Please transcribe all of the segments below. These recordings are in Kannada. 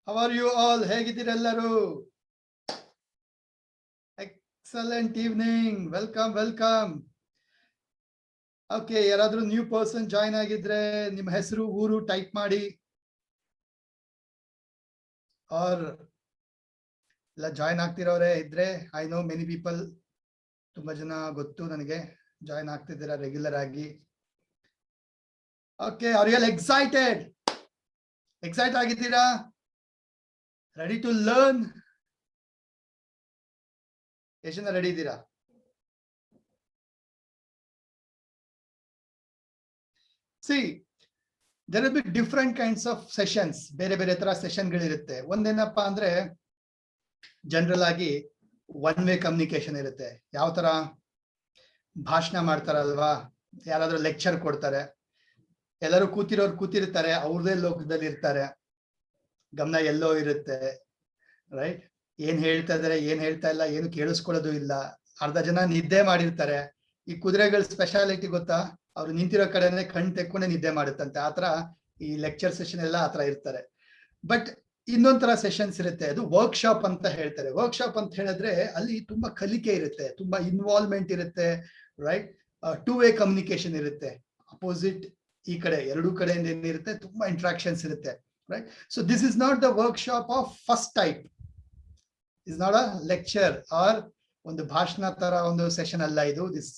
How are you all? ಹೇಗಿದ್ದೀರೆಲ್ಲರೂ? Excellent evening. Welcome. Okay, ಯಾರಾದ್ರೂ ನ್ಯೂ ಪರ್ಸನ್ ಜಾಯ್ನ್ ಆಗಿದ್ರೆ ನಿಮ್ಮ ಹೆಸರು ಊರು ಟೈಪ್ ಮಾಡಿ. ಆರ್ ಇಲ್ಲ ಜಾಯ್ನ್ ಆಗ್ತಿರೋರೆ ಇದ್ರೆ ಐ ನೋ ಮೆನಿ ಪೀಪಲ್, ತುಂಬಾ ಜನ ಗೊತ್ತು ನನಗೆ ಜಾಯ್ನ್ ಆಗ್ತಿದ್ದೀರಾ ರೆಗ್ಯುಲರ್ ಆಗಿ. Okay, are you all excited ಆಗಿದ್ದೀರಾ? Ready to learn? ಎಷ್ಟು ಜನ ರೆಡಿ ಇದ್ದೀರಾ? See, there will be different kinds of sessions. ಬೇರೆ ಬೇರೆ ತರ ಸೆಷನ್ಗಳಿರುತ್ತೆ. ಒಂದೇನಪ್ಪಾ ಅಂದ್ರೆ ಜನರಲ್ ಆಗಿ ಒನ್ ವೇ ಕಮ್ಯುನಿಕೇಶನ್ ಇರುತ್ತೆ. ಯಾವ ತರ ಭಾಷಣ ಮಾಡ್ತಾರಲ್ವಾ, ಯಾರಾದ್ರೂ ಲೆಕ್ಚರ್ ಕೊಡ್ತಾರೆ, ಎಲ್ಲರೂ ಕೂತಿರ್ತಾರೆ, ಅವ್ರದೇ ಲೋಕದಲ್ಲಿ ಇರ್ತಾರೆ, ಗಮನ ಎಲ್ಲೋ ಇರುತ್ತೆ, ರೈಟ್? ಏನ್ ಹೇಳ್ತಾ ಇದಾರೆ, ಏನ್ ಹೇಳ್ತಾ ಇಲ್ಲ, ಏನು ಕೇಳಿಸ್ಕೊಳ್ಳೋದು ಇಲ್ಲ. ಅರ್ಧ ಜನ ನಿದ್ದೆ ಮಾಡಿರ್ತಾರೆ. ಈ ಕುದುರೆಗಳ ಸ್ಪೆಷಾಲಿಟಿ ಗೊತ್ತಾ? ಅವ್ರು ನಿಂತಿರೋ ಕಡೆನೆ ಕಣ್ ತೆಕ್ಕೊಂಡೆ ನಿದ್ದೆ ಮಾಡುತ್ತಂತೆ. ಆತರ ಈ ಲೆಕ್ಚರ್ ಸೆಷನ್ ಎಲ್ಲ ಆತರ ಇರ್ತಾರೆ. ಬಟ್ ಇನ್ನೊಂಥರ ಸೆಷನ್ಸ್ ಇರುತ್ತೆ, ಅದು ವರ್ಕ್ಶಾಪ್ ಅಂತ ಹೇಳ್ತಾರೆ. ವರ್ಕ್ಶಾಪ್ ಅಂತ ಹೇಳಿದ್ರೆ ಅಲ್ಲಿ ತುಂಬಾ ಕಲಿಕೆ ಇರುತ್ತೆ, ತುಂಬಾ ಇನ್ವಾಲ್ವ್ಮೆಂಟ್ ಇರುತ್ತೆ, ರೈಟ್? ಟೂ ವೇ ಕಮ್ಯುನಿಕೇಶನ್ ಇರುತ್ತೆ. ಅಪೋಸಿಟ್ ಈ ಕಡೆ ಎರಡೂ ಕಡೆಯಿಂದ ಏನಿರುತ್ತೆ, ತುಂಬಾ ಇಂಟ್ರಾಕ್ಷನ್ಸ್ ಇರುತ್ತೆ, right? So this is not the workshop of first type. Is not a lecture or ಒಂದು ಭಾಷಣ ತರ ಒಂದು ಸೆಷನ್ ಅಲ್ಲ ಇದು. This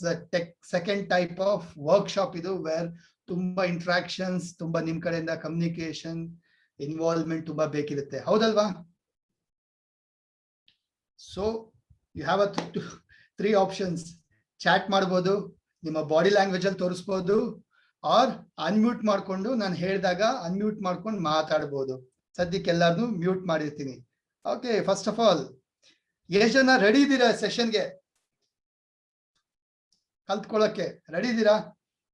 second type of workshop ಇದು, ವೇರ್ ತುಂಬಾ ಇಂಟ್ರಾಕ್ಷನ್ಸ್, ತುಂಬಾ ನಿಮ್ ಕಡೆಯಿಂದ ಕಮ್ಯುನಿಕೇಶನ್, ಇನ್ವಾಲ್ವ್ಮೆಂಟ್ ತುಂಬಾ ಬೇಕಿರುತ್ತೆ, ಹೌದಲ್ವಾ? So you have three options. Chat ಮಾಡ್ಬೋದು, ನಿಮ್ಮ ಬಾಡಿ ಲ್ಯಾಂಗ್ವೇಜ್ ಅಲ್ಲಿ ತೋರಿಸ್ಬೋದು, ಆರ್ ಅನ್ಮ್ಯೂಟ್ ಮಾಡ್ಕೊಂಡು ನಾನು ಹೇಳಿದಾಗ ಅನ್ಮ್ಯೂಟ್ ಮಾಡ್ಕೊಂಡು ಮಾತಾಡ್ಬೋದು. ಸದ್ಯಕ್ಕೆ ಎಲ್ಲಾರ್ನು ಮ್ಯೂಟ್ ಮಾಡಿರ್ತೀನಿ. ಓಕೆ, ಫಸ್ಟ್ ಆಫ್ ಆಲ್ ಎಷ್ಟು ಜನ ರೆಡಿ ಇದ್ದೀರಾ ಸೆಷನ್ಗೆ ಕಲ್ತ್ಕೊಳ್ಳೋಕೆ? ರೆಡಿ ಇದ್ದೀರಾ?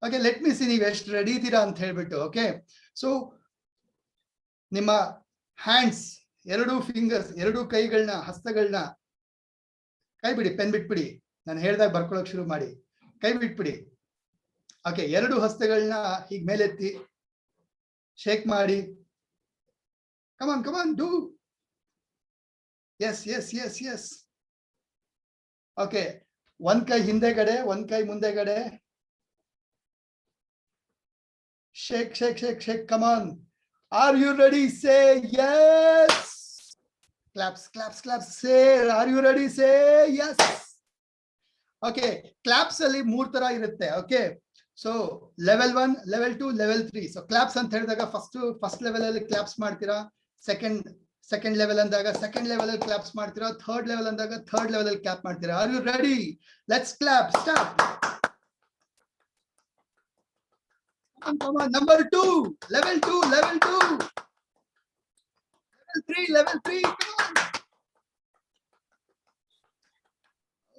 ಓಕೆ, ಲೆಟ್ ಮಿ ಸಿ ನೀವು ಎಷ್ಟು ರೆಡಿ ಇದ್ದೀರಾ ಅಂತ ಹೇಳ್ಬಿಟ್ಟು. ಓಕೆ, ಸೊ ನಿಮ್ಮ ಹ್ಯಾಂಡ್ಸ್, ಎರಡು ಫಿಂಗರ್ಸ್, ಎರಡು ಕೈಗಳನ್ನ, ಹಸ್ತಗಳನ್ನ ಕೈ ಬಿಡಿ, ಪೆನ್ ಬಿಟ್ಬಿಡಿ. ನಾನು ಹೇಳ್ದಾಗ ಬರ್ಕೊಳಕ್ ಶುರು ಮಾಡಿ, ಕೈ ಬಿಟ್ಬಿಡಿ. ಓಕೆ, ಎರಡು ಹಸ್ತಗಳನ್ನ ಹೀಗೆ ಮೇಲೆತ್ತಿ ಶೇಕ್ ಮಾಡಿ. ಕಮಾನ್ ಡೂ. ಎಸ್. ಓಕೆ, ಒಂದ್ ಕೈ ಹಿಂದೆಗಡೆ, ಒಂದ್ ಕೈ ಮುಂದೆಗಡೆ. Shake. Come on. Are you ready? Say yes. Claps. Say, are you ready? Say yes. Okay, claps ಅಲ್ಲಿ ಮೂರ್ ತರ ಇರುತ್ತೆ. Okay, so level 1, level 2, level 3. So claps ಅಂತ ಹೇಳಿದಾಗ ಫಸ್ಟ್ ಲೆವೆಲ್ ಅಲ್ಲಿ ಕ್ಲಾಪ್ಸ್ ಮಾಡ್ತೀರಾ, ಸೆಕೆಂಡ್ ಲೆವೆಲ್ ಅಂದಾಗ ಸೆಕೆಂಡ್ ಲೆವೆಲ್ ಅಲ್ಲಿ ಕ್ಲಾಪ್ಸ್ ಮಾಡ್ತೀರಾ, ಥರ್ಡ್ ಲೆವೆಲ್ ಅಂದಾಗ ಥರ್ಡ್ ಲೆವೆಲ್ ಅಲ್ಲಿ ಕ್ಲಾಪ್ ಮಾಡ್ತೀರಾ. Are you ready? Let's clap. Start. Come on, number 2, level 2, level 3, come on.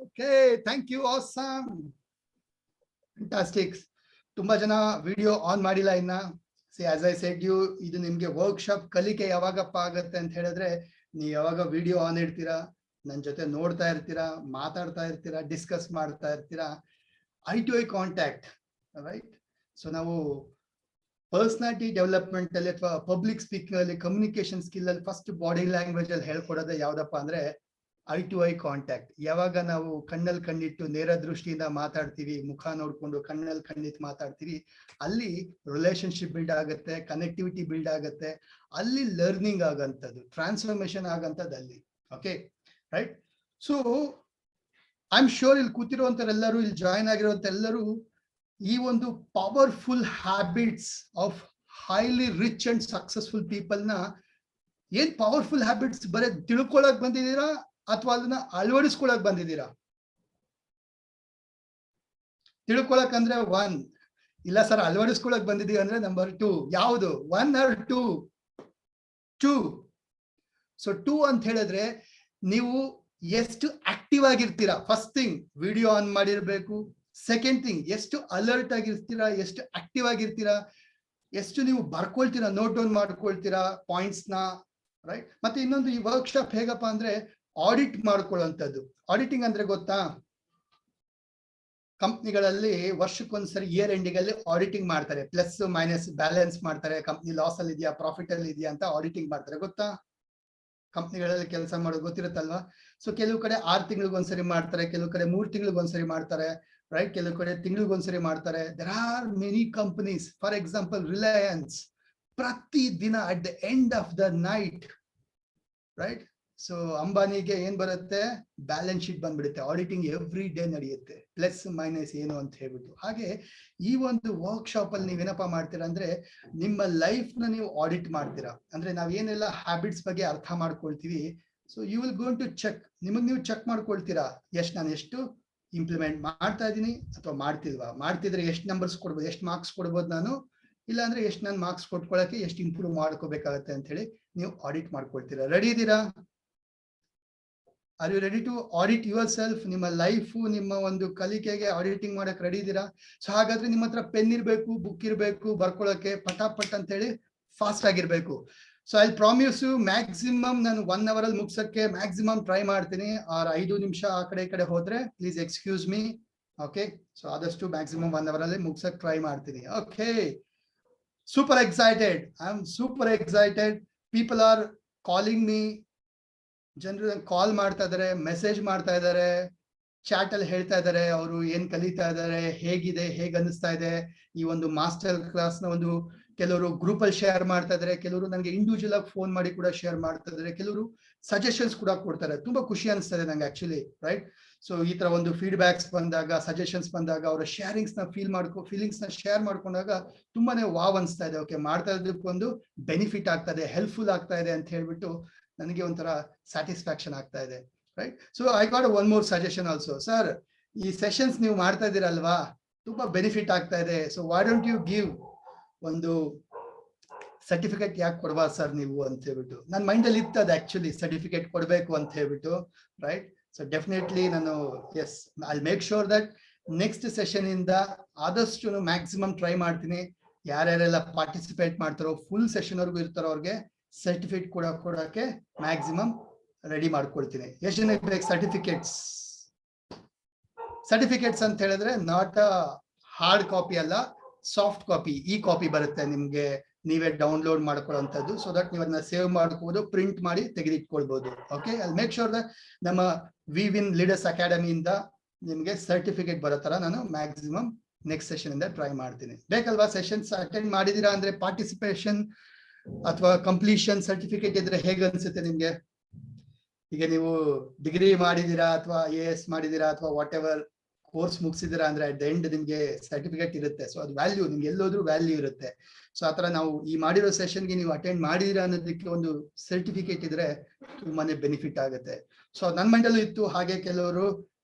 Okay, thank you, awesome, fantastic. ತುಂಬಾ ಜನ ವಿಡಿಯೋ ಆನ್ ಮಾಡಿಲ್ಲ ಇನ್ನ. See, as I said you, ಇದು ನಿಮ್ಗೆ ವರ್ಕ್ಶಾಪ್ ಕಲಿಕೆ ಯಾವಾಗಪ್ಪ ಆಗತ್ತೆ ಅಂತ ಹೇಳಿದ್ರೆ, ನೀವು ಯಾವಾಗ ವಿಡಿಯೋ ಆನ್ ಇಡ್ತೀರಾ, ನನ್ನ ಜೊತೆ ನೋಡ್ತಾ ಇರ್ತೀರಾ, ಮಾತಾಡ್ತಾ ಇರ್ತೀರಾ, ಡಿಸ್ಕಸ್ ಮಾಡ್ತಾ ಇರ್ತೀರಾ, eye to eye contact, right? So ನಾವು ಪರ್ಸನಾಲಿಟಿ ಡೆವಲಪ್ಮೆಂಟ್ ಅಲ್ಲಿ ಅಥವಾ ಪಬ್ಲಿಕ್ ಸ್ಪೀಕಿಂಗ್ ಅಲ್ಲಿ, ಕಮ್ಯುನಿಕೇಶನ್ ಸ್ಕಿಲ್ ಅಲ್ಲಿ ಫಸ್ಟ್ ಬಾಡಿ ಲ್ಯಾಂಗ್ವೇಜ್ ಅಲ್ಲಿ ಹೇಳ್ಕೊಡೋದೇ ಯಾವ್ದಪ್ಪ ಅಂದ್ರೆ ಐ ಟು ಐ ಕಾಂಟ್ಯಾಕ್ಟ್. ಯಾವಾಗ ನಾವು ಕಣ್ಣಲ್ಲಿ ಕಣ್ಣಿಟ್ಟು ನೇರ ದೃಷ್ಟಿಯಿಂದ ಮಾತಾಡ್ತೀವಿ, ಮುಖ ನೋಡ್ಕೊಂಡು ಕಣ್ಣಲ್ಲಿ ಕಣ್ಣಿಟ್ಟು ಮಾತಾಡ್ತೀವಿ, ಅಲ್ಲಿ ರಿಲೇಶನ್ಶಿಪ್ ಬಿಲ್ಡ್ ಆಗುತ್ತೆ, ಕನೆಕ್ಟಿವಿಟಿ ಬಿಲ್ಡ್ ಆಗುತ್ತೆ, ಅಲ್ಲಿ ಲರ್ನಿಂಗ್ ಆಗಂತದ್ದು, ಟ್ರಾನ್ಸ್ಫಾರ್ಮೇಶನ್ ಆಗಂತದ್ದು ಅಲ್ಲಿ. Okay, right? So I am sure ಇಲ್ಲಿ ಕೂತಿರುವಂತರೆಲ್ಲರೂ, ಇಲ್ಲಿ ಜಾಯಿನ್ ಆಗಿರುವಂತ ಎಲ್ಲರೂ ಈ ಒಂದು powerful habits of highly rich and successful people ನ, ಏನ್ ಪವರ್ಫುಲ್ ಹ್ಯಾಬಿಟ್ಸ್ ಬರೀ ತಿಳ್ಕೊಳಕ್ ಬಂದಿದ್ದೀರಾ ಅಥವಾ ಅದನ್ನ ಅಳವಡಿಸ್ಕೊಳಕ್ ಬಂದಿದ್ದೀರಾ? ತಿಳ್ಕೊಳಕ್ ಅಂದ್ರೆ 1, ಇಲ್ಲ ಸರ್ ಅಳವಡಿಸ್ಕೊಳಕ್ ಬಂದಿದ್ದೀವಿ ಅಂದ್ರೆ ನಂಬರ್ 2. ಯಾವುದು 1 or 2? ಸೊ 2 ಅಂತ ಹೇಳಿದ್ರೆ ನೀವು ಎಷ್ಟು ಆಕ್ಟಿವ್ ಆಗಿರ್ತೀರಾ. ಫಸ್ಟ್ ಥಿಂಗ್, ವಿಡಿಯೋ ಆನ್ ಮಾಡಿರ್ಬೇಕು. ಸೆಕೆಂಡ್ ಥಿಂಗ್, ಎಷ್ಟು ಅಲರ್ಟ್ ಆಗಿರ್ತೀರಾ, ಎಷ್ಟು ಆಕ್ಟಿವ್ ಆಗಿರ್ತೀರಾ, ಎಷ್ಟು ನೀವು ಬರ್ಕೊಳ್ತೀರಾ, ನೋಟ್ ಡೌನ್ ಮಾಡ್ಕೊಳ್ತೀರಾ ಪಾಯಿಂಟ್ಸ್ ನ, ರೈಟ್? ಮತ್ತೆ ಇನ್ನೊಂದು, ಈ ವರ್ಕ್ಶಾಪ್ ಹೇಗಪ್ಪ ಅಂದ್ರೆ ಆಡಿಟ್ ಮಾಡ್ಕೊಳ್ಳುವಂಥದ್ದು. ಆಡಿಟಿಂಗ್ ಅಂದ್ರೆ ಗೊತ್ತಾ? ಕಂಪ್ನಿಗಳಲ್ಲಿ ವರ್ಷಕ್ಕೊಂದ್ಸರಿ ಇಯರ್ ಎಂಡಿಂಗ್ ಅಲ್ಲಿ ಆಡಿಟಿಂಗ್ ಮಾಡ್ತಾರೆ, ಪ್ಲಸ್ ಮೈನಸ್ ಬ್ಯಾಲೆನ್ಸ್ ಮಾಡ್ತಾರೆ, ಕಂಪ್ನಿ ಲಾಸ್ ಅಲ್ಲಿ ಇದೆಯಾ, ಪ್ರಾಫಿಟ್ ಅಲ್ಲಿ ಇದೆಯಾ ಅಂತ ಆಡಿಟಿಂಗ್ ಮಾಡ್ತಾರೆ, ಗೊತ್ತಾ? ಕಂಪ್ನಿಗಳಲ್ಲಿ ಕೆಲಸ ಮಾಡೋದು ಗೊತ್ತಿರುತ್ತಲ್ವಾ. ಸೊ ಕೆಲವು ಕಡೆ 6 ತಿಂಗಳಿಗೊಂದ್ಸರಿ ಮಾಡ್ತಾರೆ, ಕೆಲವು ಕಡೆ 3 ತಿಂಗಳಿಗೊಂದ್ಸರಿ ಮಾಡ್ತಾರೆ, ರೈಟ್. ಕೆಲವು ಕಡೆ ತಿಂಗಳಿಗೊಂದ್ಸರಿ ಮಾಡ್ತಾರೆ. There are many companies. For example Reliance, ಪ್ರತಿ ದಿನ at the end of the night, right. So ಅಂಬಾನಿಗೆ ಏನ್ ಬರುತ್ತೆ, ಬ್ಯಾಲೆನ್ಸ್ ಶೀಟ್ ಬಂದ್ಬಿಡುತ್ತೆ, ಆಡಿಟಿಂಗ್ ಎವ್ರಿ ಡೇ ನಡೆಯುತ್ತೆ, ಪ್ಲಸ್ ಮೈನಸ್ ಏನು ಅಂತ ಹೇಳ್ಬಿಟ್ಟು. ಹಾಗೆ ಈ ಒಂದು ವರ್ಕ್ಶಾಪ್ ಅಲ್ಲಿ ನೀವೇನಪ್ಪಾ ಮಾಡ್ತೀರಾ ಅಂದ್ರೆ ನಿಮ್ಮ ಲೈಫ್ ನ ನೀವು ಆಡಿಟ್ ಮಾಡ್ತೀರಾ. ಅಂದ್ರೆ ನಾವ್ ಏನೆಲ್ಲ ಹ್ಯಾಬಿಟ್ಸ್ ಬಗ್ಗೆ ಅರ್ಥ ಮಾಡ್ಕೊಳ್ತೀವಿ, so you will going to check, ನಿಮಗ್ ನೀವು ಚೆಕ್ ಮಾಡ್ಕೊಳ್ತೀರಾ, ನಾನು ಎಷ್ಟು ಇಂಪ್ಲಿಮೆಂಟ್ ಮಾಡ್ತಾ ಇದ್ದೀನಿ ಅಥವಾ ಮಾಡ್ತಿಲ್ವಾ, ಮಾಡ್ತಿದ್ರೆ ಎಷ್ಟು ನಂಬರ್ಸ್ ಕೊಡ್ಬೋದು, ಎಷ್ಟು ಮಾರ್ಕ್ಸ್ ಕೊಡ್ಬೋದು ನಾನು, ಇಲ್ಲ ಅಂದ್ರೆ ಎಷ್ಟು ನಾನು ಮಾರ್ಕ್ಸ್ ಕೊಟ್ಕೊಳ್ಳಕ್ಕೆ ಎಷ್ಟು ಇಂಪ್ರೂವ್ ಮಾಡ್ಕೋಬೇಕಾಗತ್ತೆ ಅಂತ ಹೇಳಿ ನೀವು ಆಡಿಟ್ ಮಾಡ್ಕೊಳ್ತೀರಾ. ರೆಡಿ ಇದ್ದೀರಾ? Are you ready to audit yourself? ನಿಮ್ಮ ಲೈಫ್, ನಿಮ್ಮ ಒಂದು ಕಲಿಕೆಗೆ ಆಡಿಟಿಂಗ್ ಮಾಡಕ್ ರೆಡಿ ಇದ್ದೀರಾ? ಸೊ ಹಾಗಾದ್ರೆ ನಿಮ್ಮ ಹತ್ರ ಪೆನ್ ಇರ್ಬೇಕು, ಬುಕ್ ಇರ್ಬೇಕು, ಬರ್ಕೊಳಕ್ಕೆ ಪಟಾಪಟ್ ಅಂತ ಹೇಳಿ ಫಾಸ್ಟ್ ಆಗಿರ್ಬೇಕು. So I promise you, maximum ನಾನು 1 hour ಅಲ್ಲಿ ಮುಗ್ಸಕ್ಕೆ ಮ್ಯಾಕ್ಸಿಮಮ್ ಟ್ರೈ ಮಾಡ್ತೀನಿ. 5 ನಿಮಿಷ ಆ ಕಡೆ ಈ ಕಡೆ ಹೋದ್ರೆ please excuse me. Okay, so ಆದಷ್ಟು ಮ್ಯಾಕ್ಸಿಮಮ್ 1 hour ಅಲ್ಲಿ ಮುಗ್ಸಕ್ ಟ್ರೈ ಮಾಡ್ತೀನಿ. Okay, super excited, I am super excited. People are calling me, ಜನರು ಕಾಲ್ ಮಾಡ್ತಾ ಇದಾರೆ, ಮೆಸೇಜ್ ಮಾಡ್ತಾ ಇದಾರೆ, ಚಾಟ್ ಅಲ್ಲಿ ಹೇಳ್ತಾ ಇದಾರೆ ಅವರು ಏನ್ ಕಲಿತಾ ಇದಾರೆ, ಹೇಗಿದೆ, ಹೇಗ್ ಅನಿಸ್ತಾ ಇದೆ ಈ ಒಂದು ಮಾಸ್ಟರ್ ಕ್ಲಾಸ್ ನ ಒಂದು. ಕೆಲವರು ಗ್ರೂಪ್ ಅಲ್ಲಿ ಶೇರ್ ಮಾಡ್ತಾ ಇದಾರೆ, ಕೆಲವರು ನನಗೆ ಇಂಡಿವಿಜುವಲ್ ಆಗಿ ಫೋನ್ ಮಾಡಿ ಕೂಡ ಶೇರ್ ಮಾಡ್ತಾ ಇದಾರೆ, ಕೆಲವರು ಸಜೆಷನ್ಸ್ ಕೂಡ ಕೊಡ್ತಾರೆ. ತುಂಬಾ ಖುಷಿ ಅನಿಸ್ತಾ ಇದೆ ನಂಗೆ ಆಕ್ಚುಲಿ, ರೈಟ್. ಸೊ ಈ ತರ ಒಂದು ಫೀಡ್ಬ್ಯಾಕ್ಸ್ ಬಂದಾಗ, ಸಜೆಷನ್ಸ್ ಬಂದಾಗ, ಅವರ ಶೇರಿಂಗ್ಸ್ ನ ಫೀಲಿಂಗ್ಸ್ ನ ಶೇರ್ ಮಾಡ್ಕೊಂಡಾಗ ತುಂಬಾನೇ ವಾವ್ ಅನಿಸ್ತಾ ಇದೆ. ಓಕೆ, ಮಾಡ್ತಾ ಇದ್ದಕ್ಕೊಂದು ಬೆನಿಫಿಟ್ ಆಗ್ತಾ ಇದೆ, ಹೆಲ್ಪ್ಫುಲ್ ಆಗ್ತಾ ಇದೆ ಅಂತ ಹೇಳ್ಬಿಟ್ಟು ನನಗೆ ಒಂಥರ ಸ್ಯಾಟಿಸ್ಫ್ಯಾಕ್ಷನ್ ಆಗ್ತಾ ಇದೆ, right. So I got one more suggestion also. Sir, ಈ ಸೆಷನ್ಸ್ ನೀವು ಮಾಡ್ತಾ ಇದ್ದೀರಲ್ವಾ, ತುಂಬಾ ಬೆನಿಫಿಟ್ ಆಗ್ತಾ ಇದೆ. So why don't you give ಒಂದು ಸರ್ಟಿಫಿಕೇಟ್ ಯಾಕೆ ಕೊಡ್ಬಾರ್ದು ಸರ್ ನೀವು ಅಂತ ಹೇಳ್ಬಿಟ್ಟು ನನ್ನ ಮೈಂಡ್ ಅಲ್ಲಿ ಇರ್ತದೆ ಆಕ್ಚುಲಿ, ಸರ್ಟಿಫಿಕೇಟ್ ಕೊಡ್ಬೇಕು ಅಂತ ಹೇಳ್ಬಿಟ್ಟು, ರೈಟ್. ಸೊ ಡೆಫಿನೆಟ್ಲಿ ನಾನು yes I make sure that next session ಇಂದ ಆದಷ್ಟು ಮ್ಯಾಕ್ಸಿಮಮ್ ಟ್ರೈ ಮಾಡ್ತೀನಿ. ಯಾರ್ಯಾರೆಲ್ಲ ಪಾರ್ಟಿಸಿಪೇಟ್ ಮಾಡ್ತಾರೋ, ಫುಲ್ ಸೆಷನ್ ವರ್ಗು ಇರ್ತಾರೋ, ಅವ್ರಿಗೆ ಸರ್ಟಿಫಿಕೇಟ್ ಕೊಡಕ್ಕೆ ಮ್ಯಾಕ್ಸಿಮಮ್ ರೆಡಿ ಮಾಡ್ಕೊಳ್ತೀನಿ. ಎಷ್ಟು ಜನಕ್ಕೆ ಬೇಕು ಸರ್ಟಿಫಿಕೇಟ್ಸ್? ಸರ್ಟಿಫಿಕೇಟ್ಸ್ ಅಂತ ಹೇಳಿದ್ರೆ ನಾಟ್ ಅ ಹಾರ್ಡ್ ಕಾಪಿ ಅಲ್ಲ, ಸಾಫ್ಟ್ ಕಾಪಿ, ಈ ಕಾಪಿ ಬರುತ್ತೆ ನಿಮ್ಗೆ, ನೀವೇ ಡೌನ್ಲೋಡ್ ಮಾಡ್ಕೊಳ್ಳುವಂಥದ್ದು. ಸೊ ದಟ್ ನೀವು ಅದನ್ನ ಸೇವ್ ಮಾಡ್ಕೋಬಹುದು, ಪ್ರಿಂಟ್ ಮಾಡಿ ತೆಗೆದಿಟ್ಕೊಳ್ಬಹುದು. Okay, I make sure that ನಮ್ಮ ವಿ ವಿನ್ ಲೀಡರ್ಸ್ ಅಕಾಡೆಮಿಯಿಂದ ನಿಮ್ಗೆ ಸರ್ಟಿಫಿಕೇಟ್ ಬರೋ ತರ ನಾನು ಮ್ಯಾಕ್ಸಿಮಮ್ ನೆಕ್ಸ್ಟ್ ಸೆಷನ್ ಇಂದ ಟ್ರೈ ಮಾಡ್ತೀನಿ. ಬೇಕಲ್ವಾ? ಸೆಷನ್ಸ್ ಅಟೆಂಡ್ ಮಾಡಿದೀರಾ ಅಂದ್ರೆ ಪಾರ್ಟಿಸಿಪೇಷನ್ ಅಥವಾ ಕಂಪ್ಲೀಷನ್ ಸರ್ಟಿಫಿಕೇಟ್ ಇದ್ರೆ ಹೇಗೆ ಅನ್ಸುತ್ತೆ ನಿಮ್ಗೆ? ಈಗ ನೀವು ಡಿಗ್ರಿ ಮಾಡಿದೀರಾ ಅಥವಾ AS ಮಾಡಿದೀರಾ ಅಥವಾ ವಾಟ್ ಎವರ್ ಕೋರ್ಸ್ ಮುಗಿಸಿದೀರಾ ಅಂದ್ರೆ ಅಟ್ ದ ಎಂಡ್ ನಿಮ್ಗೆ ಸರ್ಟಿಫಿಕೇಟ್ ಇರುತ್ತೆ. ಸೊ ಅದು ವ್ಯಾಲ್ಯೂ, ನಿಮ್ಗೆ ಎಲ್ಲೋದ್ರೂ ವ್ಯಾಲ್ಯೂ ಇರುತ್ತೆ. ಸೊ ಆತರ ನಾವು ಈ ಮಾಡಿರೋ ಸೆಷನ್ಗೆ ನೀವು ಅಟೆಂಡ್ ಮಾಡಿದೀರಾ ಅನ್ನೋದಕ್ಕೆ ಒಂದು ಸರ್ಟಿಫಿಕೇಟ್ ಇದ್ರೆ ತುಂಬಾನೇ ಬೆನಿಫಿಟ್ ಆಗುತ್ತೆ. ಸೊ ನನ್ನ ಮೈಂಡಲ್ಲೂ ಇತ್ತು, ಹಾಗೆ ಕೆಲವರು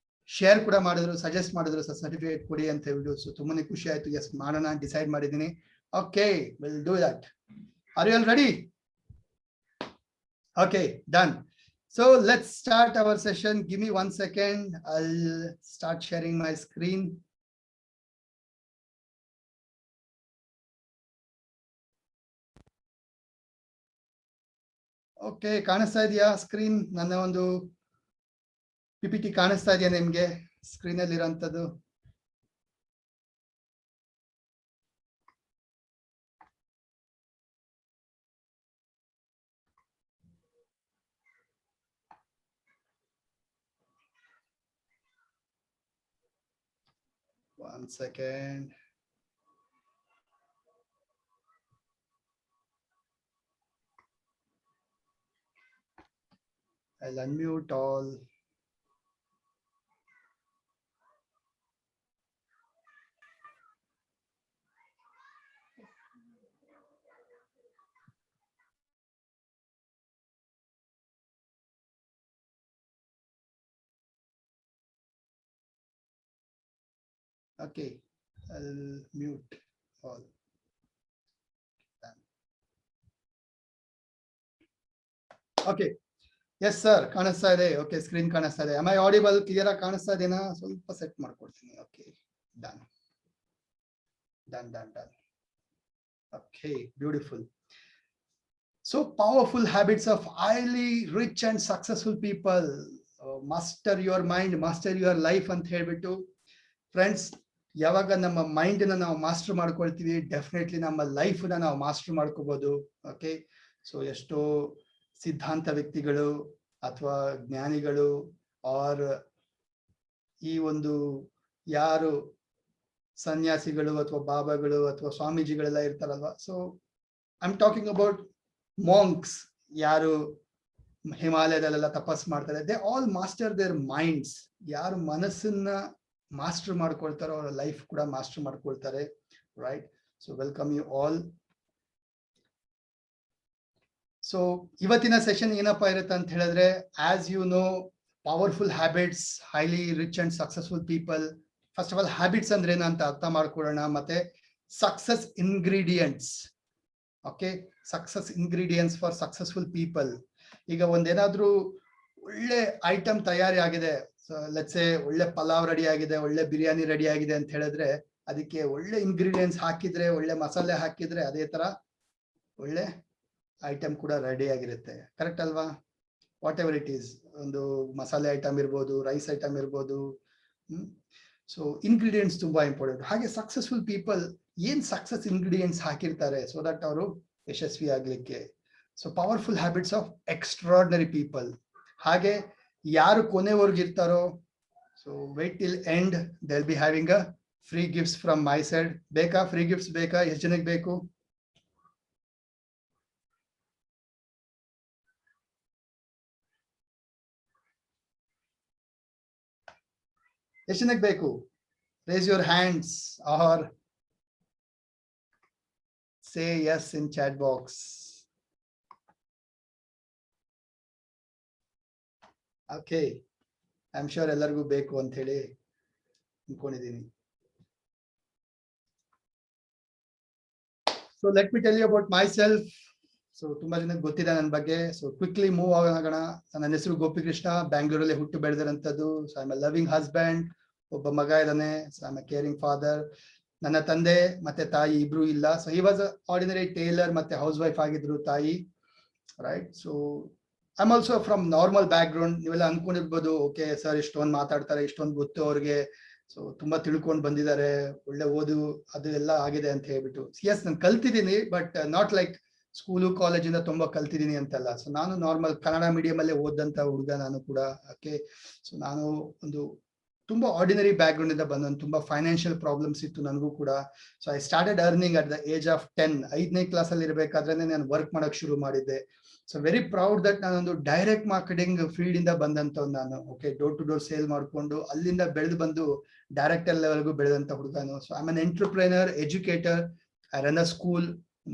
ಶೇರ್ ಕೂಡ ಮಾಡಿದ್ರು, ಸಜೆಸ್ಟ್ ಮಾಡಿದ್ರು, ಸರ್ಟಿಫಿಕೇಟ್ ಕೊಡಿ ಅಂತ ಹೇಳ್ಬಿಟ್ಟು. ಸೊ ತುಂಬಾನೇ ಖುಷಿ ಆಯ್ತು. ಎಸ್, ಮಾಡೋಣ ಡಿಸೈಡ್ ಮಾಡಿದ್ದೀನಿ. Okay, will do that. Are you all ready? Okay, done. So let's start our session. Give me 1 second. I'll start sharing my screen. Okay, ಕಾಣಿಸ್ತಾ ಇದೆಯಾ ಸ್ಕ್ರೀನ್? ನನ್ನ ಒಂದು PPT ಕಾಣಿಸ್ತಾ ಇದೆಯಾ ನಿಮ್ಗೆ ಸ್ಕ್ರೀನ್ ಅಲ್ಲಿ ಇರೋಂಥದ್ದು? One second. I'll unmute all. Okay, I'll mute all. Okay. Yes sir, ಕಾಣಿಸ್ತಾ ಇದೆ. ಓಕೆ, ಸ್ಕ್ರೀನ್ ಕಾಣಿಸ್ತಾ ಇದೆ. am I audible? ಕ್ಲಿಯರ್ ಆಗಿ ಕಾಣಿಸ್ತಾ ಇದೆನಾ? ಸ್ವಲ್ಪ ಸೆಟ್ ಮಾಡ್ಕೊಡ್ತೀನಿ. Okay, done done done done. Okay, beautiful. So powerful habits of highly rich and successful people. Master your mind, master your life ಅಂತ ಹೇಳ್ಬಿಟ್ಟು ಫ್ರೆಂಡ್ಸ್, ಯಾವಾಗ ನಮ್ಮ ಮೈಂಡ್ ನ ನಾವು ಮಾಸ್ಟರ್ ಮಾಡ್ಕೊಳ್ತೀವಿ, ಡೆಫಿನೆಟ್ಲಿ ನಮ್ಮ ಲೈಫ್ ನ ನಾವು ಮಾಸ್ಟರ್ ಮಾಡ್ಕೋಬಹುದು. ಓಕೆ, ಸೊ ಎಷ್ಟೋ ಸಿದ್ಧಾಂತ ವ್ಯಕ್ತಿಗಳು ಅಥವಾ ಜ್ಞಾನಿಗಳು ಆರ್ ಈ ಒಂದು ಯಾರು ಸನ್ಯಾಸಿಗಳು ಅಥವಾ ಬಾಬಾಗಳು ಅಥವಾ ಸ್ವಾಮೀಜಿಗಳೆಲ್ಲ ಇರ್ತಾರಲ್ವಾ. So I am talking about monks, ಯಾರು ಹಿಮಾಲಯದಲ್ಲೆಲ್ಲ ತಪಸ್ ಮಾಡ್ತಾರೆ. They all master their minds. ಯಾರು ಮನಸ್ಸನ್ನ ಮಾಸ್ಟರ್ ಮಾಡ್ಕೊಳ್ತಾರೋ ಅವರ ಲೈಫ್ ಕೂಡ ಮಾಸ್ಟರ್ ಮಾಡ್ಕೊಳ್ತಾರೆ. Right. So welcome you all. So ಇವತ್ತಿನ ಸೆಷನ್ ಏನಪ್ಪಾ ಇರುತ್ತೆ ಅಂತ ಹೇಳಿದ್ರೆ, as you know, powerful habits, highly rich and successful people. First of all habits ಅಂದ್ರೆ ಏನು ಅಂತ ಅರ್ಥ ಮಾಡ್ಕೊಳ್ಳೋಣ, ಮತ್ತೆ success ingredients. Okay, success ingredients for successful people. ಈಗ ಒಂದೇನಾದ್ರೂ ಒಳ್ಳೆ ಐಟಮ್ ತಯಾರಿ ಆಗಿದೆ, ಲೆಟ್ಸ್ ಸೇ ಒಳ್ಳೆ ಪಲಾವ್ ರೆಡಿ ಆಗಿದೆ, ಒಳ್ಳೆ ಬಿರಿಯಾನಿ ರೆಡಿ ಆಗಿದೆ ಅಂತ ಹೇಳಿದ್ರೆ, ಅದಕ್ಕೆ ಒಳ್ಳೆ ಇಂಗ್ರೀಡಿಯೆಂಟ್ಸ್ ಹಾಕಿದ್ರೆ, ಒಳ್ಳೆ ಮಸಾಲೆ ಹಾಕಿದ್ರೆ, ಅದೇ ತರ ಒಳ್ಳೆ ಐಟಮ್ ಕೂಡ ರೆಡಿ ಆಗಿರುತ್ತೆ. ಕರೆಕ್ಟ್ ಅಲ್ವಾ? ವಾಟ್ ಎವರ್ ಇಟ್ ಈಸ್, ಒಂದು ಮಸಾಲೆ ಐಟಮ್ ಇರ್ಬೋದು, ರೈಸ್ ಐಟಮ್ ಇರ್ಬೋದು. ಸೊ ಇಂಗ್ರೀಡಿಯೆಂಟ್ಸ್ ತುಂಬಾ ಇಂಪಾರ್ಟೆಂಟ್. ಹಾಗೆ ಸಕ್ಸಸ್ಫುಲ್ ಪೀಪಲ್ ಏನ್ ಸಕ್ಸಸ್ ಇಂಗ್ರೀಡಿಯೆಂಟ್ಸ್ ಹಾಕಿರ್ತಾರೆ ಸೊ ದಟ್ ಅವರು ಯಶಸ್ವಿ ಆಗ್ಲಿಕ್ಕೆ. So powerful habits of extraordinary people. ಹಾಗೆ ಯಾರು ಕೊನೆವರೆಗೂ ಇರ್ತಾರೋ, so wait till end, they will be having a free gifts from my side. ಬೇಕಾ? ಫ್ರೀ ಗಿಫ್ಟ್ಸ್ ಬೇಕಾ? ಎಷ್ಟು ಜನಕ್ಕೆ ಬೇಕು? ಎಷ್ಟು ಜನಕ್ಕೆ ಬೇಕು? Raise your hands or say yes in chat box. Okay, I'm sure ಎಲ್ಲರಿಗೂ ಬೇಕು ಅಂತ ಹೇಳಿ ಅನ್ಕೊಂಡಿದ್ದೀನಿ. So let me tell you about myself. So ತುಂಬಾ ಜನಕ್ಕೆ ಗೊತ್ತಿದೆ ನನ್ನ ಬಗ್ಗೆ. ಸೊ ಕ್ವಿಕ್ಲಿ ಮೂವ್ ಆಗೋಣ. ನನ್ನ ಹೆಸರು ಗೋಪಿಕೃಷ್ಣ, ಬ್ಯಾಂಗ್ಳೂರಲ್ಲಿ ಹುಟ್ಟು ಬೆಳೆದಿರಂಥದ್ದು. So I am a loving husband. ಒಬ್ಬ ಮಗ ಇದ್ದಾನೆ. So I am a caring father. ನನ್ನ ತಂದೆ ಮತ್ತೆ ತಾಯಿ ಇಬ್ರು ಇಲ್ಲ. So he was ordinary tailor, ಮತ್ತೆ ಹೌಸ್ ವೈಫ್ ಆಗಿದ್ರು ತಾಯಿ. Right. So I am also from normal background. ನೀವೆಲ್ಲ ಅನ್ಕೊಂಡಿರ್ಬೋದು, ಓಕೆ ಸರ್ ಇಷ್ಟೊಂದು ಮಾತಾಡ್ತಾರೆ, ಇಷ್ಟೊಂದು ಗೊತ್ತು ಅವ್ರಿಗೆ, ಸೊ ತುಂಬಾ ತಿಳ್ಕೊಂಡು ಬಂದಿದ್ದಾರೆ, ಒಳ್ಳೆ ಓದು ಅದು ಎಲ್ಲ ಆಗಿದೆ ಅಂತ ಹೇಳ್ಬಿಟ್ಟು. ಎಸ್, ನಾನು ಕಲ್ತಿದ್ದೀನಿ, ಬಟ್ ನಾಟ್ ಲೈಕ್ ಸ್ಕೂಲು ಕಾಲೇಜಿಂದ ತುಂಬಾ ಕಲ್ತಿದ್ದೀನಿ ಅಂತಲ್ಲ. ಸೊ ನಾನು ನಾರ್ಮಲ್ ಕನ್ನಡ ಮೀಡಿಯಂ ಅಲ್ಲೇ ಓದಂತ ಹುಡುಗ ನಾನು ಕೂಡ. ಓಕೆ. ಸೊ ನಾನು ಒಂದು ತುಂಬಾ ಆರ್ಡಿನರಿ ಬ್ಯಾಕ್ ಗ್ರೌಂಡ್ ಇಂದ ಬಂದ, ತುಂಬಾ ಫೈನಾನ್ಷಿಯಲ್ ಪ್ರಾಬ್ಲಮ್ಸ್ ಇತ್ತು ನನಗೂ ಕೂಡ. So I started earning at the age of 10. 5ನೇ ಕ್ಲಾಸ್ ಅಲ್ಲಿ ಇರಬೇಕಾದ್ರೆ ನಾನು ವರ್ಕ್ ಮಾಡಕ್ ಶುರು ಮಾಡಿದ್ದೆ. ಸೊ ವೆರಿ ಪ್ರೌಡ್ ದಟ್ ನಾನೊಂದು ಡೈರೆಕ್ಟ್ ಮಾರ್ಕೆಟಿಂಗ್ ಫೀಲ್ಡ್ ಇಂದ ಬಂದಂತ ನಾನು. Okay, door to door sale ಮಾಡ್ಕೊಂಡು ಅಲ್ಲಿಂದ ಬೆಳೆದು ಬಂದು ಡೈರೆಕ್ಟರ್ ಲೆವೆಲ್ಗೂ ಬೆಳೆದಂತ ಹುಡುಗನು. So I am an entrepreneur, educator. I run a school,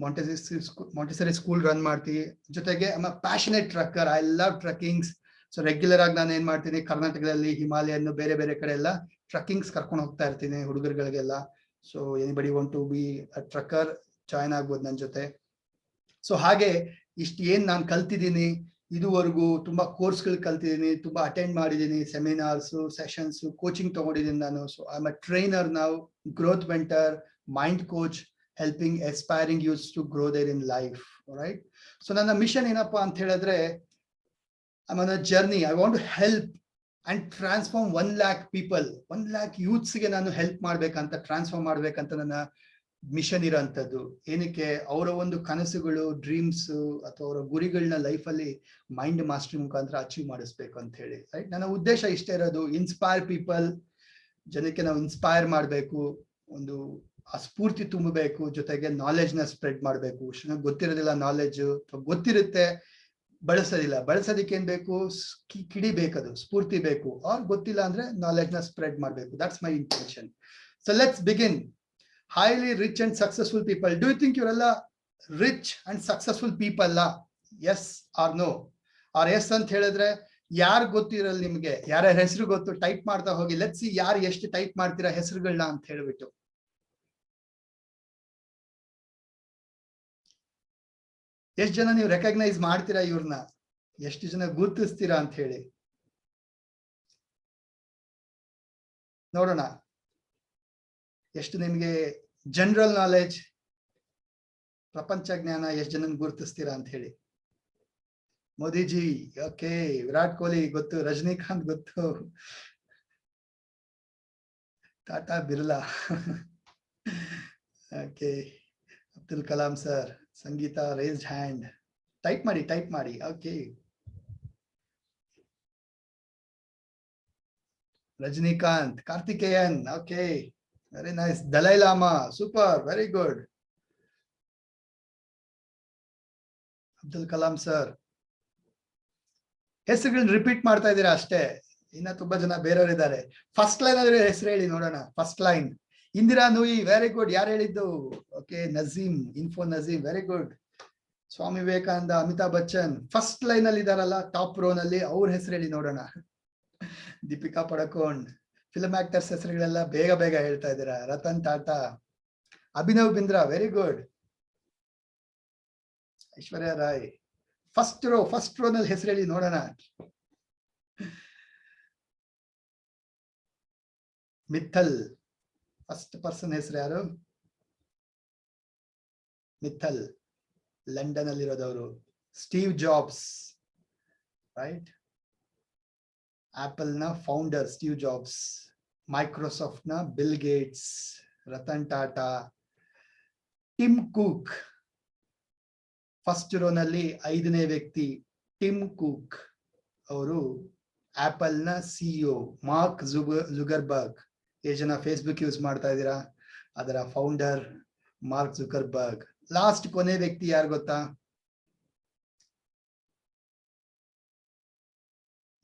Montessori school run ಮಾಡ್ತೀವಿ. ಜೊತೆಗೆ I am a passionate trekker. I love trekkings. So regular ಆಗಿ ನಾನು ಏನ್ ಮಾಡ್ತೀನಿ, ಕರ್ನಾಟಕದಲ್ಲಿ ಹಿಮಾಲಯನ್ ಬೇರೆ ಬೇರೆ ಕಡೆ ಎಲ್ಲ ಟ್ರಕ್ಕಿಂಗ್ಸ್ ಕರ್ಕೊಂಡು ಹೋಗ್ತಾ ಇರ್ತೀನಿ ಹುಡುಗರುಗಳಿಗೆಲ್ಲ. So anybody want to be a trekker, join ಆಗ್ಬೋದು ನನ್ನ ಜೊತೆ. ಸೊ ಹಾಗೆ ಇಷ್ಟು ಏನ್ ನಾನು ಕಲ್ತಿದ್ದೀನಿ ಇದುವರೆಗೂ, ತುಂಬಾ ಕೋರ್ಸ್ಗಳು ಕಲ್ತಿದ್ದೀನಿ, ತುಂಬಾ ಅಟೆಂಡ್ ಮಾಡಿದ್ದೀನಿ, ಸೆಮಿನಾರ್ಸ್, ಸೆಷನ್ಸ್, ಕೋಚಿಂಗ್ ತಗೊಂಡಿದ್ದೀನಿ ನಾನು. So I am a trainer ನಾವು, growth mentor, mind coach, helping aspiring youths to grow there in life. All right. So ನನ್ನ ಮಿಷನ್ ಏನಪ್ಪಾ ಅಂತ ಹೇಳಿದ್ರೆ, I'm on a journey. I want to help and transform 1 lakh people. 1 lakh youths ಗೆ ನಾನು ಹೆಲ್ಪ್ ಮಾಡ್ಬೇಕಂತ, ಟ್ರಾನ್ಸ್ಫಾರ್ಮ್ ಮಾಡ್ಬೇಕಂತ ನನ್ನ ಮಿಷನ್ ಇರೋಂಥದ್ದು. ಏನಕ್ಕೆ? ಅವರ ಒಂದು ಕನಸುಗಳು, ಡ್ರೀಮ್ಸ್ ಅಥವಾ ಅವರ ಗುರಿಗಳನ್ನ ಲೈಫ್ ಅಲ್ಲಿ ಮೈಂಡ್ ಮಾಸ್ಟರಿ ಮುಖಾಂತರ ಅಚೀವ್ ಮಾಡಿಸ್ಬೇಕು ಅಂತ ಹೇಳಿ. ರೈಟ್. ನನ್ನ ಉದ್ದೇಶ ಇಷ್ಟೇ ಇರೋದು, ಇನ್ಸ್ಪೈರ್ ಪೀಪಲ್. ಜನಕ್ಕೆ ನಾವು ಇನ್ಸ್ಪೈರ್ ಮಾಡಬೇಕು, ಒಂದು ಆ ಸ್ಫೂರ್ತಿ ತುಂಬಬೇಕು, ಜೊತೆಗೆ ನಾಲೆಜ್ ನ ಸ್ಪ್ರೆಡ್ ಮಾಡಬೇಕು. ಗೊತ್ತಿರೋದಿಲ್ಲ ನಾಲೆಜ್, ಗೊತ್ತಿರುತ್ತೆ ಬಳಸೋದಿಲ್ಲ. ಬಳಸೋದಕ್ಕೆ ಏನ್ ಬೇಕು? ಕಿಡಿಬೇಕದು, ಸ್ಫೂರ್ತಿ ಬೇಕು. ಅವ್ರ ಗೊತ್ತಿಲ್ಲ ಅಂದ್ರೆ ನಾಲೆಜ್ ನ ಸ್ಪ್ರೆಡ್ ಮಾಡಬೇಕು. That's my intention. So let's begin. Highly rich and successful people. Do you think ಇವರೆಲ್ಲ rich and successful people? Yes or no? Or yes ಅಂತ ಹೇಳಿದ್ರೆ ಯಾರು ಗೊತ್ತಿರಲ್ಲ ನಿಮ್ಗೆ? ಯಾರ್ಯಾರ ಹೆಸರು ಗೊತ್ತು? ಟೈಪ್ ಮಾಡ್ತಾ ಹೋಗಿ. ಲೆಟ್ಸ್ ಸಿ ಯಾರು ಎಷ್ಟು ಟೈಪ್ ಮಾಡ್ತೀರಾ ಹೆಸರುಗಳನ್ನ ಅಂತ ಹೇಳ್ಬಿಟ್ಟು. ಎಷ್ಟು ಜನ ನೀವು ರೆಕಗ್ನೈಸ್ ಮಾಡ್ತೀರಾ ಇವ್ರನ್ನ? ಎಷ್ಟು ಜನ ಗುರುತಿಸ್ತೀರಾ ಅಂತ ಹೇಳಿ ನೋಡೋಣ. ಎಷ್ಟು ನಿಮ್ಗೆ ಜನರಲ್ ನಾಲೆಜ್, ಪ್ರಪಂಚ ಜ್ಞಾನ ಎಷ್ಟು ಜನ ಗುರುತಿಸ್ತೀರಾ ಅಂತ ಹೇಳಿ. ಮೋದಿಜಿ ಓಕೆ, ವಿರಾಟ್ ಕೊಹ್ಲಿ ಗೊತ್ತು, ರಜನಿಕಾಂತ್ ಗೊತ್ತು, Tata Birla okay, Abdul Kalam sir, Sangeetha raised hand. Type ಮಾಡಿ. Okay, Rajinikanth, Karthikeyan, okay, very nice. Dalai Lama, super, very good. Abdul Kalam sir. ಹೆಸರುಗಳನ್ನ ರಿಪೀಟ್ ಮಾಡ್ತಾ ಇದ್ದೀರಾ ಅಷ್ಟೇ, ಇನ್ನ ತುಂಬಾ ಜನ ಬೇರೆಯವರಿದ್ದಾರೆ. ಫಸ್ಟ್ ಲೈನ್ ಆದ್ರೆ ಹೆಸರು ಹೇಳಿ ನೋಡೋಣ. First line Indira Nooyi, very good. ಯಾರು ಹೇಳಿದ್ದು? Okay, Najeem, info Najeem, very good. Swami Vivekananda, Amitabh Bachchan first line ಅಲ್ಲಿ ಇದಾರಲ್ಲ, ಟಾಪ್ ರೋ ನಲ್ಲಿ, ಅವ್ರ ಹೆಸರು ಹೇಳಿ ನೋಡೋಣ. ದೀಪಿಕಾ ಪಡಕೋನ್, ಫಿಲ್ಮ್ ಆಕ್ಟರ್ಸ್ ಹೆಸರುಗಳೆಲ್ಲ ಬೇಗ ಬೇಗ ಹೇಳ್ತಾ ಇದ್ದೀರಾ. Ratan Tata, Abhinav Bindra, very good. Aishwarya Rai, first row ನಲ್ಲಿ ಹೆಸರು ಹೇಳಿ ನೋಡೋಣ. ಮಿಥಲ್, ಫಸ್ಟ್ ಪರ್ಸನ್ ಹೆಸರು ಯಾರು? ಮಿಥಲ್, ಲಂಡನ್ ಅಲ್ಲಿರೋದವರು. ಸ್ಟೀವ್ ಜಾಬ್ಸ್, ರೈಟ್, ಆಪಲ್ ನ ಫೌಂಡರ್ ಸ್ಟೀವ್ ಜಾಬ್ಸ್. ಮೈಕ್ರೋಸಾಫ್ಟ್ ನ Bill Gates, Ratan Tata. Tim Cook, first row ನಲ್ಲಿ 5ನೇ ವ್ಯಕ್ತಿ ಟಿಮ್ ಕುಕ್, ಅವರು ಆಪಲ್ ನ ಸಿಇಒ. ಮಾರ್ಕ್ ಜುಗರ್ಬರ್ಗ್, ಎಷ್ಟು ಜನ ಫೇಸ್ಬುಕ್ ಯೂಸ್ ಮಾಡ್ತಾ ಇದ್ದೀರಾ? ಅದರ ಫೌಂಡರ್ ಮಾರ್ಕ್ ಜುಗರ್ಬರ್ಗ್. ಲಾಸ್ಟ್ ಕೊನೆ ವ್ಯಕ್ತಿ ಯಾರು ಗೊತ್ತಾ?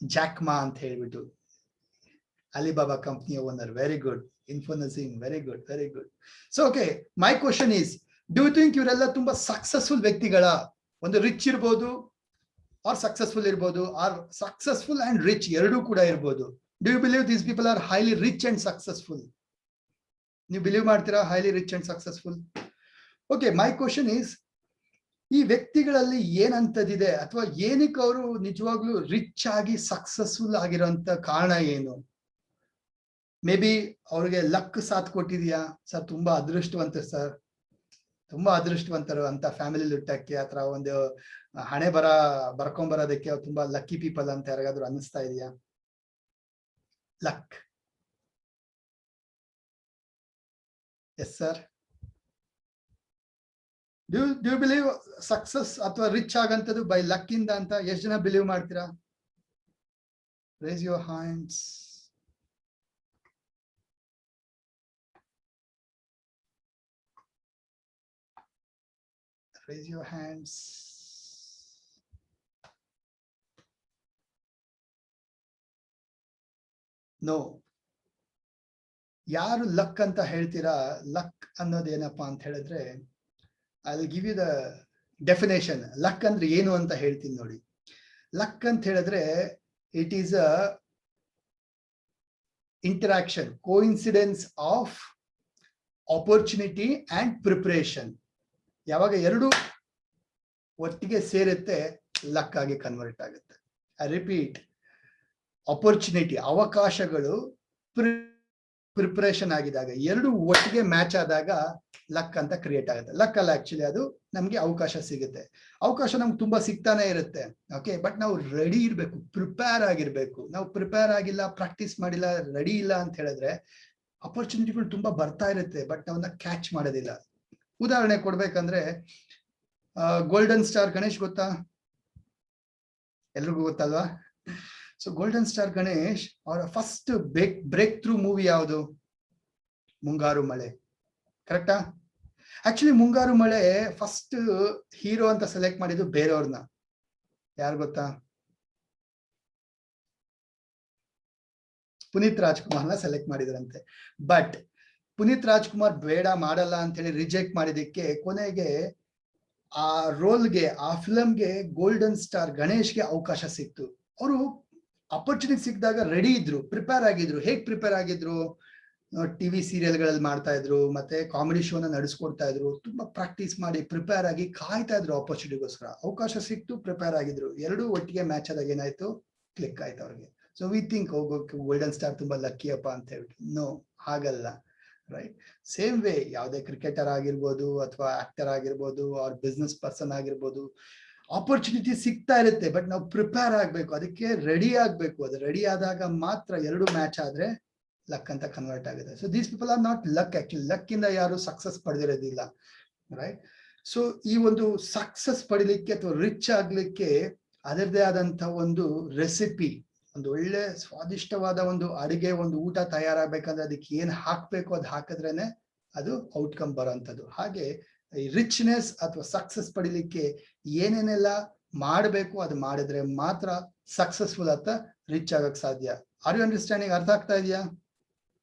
ಜಾಕ್ ಮಾ ಅಂತ ಹೇಳ್ಬಿಟ್ಟು, ಅಲಿಬಾಬಾ ಕಂಪ್ನಿಯ owner. Very good. Info Najeem, very good, very good. So okay, my question is, do you think ಇವರೆಲ್ಲ ತುಂಬಾ ಸಕ್ಸಸ್ಫುಲ್ ವ್ಯಕ್ತಿಗಳ? ಒಂದು ರಿಚ್ ಇರ್ಬೋದು ಆರ್ ಸಕ್ಸಸ್ಫುಲ್ ಇರ್ಬೋದು, ಆರ್ ಸಕ್ಸಸ್ಫುಲ್ ಅಂಡ್ ರಿಚ್ ಎರಡೂ ಕೂಡ ಇರ್ಬೋದು. Do you believe these people are highly rich and successful? ನೀವು ಬಿಲೀವ್ ಮಾಡ್ತೀರಾ highly rich and successful? Okay, my question is, ಈ ವ್ಯಕ್ತಿಗಳಲ್ಲಿ ಏನಂತದಿದೆ, ಅಥವಾ ಏನಕ್ಕೆ ಅವರು ನಿಜವಾಗ್ಲೂ ರಿಚ್ ಆಗಿ ಸಕ್ಸಸ್ಫುಲ್ ಆಗಿರೋಂತ ಕಾರಣ ಏನು? ಮೇ ಬಿ ಅವ್ರಿಗೆ ಲಕ್ ಸಾಥ್ ಕೊಟ್ಟಿದ್ಯಾ? ಸರ್ ತುಂಬಾ ಅದೃಷ್ಟವಂತ ಸರ್, ತುಂಬಾ ಅದೃಷ್ಟವಂತರು ಅಂತ ಫ್ಯಾಮಿಲಿ ಹುಟ್ಟಕ್ಕೆ, ಅಥವಾ ಒಂದು ಹಣೆ ಬರ್ಕೊಂಬರೋದಕ್ಕೆ ತುಂಬಾ ಲಕ್ಕಿ ಪೀಪಲ್ ಅಂತ ಯಾರಿಗಾದ್ರೂ ಅನ್ನಿಸ್ತಾ ಇದೆಯಾ? Luck. Yes sir. Do believe success ಅಥವಾ ರಿಚ್ ಆಗಂತದ್ದು ಬೈ ಲಕ್ ಇಂದ ಅಂತ ಎಷ್ಟು ಜನ ಬಿಲೀವ್ ಮಾಡ್ತೀರಾ? Raise your hands. Raise your hands. No. ಯಾರು ಲಕ್ ಅಂತ ಹೇಳ್ತೀರಾ? ಲಕ್ ಅನ್ನೋದೇನಪ್ಪಾ ಅಂತ ಹೇಳಿದ್ರೆ, I will give you the definition. Luck ಅಂದ್ರೆ ಏನು ಅಂತ ಹೇಳ್ತೀನಿ ನೋಡಿ. ಲಕ್ ಅಂತ ಹೇಳಿದ್ರೆ, it is a interaction, coincidence of opportunity and preparation. ಯಾವಾಗ ಎರಡು ಒಟ್ಟಿಗೆ ಸೇರುತ್ತೆ, ಲಕ್ ಆಗಿ ಕನ್ವರ್ಟ್ ಆಗುತ್ತೆ. ಐ ರಿಪೀಟ್, ಆಪರ್ಚುನಿಟಿ, ಅವಕಾಶಗಳು, ಪ್ರಿಪರೇಷನ್ ಆಗಿದಾಗ, ಎರಡು ಒಟ್ಟಿಗೆ ಮ್ಯಾಚ್ ಆದಾಗ ಲಕ್ ಅಂತ ಕ್ರಿಯೇಟ್ ಆಗುತ್ತೆ. ಲಕ್ ಅಲ್ಲ, ಆಕ್ಚುಲಿ ಅದು ನಮ್ಗೆ ಅವಕಾಶ ಸಿಗುತ್ತೆ. ಅವಕಾಶ ನಮ್ಗೆ ತುಂಬಾ ಸಿಗ್ತಾನೆ ಇರುತ್ತೆ. ಓಕೆ, ಬಟ್ ನಾವು ರೆಡಿ ಇರ್ಬೇಕು, ಪ್ರಿಪೇರ್ ಆಗಿರ್ಬೇಕು. ನಾವು ಪ್ರಿಪೇರ್ ಆಗಿಲ್ಲ, ಪ್ರಾಕ್ಟೀಸ್ ಮಾಡಿಲ್ಲ, ರೆಡಿ ಇಲ್ಲ ಅಂತ ಹೇಳಿದ್ರೆ ಅಪರ್ಚುನಿಟಿಗಳು ತುಂಬಾ ಬರ್ತಾ ಇರುತ್ತೆ, ಬಟ್ ನಾವನ್ನ ಕ್ಯಾಚ್ ಮಾಡೋದಿಲ್ಲ. ಉದಾಹರಣೆ ಕೊಡ್ಬೇಕಂದ್ರೆ, ಗೋಲ್ಡನ್ ಸ್ಟಾರ್ ಗಣೇಶ್ ಗೊತ್ತಾ? ಎಲ್ರಿಗೂ ಗೊತ್ತಲ್ವಾ? ಸೊ ಗೋಲ್ಡನ್ ಸ್ಟಾರ್ ಗಣೇಶ್ ಅವರ ಫಸ್ಟ್ ಬ್ರೇಕ್ ಥ್ರೂ ಮೂವಿ ಯಾವುದು? ಮುಂಗಾರು ಮಳೆ. ಕರೆಕ್ಟಾ? ಆಕ್ಚುಲಿ ಮುಂಗಾರು ಮಳೆ ಫಸ್ಟ್ ಹೀರೋ ಅಂತ ಸೆಲೆಕ್ಟ್ ಮಾಡಿದ್ದು ಬೇರೆಯವ್ರನ್ನ. ಯಾರು ಗೊತ್ತಾ? ಪುನೀತ್ ರಾಜ್ಕುಮಾರ್ನ ಸೆಲೆಕ್ಟ್ ಮಾಡಿದ್ರಂತೆ. ಬಟ್ ಪುನೀತ್ ರಾಜ್ಕುಮಾರ್ ಬೇಡ, ಮಾಡಲ್ಲ ಅಂತ ಹೇಳಿ ರಿಜೆಕ್ಟ್ ಮಾಡಿದಕ್ಕೆ ಕೊನೆಗೆ ಆ ರೋಲ್ಗೆ, ಆ ಫಿಲಮ್ಗೆ ಗೋಲ್ಡನ್ ಸ್ಟಾರ್ ಗಣೇಶ್ಗೆ ಅವಕಾಶ ಸಿಕ್ತು. ಅವರು ಅಪರ್ಚುನಿಟಿ ಸಿಕ್ಕಿದಾಗ ರೆಡಿ ಇದ್ರು, ಪ್ರಿಪೇರ್ ಆಗಿದ್ರು. ಹೇಗ್ ಪ್ರಿಪೇರ್ ಆಗಿದ್ರು? ಟಿವಿ ಸೀರಿಯಲ್ಗಳಲ್ಲಿ ಮಾಡ್ತಾ ಇದ್ರು, ಮತ್ತೆ ಕಾಮಿಡಿ ಶೋನ ನಡೆಸ್ಕೊಡ್ತಾ ಇದ್ರು. ತುಂಬಾ ಪ್ರಾಕ್ಟೀಸ್ ಮಾಡಿ ಪ್ರಿಪೇರ್ ಆಗಿ ಕಾಯ್ತಾ ಇದ್ರು ಆಪರ್ಚುನಿಟಿಗೋಸ್ಕರ. ಅವಕಾಶ ಸಿಕ್ತು, ಪ್ರಿಪೇರ್ ಆಗಿದ್ರು. ಎರಡೂ ಒಟ್ಟಿಗೆ ಮ್ಯಾಚ್ ಆದಾಗ ಏನಾಯ್ತು? ಕ್ಲಿಕ್ ಆಯ್ತು ಅವ್ರಿಗೆ. So we think golden star ತುಂಬಾ ಲಕ್ಕಿ ಅಪ್ಪ ಅಂತ ಹೇಳ್ಬಿಟ್ಟು. ನೋ, ಹಾಗಲ್ಲ. ರೈಟ್? ಸೇಮ್ ವೇ ಯಾವುದೇ ಕ್ರಿಕೆಟರ್ ಆಗಿರ್ಬೋದು, ಅಥವಾ ಆಕ್ಟರ್ ಆಗಿರ್ಬೋದು, ಅವ್ರ ಬಿಸ್ನೆಸ್ ಪರ್ಸನ್ ಆಗಿರ್ಬೋದು, ಆಪರ್ಚುನಿಟಿ ಸಿಗ್ತಾ ಇರುತ್ತೆ, ಬಟ್ ನಾವು ಪ್ರಿಪೇರ್ ಆಗ್ಬೇಕು, ಅದಕ್ಕೆ ರೆಡಿ ಆಗ್ಬೇಕು. ಅದು ರೆಡಿ ಆದಾಗ ಮಾತ್ರ ಎರಡು ಮ್ಯಾಚ್ ಆದ್ರೆ ಲಕ್ ಅಂತ ಕನ್ವರ್ಟ್ ಆಗುತ್ತೆ. So these people R not luck. Actually luck ಇಂದ ಯಾರು ಸಕ್ಸಸ್ ಪಡೆದಿರೋದಿಲ್ಲ. ರೈಟ್? ಸೊ ಈ ಒಂದು ಸಕ್ಸಸ್ ಪಡಿಲಿಕ್ಕೆ ಅಥವಾ ರಿಚ್ ಆಗ್ಲಿಕ್ಕೆ ಅದರದೇ ಆದಂತ ಒಂದು ರೆಸಿಪಿ, ಒಂದು ಒಳ್ಳೆ ಸ್ವಾದಿಷ್ಟವಾದ ಒಂದು ಅಡಿಗೆ, ಒಂದು ಊಟ ತಯಾರಾಗಬೇಕಂದ್ರೆ ಅದಕ್ಕೆ ಏನ್ ಹಾಕ್ಬೇಕು ಅದು ಹಾಕಿದ್ರೇನೆ ಅದು ಔಟ್ಕಮ್ ಬರೋಂಥದ್ದು. ಹಾಗೆ ಈ ರಿಚ್ನೆಸ್ ಅಥವಾ ಸಕ್ಸಸ್ ಪಡಿಲಿಕ್ಕೆ ಏನೇನೆಲ್ಲ ಮಾಡಬೇಕು ಅದು ಮಾಡಿದ್ರೆ ಮಾತ್ರ ಸಕ್ಸಸ್ಫುಲ್ ಅಂತ ರಿಚ್ ಆಗಕ್ ಸಾಧ್ಯ. Are you understanding? ಅರ್ಥ ಆಗ್ತಾ ಇದೆಯಾ?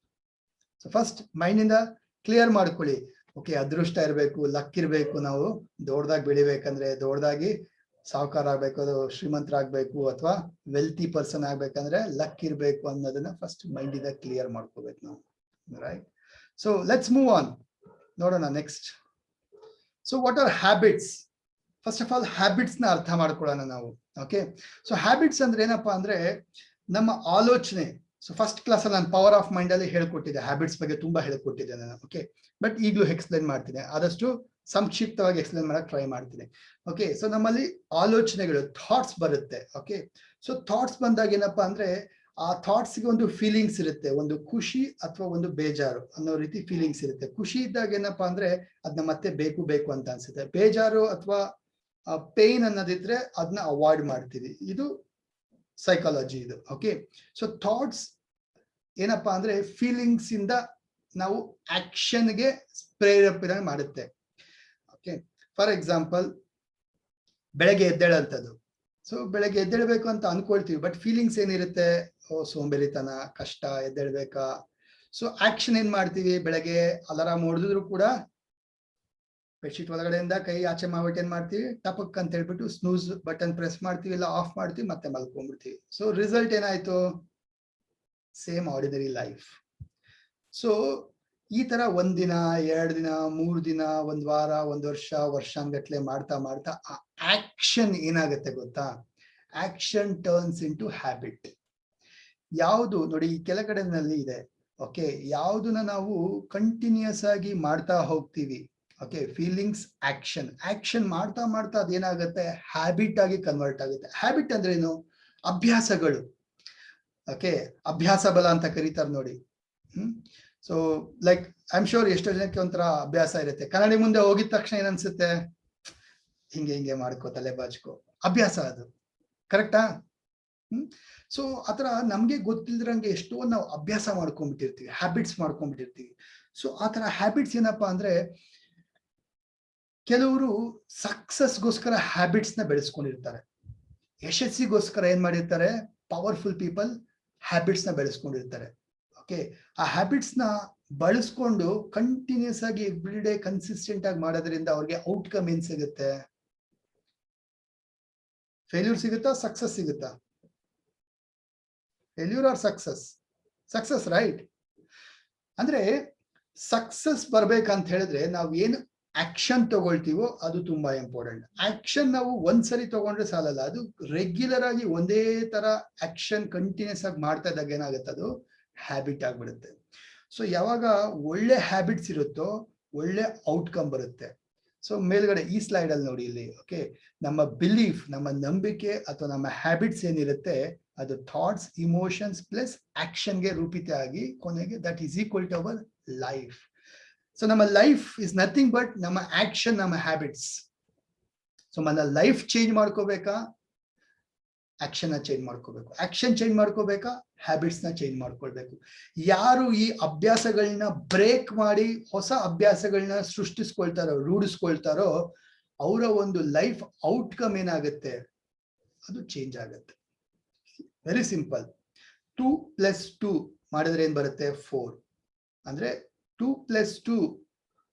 ಸೊ ಫಸ್ಟ್ ಮೈಂಡ್ ಇಂದ ಕ್ಲಿಯರ್ ಮಾಡ್ಕೊಳ್ಳಿ. ಓಕೆ, ಅದೃಷ್ಟ ಇರಬೇಕು, ಲಕ್ ಇರಬೇಕು, ನಾವು ದೊಡ್ಡದಾಗಿ ಬೆಳಿಬೇಕಂದ್ರೆ, ದೊಡ್ಡದಾಗಿ ಸಾಹುಕಾರ ಆಗ್ಬೇಕು, ಅದು ಶ್ರೀಮಂತರಾಗ್ಬೇಕು ಅಥವಾ ವೆಲ್ತಿ ಪರ್ಸನ್ ಆಗ್ಬೇಕಂದ್ರೆ ಲಕ್ ಇರ್ಬೇಕು ಅನ್ನೋದನ್ನ ಫಸ್ಟ್ ಮೈಂಡ್ ಇಂದ ಕ್ಲಿಯರ್ ಮಾಡ್ಕೋಬೇಕು ನಾವು, right? So let's move on, ನೋಡೋಣ next. So what are habits? First of all habits ನ ಅರ್ಥ ಮಾಡ್ಕೊಳ್ಳೋಣ ನಾವು. ಓಕೆ, ಸೊ ಹ್ಯಾಬಿಟ್ಸ್ ಅಂದ್ರೆ ಏನಪ್ಪಾ ಅಂದ್ರೆ ನಮ್ಮ ಆಲೋಚನೆ. ಸೊ ಫಸ್ಟ್ ಕ್ಲಾಸ್ ಅಲ್ಲಿ ನಾನು ಪವರ್ ಆಫ್ ಮೈಂಡ್ ಅಲ್ಲಿ ಹೇಳ್ಕೊಟ್ಟಿದ್ದೆ, ಹ್ಯಾಬಿಟ್ಸ್ ಬಗ್ಗೆ ತುಂಬಾ ಹೇಳ್ಕೊಟ್ಟಿದ್ದೆ ನಾನು. ಓಕೆ, ಬಟ್ ಈಗಲೂ ಎಕ್ಸ್ಪ್ಲೈನ್ ಮಾಡ್ತೀನಿ, ಆದಷ್ಟು ಸಂಕ್ಷಿಪ್ತವಾಗಿ ಎಕ್ಸ್ಪ್ಲೈನ್ ಮಾಡಕ್ ಟ್ರೈ ಮಾಡ್ತೀನಿ. ಓಕೆ, ಸೊ ನಮ್ಮಲ್ಲಿ ಆಲೋಚನೆಗಳು, ಥಾಟ್ಸ್ ಬರುತ್ತೆ. ಓಕೆ, ಸೊ ಥಾಟ್ಸ್ ಬಂದಾಗ ಏನಪ್ಪಾ ಅಂದ್ರೆ ಆ ಥಾಟ್ಸ್ಗೆ ಒಂದು ಫೀಲಿಂಗ್ಸ್ ಇರುತ್ತೆ, ಒಂದು ಖುಷಿ ಅಥವಾ ಒಂದು ಬೇಜಾರು ಅನ್ನೋ ರೀತಿ ಫೀಲಿಂಗ್ಸ್ ಇರುತ್ತೆ. ಖುಷಿ ಇದ್ದಾಗ ಏನಪ್ಪಾ ಅಂದ್ರೆ ಅದನ್ನ ಮತ್ತೆ ಬೇಕು ಬೇಕು ಅಂತ ಅನ್ಸುತ್ತೆ. ಬೇಜಾರು ಅಥವಾ ಪೇನ್ ಅನ್ನೋದಿದ್ರೆ ಅದನ್ನ ಅವಾಯ್ಡ್ ಮಾಡ್ತೀವಿ. ಇದು ಸೈಕಾಲಜಿ ಇದು. ಓಕೆ, ಸೊ ಥಾಟ್ಸ್ ಏನಪ್ಪಾ ಅಂದ್ರೆ ಫೀಲಿಂಗ್ಸ್ ಇಂದ ನಾವು ಆಕ್ಷನ್ಗೆ ಪ್ರೇರೇಪಣೆ ಮಾಡುತ್ತೆ. ಓಕೆ, ಫಾರ್ ಎಕ್ಸಾಂಪಲ್ ಬೆಳಗ್ಗೆ ಎದ್ದೇಳಂಥದ್ದು. ಸೊ ಬೆಳಗ್ಗೆ ಎದ್ದೇಳ್ಬೇಕು ಅಂತ ಅನ್ಕೊಳ್ತೀವಿ, ಬಟ್ ಫೀಲಿಂಗ್ಸ್ ಏನಿರುತ್ತೆ, ಓ ಸೋಂಬೇರಿತನ, ಕಷ್ಟ, ಎದ್ದೇಳ್ಬೇಕಾ. ಸೊ ಆಕ್ಷನ್ ಏನ್ ಮಾಡ್ತೀವಿ, ಬೆಳಗ್ಗೆ ಅಲಾರಾಮ್ ಹೊಡೆದ್ರು ಕೂಡ ಬೆಡ್ಶೀಟ್ ಒಳಗಡೆಯಿಂದ ಕೈ ಆಚೆ ಮಾಡ್ಬಿಟ್ಟು ಏನ್ ಮಾಡ್ತೀವಿ, ಟಪಕ್ ಅಂತ ಹೇಳ್ಬಿಟ್ಟು ಸ್ನೂಸ್ ಬಟನ್ ಪ್ರೆಸ್ ಮಾಡ್ತೀವಿ, ಇಲ್ಲ ಆಫ್ ಮಾಡ್ತೀವಿ, ಮತ್ತೆ ಮಲ್ಕೊಂಡ್ಬಿಡ್ತೀವಿ. ಸೊ ರಿಸಲ್ಟ್ ಏನಾಯ್ತು, ಸೇಮ್ ಆರ್ಡಿನರಿ ಲೈಫ್. ಸೊ ಈ ತರ ಒಂದಿನ, 2 ದಿನ, 3 ದಿನ, 1 ವಾರ, 1 ವರ್ಷ, ವರ್ಷಾನ್ಗಟ್ಲೆ ಮಾಡ್ತಾ ಮಾಡ್ತಾ ಆ ಆಕ್ಷನ್ ಏನಾಗುತ್ತೆ ಗೊತ್ತಾ, action turns into habit. ಯಾವುದು ನೋಡಿ ಈ ಕೆಳಗಡೆನಲ್ಲಿ ಇದೆ. ಓಕೆ, ಯಾವುದನ್ನ ನಾವು ಕಂಟಿನ್ಯೂಸ್ ಆಗಿ ಮಾಡ್ತಾ ಹೋಗ್ತೀವಿ, ಓಕೆ, ಫೀಲಿಂಗ್ಸ್, ಆಕ್ಷನ್, ಆಕ್ಷನ್ ಮಾಡ್ತಾ ಮಾಡ್ತಾ ಅದೇನಾಗುತ್ತೆ, ಹ್ಯಾಬಿಟ್ ಆಗಿ ಕನ್ವರ್ಟ್ ಆಗುತ್ತೆ. ಹ್ಯಾಬಿಟ್ ಅಂದ್ರೆ ಏನು, ಅಭ್ಯಾಸಗಳು. ಓಕೆ, ಅಭ್ಯಾಸ ಬಲ ಅಂತ ಕರೀತಾರೆ ನೋಡಿ. So like I am sure ಎಷ್ಟೋ ಜನಕ್ಕೆ ಒಂಥರ ಅಭ್ಯಾಸ ಇರುತ್ತೆ, ಕನ್ನಡಿ ಮುಂದೆ ಹೋಗಿದ ತಕ್ಷಣ ಏನ್ ಅನ್ಸುತ್ತೆ, ಹಿಂಗೆ ಹಿಂಗೆ ಮಾಡ್ಕೋ, ತಲೆ ಬಾಚ್ಕೋ, ಅಭ್ಯಾಸ ಅದು, ಕರೆಕ್ಟಾ? ಸೊ ಆತರ ನಮ್ಗೆ ಗೊತ್ತಿಲ್ದಿರಂಗೆ ಎಷ್ಟೋ ನಾವು ಅಭ್ಯಾಸ ಮಾಡ್ಕೊಂಡ್ಬಿಟ್ಟಿರ್ತೀವಿ, ಹ್ಯಾಬಿಟ್ಸ್ ಮಾಡ್ಕೊಂಡ್ಬಿಟ್ಟಿರ್ತೀವಿ. ಸೊ ಆತರ ಹ್ಯಾಬಿಟ್ಸ್ ಏನಪ್ಪಾ ಅಂದ್ರೆ ಕೆಲವರು ಸಕ್ಸಸ್ಗೋಸ್ಕರ ಹ್ಯಾಬಿಟ್ಸ್ ನ ಬೆಳೆಸ್ಕೊಂಡಿರ್ತಾರೆ, ಯಶಸ್ಸಿಗೋಸ್ಕರ ಏನ್ ಮಾಡಿರ್ತಾರೆ, ಪವರ್ಫುಲ್ ಪೀಪಲ್ ಹ್ಯಾಬಿಟ್ಸ್ ನ ಬೆಳೆಸ್ಕೊಂಡಿರ್ತಾರೆ. ಓಕೆ, ಆ ಹ್ಯಾಬಿಟ್ಸ್ ನ ಬಳಸ್ಕೊಂಡು ಕಂಟಿನ್ಯೂಸ್ ಆಗಿ ಎವ್ರಿ ಡೇ ಕನ್ಸಿಸ್ಟೆಂಟ್ ಆಗಿ ಮಾಡೋದ್ರಿಂದ ಅವ್ರಿಗೆ ಔಟ್ಕಮ್ ಏನ್ ಸಿಗುತ್ತೆ, ಫೇಲ್ಯೂರ್ ಸಿಗುತ್ತಾ, ಸಕ್ಸಸ್ ಸಿಗುತ್ತಾ? Failure or success? Success, right? ಅಂದ್ರೆ ಸಕ್ಸಸ್ ಬರ್ಬೇಕಂತ ಹೇಳಿದ್ರೆ ನಾವು ಏನು ಆಕ್ಷನ್ ತಗೊಳ್ತೀವೋ ಅದು ತುಂಬಾ ಇಂಪಾರ್ಟೆಂಟ್. ಆಕ್ಷನ್ ನಾವು ಒಂದ್ಸರಿ ತಗೊಂಡ್ರೆ ಸಾಲಲ್ಲ, ಅದು ರೆಗ್ಯುಲರ್ ಆಗಿ ಒಂದೇ ತರ ಆಕ್ಷನ್ ಕಂಟಿನ್ಯೂಸ್ ಆಗಿ ಮಾಡ್ತಾ ಇದ್ದಾಗ ಏನಾಗುತ್ತೆ, ಅದು ಹ್ಯಾಬಿಟ್ ಆಗ್ಬಿಡುತ್ತೆ. ಸೊ ಯಾವಾಗ ಒಳ್ಳೆ ಹ್ಯಾಬಿಟ್ಸ್ ಇರುತ್ತೋ ಒಳ್ಳೆ ಔಟ್ಕಮ್ ಬರುತ್ತೆ. ಸೊ ಮೇಲ್ಗಡೆ ಈ ಸ್ಲೈಡ್ ಅಲ್ಲಿ ನೋಡಿ ಇಲ್ಲಿ. ಓಕೆ, ನಮ್ಮ ಬಿಲೀಫ್, ನಮ್ಮ ನಂಬಿಕೆ ಅಥವಾ ನಮ್ಮ ಹ್ಯಾಬಿಟ್ಸ್ ಏನಿರುತ್ತೆ ಅದು ಥಾಟ್ಸ್, ಇಮೋಷನ್ಸ್ ಪ್ಲಸ್ ಆಕ್ಷನ್ಗೆ ರೂಪಿತ ಆಗಿ ಕೊನೆಗೆ that is equal to our life. So ನಮ್ಮ ಲೈಫ್ ಇಸ್ ನಥಿಂಗ್ ಬಟ್ ನಮ್ಮ ಆಕ್ಷನ್, ನಮ್ಮ ಹ್ಯಾಬಿಟ್ಸ್. ಸೊ ನನ್ನ ಲೈಫ್ ಚೇಂಜ್ ಮಾಡ್ಕೋಬೇಕಾ, ಆಕ್ಷನ್ ನ ಚೇಂಜ್ ಮಾಡ್ಕೋಬೇಕು. ಆಕ್ಷನ್ ಚೇಂಜ್ ಮಾಡ್ಕೋಬೇಕಾ, ಹ್ಯಾಬಿಟ್ಸ್ ನ ಚೇಂಜ್ ಮಾಡ್ಕೊಳ್ಬೇಕು. ಯಾರು ಈ ಅಭ್ಯಾಸಗಳನ್ನ ಬ್ರೇಕ್ ಮಾಡಿ ಹೊಸ ಅಭ್ಯಾಸಗಳನ್ನ ಸೃಷ್ಟಿಸ್ಕೊಳ್ತಾರೋ, ರೂಢಿಸ್ಕೊಳ್ತಾರೋ, ಅವರ ಒಂದು ಲೈಫ್ ಔಟ್ಕಮ್ ಏನಾಗುತ್ತೆ, ಅದು ಚೇಂಜ್ ಆಗುತ್ತೆ. Very simple. 2 + 2 ಮಾಡಿದ್ರೆ ಏನ್ ಬರುತ್ತೆ, 4. ಅಂದ್ರೆ 2 + 2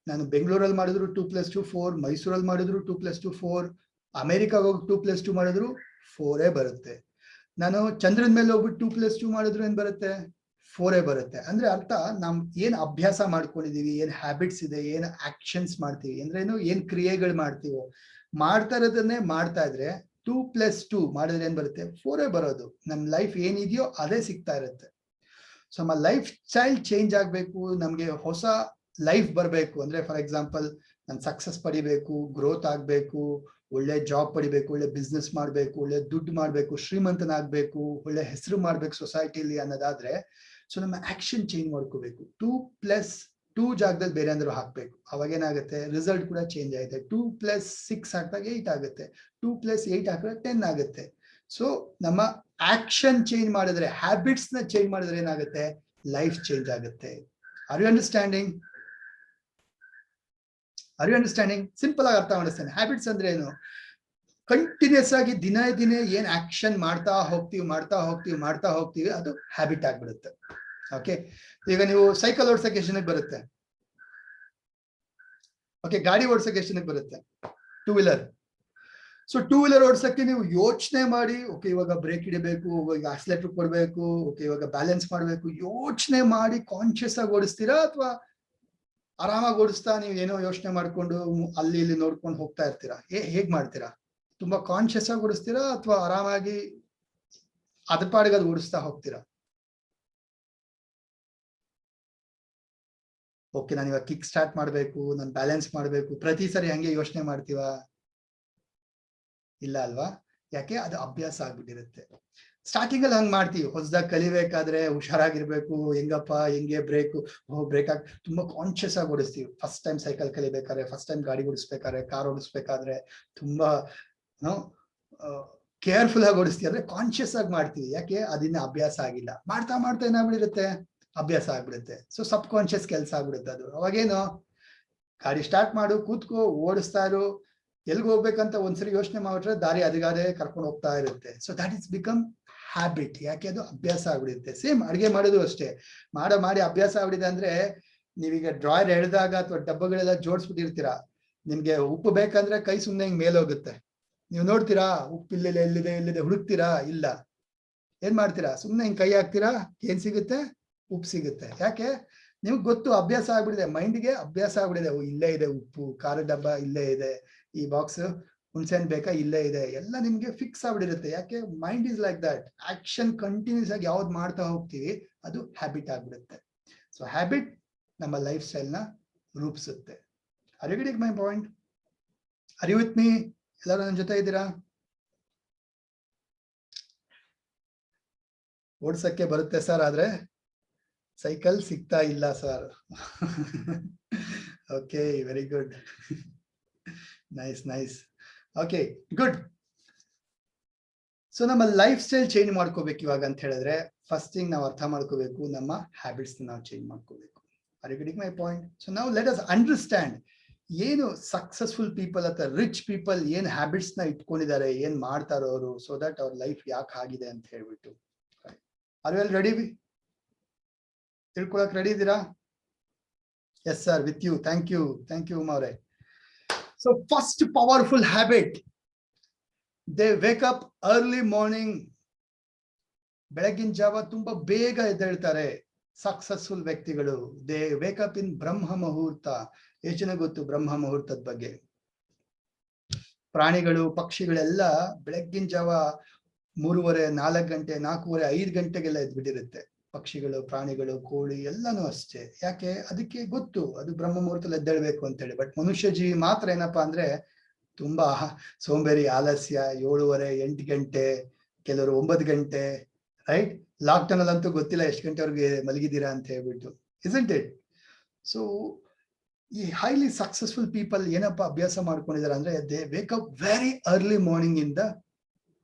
ನಾನು ಬೆಂಗಳೂರಲ್ಲಿ ಮಾಡಿದ್ರು 2 + 2 4, ಮೈಸೂರಲ್ಲಿ ಮಾಡಿದ್ರು 2 + 2 4, ಅಮೆರಿಕಾಗ ಹೋಗಿ 2 + 2 ಮಾಡಿದ್ರು 4 ಬರುತ್ತೆ. ನಾನು ಚಂದ್ರನ ಮೇಲೆ ಹೋಗ್ಬಿಟ್ಟು 2 + 2 ಮಾಡಿದ್ರು ಏನ್ ಬರುತ್ತೆ, 4 ಬರುತ್ತೆ. ಅಂದ್ರೆ ಅರ್ಥ ನಮ್ ಏನ್ ಅಭ್ಯಾಸ ಮಾಡ್ಕೊಂಡಿದೀವಿ, ಏನ್ ಹ್ಯಾಬಿಟ್ಸ್ ಇದೆ, ಏನ್ ಆಕ್ಷನ್ಸ್ ಮಾಡ್ತೀವಿ ಅಂದ್ರೆ ಏನ್ ಕ್ರಿಯೆಗಳು ಮಾಡ್ತೀವೋ, ಮಾಡ್ತಾ ಇರೋದನ್ನೇ ಮಾಡ್ತಾ ಇದ್ರೆ 2 + 2 ಮಾಡಿದ್ರೆ ಏನ್ ಬರುತ್ತೆ, 4 ಬರೋದು. ನಮ್ ಲೈಫ್ ಏನಿದೆಯೋ ಅದೇ ಸಿಗ್ತಾ ಇರುತ್ತೆ. ಸೊ ನಮ್ಮ ಲೈಫ್ ಸ್ಟೈಲ್ ಚೇಂಜ್ ಆಗ್ಬೇಕು, ನಮ್ಗೆ ಹೊಸ ಲೈಫ್ ಬರ್ಬೇಕು ಅಂದ್ರೆ, ಫಾರ್ ಎಕ್ಸಾಂಪಲ್ ನಾನು ಸಕ್ಸಸ್ ಪಡಿಬೇಕು, ಗ್ರೋತ್ ಆಗ್ಬೇಕು, ಒಳ್ಳೆ ಜಾಬ್ ಪಡಿಬೇಕು, ಒಳ್ಳೆ ಬಿಸ್ನೆಸ್ ಮಾಡ್ಬೇಕು, ಒಳ್ಳೆ ದುಡ್ಡು ಮಾಡ್ಬೇಕು, ಶ್ರೀಮಂತನಾಗ್ಬೇಕು, ಒಳ್ಳೆ ಹೆಸರು ಮಾಡ್ಬೇಕು ಸೊಸೈಟಿಲಿ ಅನ್ನೋದಾದ್ರೆ, ಸೊ ನಮ್ಮ ಆಕ್ಷನ್ ಚೇಂಜ್ ಮಾಡ್ಕೋಬೇಕು. 2 + 2 ಜಾಗದಲ್ಲಿ ಬೇರೆ ಅಂದ್ರೂ ಹಾಕ್ಬೇಕು. ಅವಾಗ ಏನಾಗುತ್ತೆ, ರಿಸಲ್ಟ್ ಕೂಡ ಚೇಂಜ್ ಆಗುತ್ತೆ. 2 + 6 ಹಾಕಿದಾಗ 8 ಆಗುತ್ತೆ. 2 + 8 ಹಾಕಿದ್ರೆ 10 ಆಗುತ್ತೆ. ಸೊ ನಮ್ಮ ಆಕ್ಷನ್ ಚೇಂಜ್ ಮಾಡಿದ್ರೆ, ಹ್ಯಾಬಿಟ್ಸ್ ನ ಚೇಂಜ್ ಮಾಡಿದ್ರೆ ಏನಾಗುತ್ತೆ, ಲೈಫ್ ಚೇಂಜ್ ಆಗುತ್ತೆ. Are you understanding? ಸಿಂಪಲ್ ಆಗಿ ಅರ್ಥ ಮಾಡಿಸ್ತೇನೆ. ಹ್ಯಾಬಿಟ್ಸ್ ಅಂದ್ರೆ ಏನು? ಕಂಟಿನ್ಯೂಸ್ ಆಗಿ ದಿನೇ ಏನ್ ಆಕ್ಷನ್ ಮಾಡ್ತಾ ಹೋಗ್ತೀವಿ ಅದು ಹ್ಯಾಬಿಟ್ ಆಗ್ಬಿಡುತ್ತೆ. ಓಕೆ, ಈಗ ನೀವು ಸೈಕಲ್ ಓಡಿಸೋಕೆ ಎಷ್ಟು ಜನಕ್ಕೆ ಬರುತ್ತೆ? ಓಕೆ, ಗಾಡಿ ಓಡಿಸೋಕೆ ಎಷ್ಟು ಜನಕ್ಕೆ ಬರುತ್ತೆ? 2 ವೀಲರ್. ಸೊ 2 ವೀಲರ್ ಓಡಿಸೋಕೆ ನೀವು ಯೋಚನೆ ಮಾಡಿ, ಓಕೆ ಇವಾಗ ಬ್ರೇಕ್ ಹಿಡಿಬೇಕು, ಈಗ ಆಕ್ಸಿಲೇಟರ್ ಕೊಡ್ಬೇಕು, ಓಕೆ ಇವಾಗ ಬ್ಯಾಲೆನ್ಸ್ ಮಾಡ್ಬೇಕು, ಯೋಚನೆ ಮಾಡಿ ಕಾನ್ಶಿಯಸ್ ಆಗಿ ಓಡಿಸ್ತೀರಾ, ಅಥವಾ ಆರಾಮಾಗಿ ಓಡಿಸ್ತಾ ನೀವು ಏನೋ ಯೋಚನೆ ಮಾಡ್ಕೊಂಡು ಅಲ್ಲಿ ಇಲ್ಲಿ ನೋಡ್ಕೊಂಡು ಹೋಗ್ತಾ ಇರ್ತೀರಾ? ಹೇಗ್ ಮಾಡ್ತೀರಾ? ತುಂಬಾ ಕಾನ್ಶಿಯಸ್ ಆಗಿ ಓಡಿಸ್ತೀರಾ, ಅಥವಾ ಆರಾಮಾಗಿ ಅದ್ರ ಪಾಡಿಗೆ ಅದು ಓಡಿಸ್ತಾ ಹೋಗ್ತೀರಾ? ಓಕೆ, ನಾನು ಇವಾಗ ಕಿಕ್ ಸ್ಟಾರ್ಟ್ ಮಾಡ್ಬೇಕು, ನಾನು ಬ್ಯಾಲೆನ್ಸ್ ಮಾಡ್ಬೇಕು, ಪ್ರತಿ ಸರಿ ಹಂಗೆ ಯೋಚನೆ ಮಾಡ್ತೀವಾ? ಇಲ್ಲ ಅಲ್ವಾ? ಯಾಕೆ? ಅದು ಅಭ್ಯಾಸ ಆಗ್ಬಿಟ್ಟಿರುತ್ತೆ. ಸ್ಟಾರ್ಟಿಂಗ್ ಅಲ್ಲಿ ಹಂಗ್ ಮಾಡ್ತೀವಿ. ಹೊಸದಾಗಿ ಕಲಿಬೇಕಾದ್ರೆ ಹುಷಾರಾಗಿರ್ಬೇಕು, ಹೆಂಗೆ ಬ್ರೇಕ್ ಆಗಿ ತುಂಬಾ ಕಾನ್ಶಿಯಸ್ ಆಗಿ ಓಡಿಸ್ತೀವಿ. ಫಸ್ಟ್ ಟೈಮ್ ಸೈಕಲ್ ಕಲಿಬೇಕಾದ್ರೆ, ಫಸ್ಟ್ ಟೈಮ್ ಗಾಡಿ ಓಡಿಸ್ಬೇಕಾದ್ರೆ, ಕಾರ್ ಓಡಿಸ್ಬೇಕಾದ್ರೆ ತುಂಬಾ ಕೇರ್ಫುಲ್ ಆಗಿ ಓಡಿಸ್ತೀವಿ. ಅಂದ್ರೆ ಕಾನ್ಶಿಯಸ್ ಆಗಿ ಮಾಡ್ತೀವಿ. ಯಾಕೆ? ಅದಿನ್ನ ಅಭ್ಯಾಸ ಆಗಿಲ್ಲ. ಮಾಡ್ತಾ ಏನಾಗ್ಬಿಡಿರುತ್ತೆ, ಅಭ್ಯಾಸ ಆಗ್ಬಿಡುತ್ತೆ. ಸೊ ಸಬ್ ಕಾನ್ಶಿಯಸ್ ಕೆಲಸ ಆಗ್ಬಿಡುತ್ತೆ ಅದು. ಅವಾಗೇನು, ಗಾಡಿ ಸ್ಟಾರ್ಟ್ ಮಾಡು, ಕೂತ್ಕೋ, ಓಡಿಸ್ತಾ ಇರು, ಎಲ್ಗೆ ಹೋಗ್ಬೇಕಂತ ಒಂದ್ಸರಿ ಯೋಚನೆ ಮಾಡಿದ್ರೆ ದಾರಿ ಅದಿಗಾದೆ ಕರ್ಕೊಂಡು ಹೋಗ್ತಾ ಇರುತ್ತೆ. So that is become habit. ಯಾಕೆ? ಅದು ಅಭ್ಯಾಸ ಆಗ್ಬಿಡುತ್ತೆ. ಸೇಮ್ ಅಡಿಗೆ ಮಾಡೋದು ಅಷ್ಟೇ. ಮಾಡಿ ಅಭ್ಯಾಸ ಆಗ್ಬಿಡಿದೆ ಅಂದ್ರೆ, ನೀವೀಗ ಡ್ರಾಯರ್ ಎಳೆದಾಗ ಅಥವಾ ಡಬ್ಬಗಳೆಲ್ಲ ಜೋಡಿಸ್ಬಿಟ್ಟಿರ್ತೀರಾ, ನಿಮ್ಗೆ ಉಪ್ಪು ಬೇಕಂದ್ರೆ ಕೈ ಸುಮ್ಮನೆ ಹಿಂಗ್ ಮೇಲೆ ಹೋಗುತ್ತೆ. ನೀವು ನೋಡ್ತೀರಾ ಉಪ್ಪು ಎಲ್ಲಿದೆ ಹುಡುಕ್ತೀರಾ? ಇಲ್ಲ. ಏನ್ ಮಾಡ್ತೀರಾ? ಸುಮ್ನೆ ಹಿಂಗ್ ಕೈ ಹಾಕ್ತೀರಾ, ಏನ್ ಸಿಗುತ್ತೆ? ಉಪ್ಪು ಸಿಗುತ್ತೆ. ಯಾಕೆ? ನಿಮ್ಗೆ ಗೊತ್ತು, ಅಭ್ಯಾಸ ಆಗ್ಬಿಡಿದೆ. ಮೈಂಡ್ಗೆ ಅಭ್ಯಾಸ ಆಗ್ಬಿಡಿದೆ. ಇಲ್ಲೇ ಇದೆ ಉಪ್ಪು, ಖಾರದ ಡಬ್ಬ ಇಲ್ಲೇ ಇದೆ, ಈ ಬಾಕ್ಸ್ ಹುಣಸೆಹಣ್ಣು ಬೇಕಾ, ಇಲ್ಲೇ ಇದೆ, ಎಲ್ಲ ನಿಮ್ಗೆ ಫಿಕ್ಸ್ ಆಗ್ಬಿಡಿರುತ್ತೆ. ಯಾಕೆ? Mind is like that. Action continuous ಆಗಿ ಯಾವ್ದು ಮಾಡ್ತಾ ಹೋಗ್ತೀವಿ ಅದು ಹ್ಯಾಬಿಟ್ ಆಗ್ಬಿಡುತ್ತೆ. ಸೊ ಹ್ಯಾಬಿಟ್ ನಮ್ಮ ಲೈಫ್ ಸ್ಟೈಲ್ ನ ರೂಪಿಸುತ್ತೆ. Are you getting my point? Are you with me? ಎಲ್ಲರೂ ನನ್ನ ಜೊತೆ ಇದ್ದೀರಾ? ಓಡ್ಸಕ್ಕೆ ಬರುತ್ತೆ ಸರ್, ಆದ್ರೆ ಸೈಕಲ್ ಸಿಗ್ತಾ ಇಲ್ಲ sir. Okay, very good. Nice. Okay, good. So ನಮ್ಮ ಲೈಫ್ ಸ್ಟೈಲ್ ಚೇಂಜ್ ಮಾಡ್ಕೋಬೇಕು ಇವಾಗ ಅಂತ ಹೇಳಿದ್ರೆ, ಫಸ್ಟ್ ಥಿಂಗ್ ನಾವು ಅರ್ಥ ಮಾಡ್ಕೋಬೇಕು, ನಮ್ಮ ಹ್ಯಾಬಿಟ್ಸ್ ನಾವು ಚೇಂಜ್ ಮಾಡ್ಕೋಬೇಕು. Are you getting my point? So ನಾವು ಲೆಟ್ ಅಸ್ ಅಂಡರ್ಸ್ಟ್ಯಾಂಡ್ ಏನು ಸಕ್ಸಸ್ಫುಲ್ ಪೀಪಲ್ ಅಥವಾ ರಿಚ್ ಪೀಪಲ್ ಏನ್ ಹ್ಯಾಬಿಟ್ಸ್ ನ ಇಟ್ಕೊಂಡಿದ್ದಾರೆ, ಏನ್ ಮಾಡ್ತಾರೋ ಅವರು, ಸೊ ದಟ್ ಅವ್ರ ಲೈಫ್ ಯಾಕೆ ಆಗಿದೆ ಅಂತ ಹೇಳ್ಬಿಟ್ಟು. Are you all ready? ತಿಳ್ಕೊಳಕ್ ರೆಡಿ ಇದ್ದೀರಾ? Yes sir, with you. Thank you ಉಮಾವ್ರೆ. So first powerful habit, they wake up early morning. ಬೆಳಗಿನ ಜಾವ ತುಂಬಾ ಬೇಗ ಎದ್ದೇಳ್ತಾರೆ ಸಕ್ಸಸ್ಫುಲ್ ವ್ಯಕ್ತಿಗಳು. They wake up in Brahma Muhurta. ಎಷ್ಟು ಜನ ಗೊತ್ತು ಬ್ರಹ್ಮ ಮುಹೂರ್ತದ ಬಗ್ಗೆ? ಪ್ರಾಣಿಗಳು, ಪಕ್ಷಿಗಳೆಲ್ಲ ಬೆಳಗ್ಗಿನ ಜಾವ 3:30, 4 ಗಂಟೆ, 4:30, 5 ಗಂಟೆಗೆಲ್ಲ ಎದ್ಬಿಟ್ಟಿರುತ್ತೆ. ಪಕ್ಷಿಗಳು, ಪ್ರಾಣಿಗಳು, ಕೋಳಿ ಎಲ್ಲಾನು ಅಷ್ಟೇ. ಯಾಕೆ? ಅದಕ್ಕೆ ಗೊತ್ತು ಅದು ಬ್ರಹ್ಮ ಮುಹೂರ್ತದಲ್ಲಿ ಎದ್ದೇಳ್ಬೇಕು ಅಂತ ಹೇಳಿ. ಬಟ್ ಮನುಷ್ಯ ಜೀವಿ ಮಾತ್ರ ಏನಪ್ಪಾ ಅಂದ್ರೆ ತುಂಬಾ ಸೋಂಬೇರಿ, ಆಲಸ್ಯ. 7:30, 8 ಗಂಟೆ, ಕೆಲವರು 9 ಗಂಟೆ, ರೈಟ್? ಲಾಕ್ಡೌನ್ ಅಲ್ಲಂತೂ ಗೊತ್ತಿಲ್ಲ ಎಷ್ಟು ಗಂಟೆವರೆಗೆ ಮಲಗಿದ್ದೀರಾ ಅಂತ ಹೇಳ್ಬಿಟ್ಟು, ಇಸ್ಂಟ್ ಇಟ್? ಸೊ ಈ ಹೈಲಿ ಸಕ್ಸಸ್ಫುಲ್ ಪೀಪಲ್ ಏನಪ್ಪ ಅಭ್ಯಾಸ ಮಾಡ್ಕೊಂಡಿದ್ದಾರೆ ಅಂದ್ರೆ, they wake up very early morning in the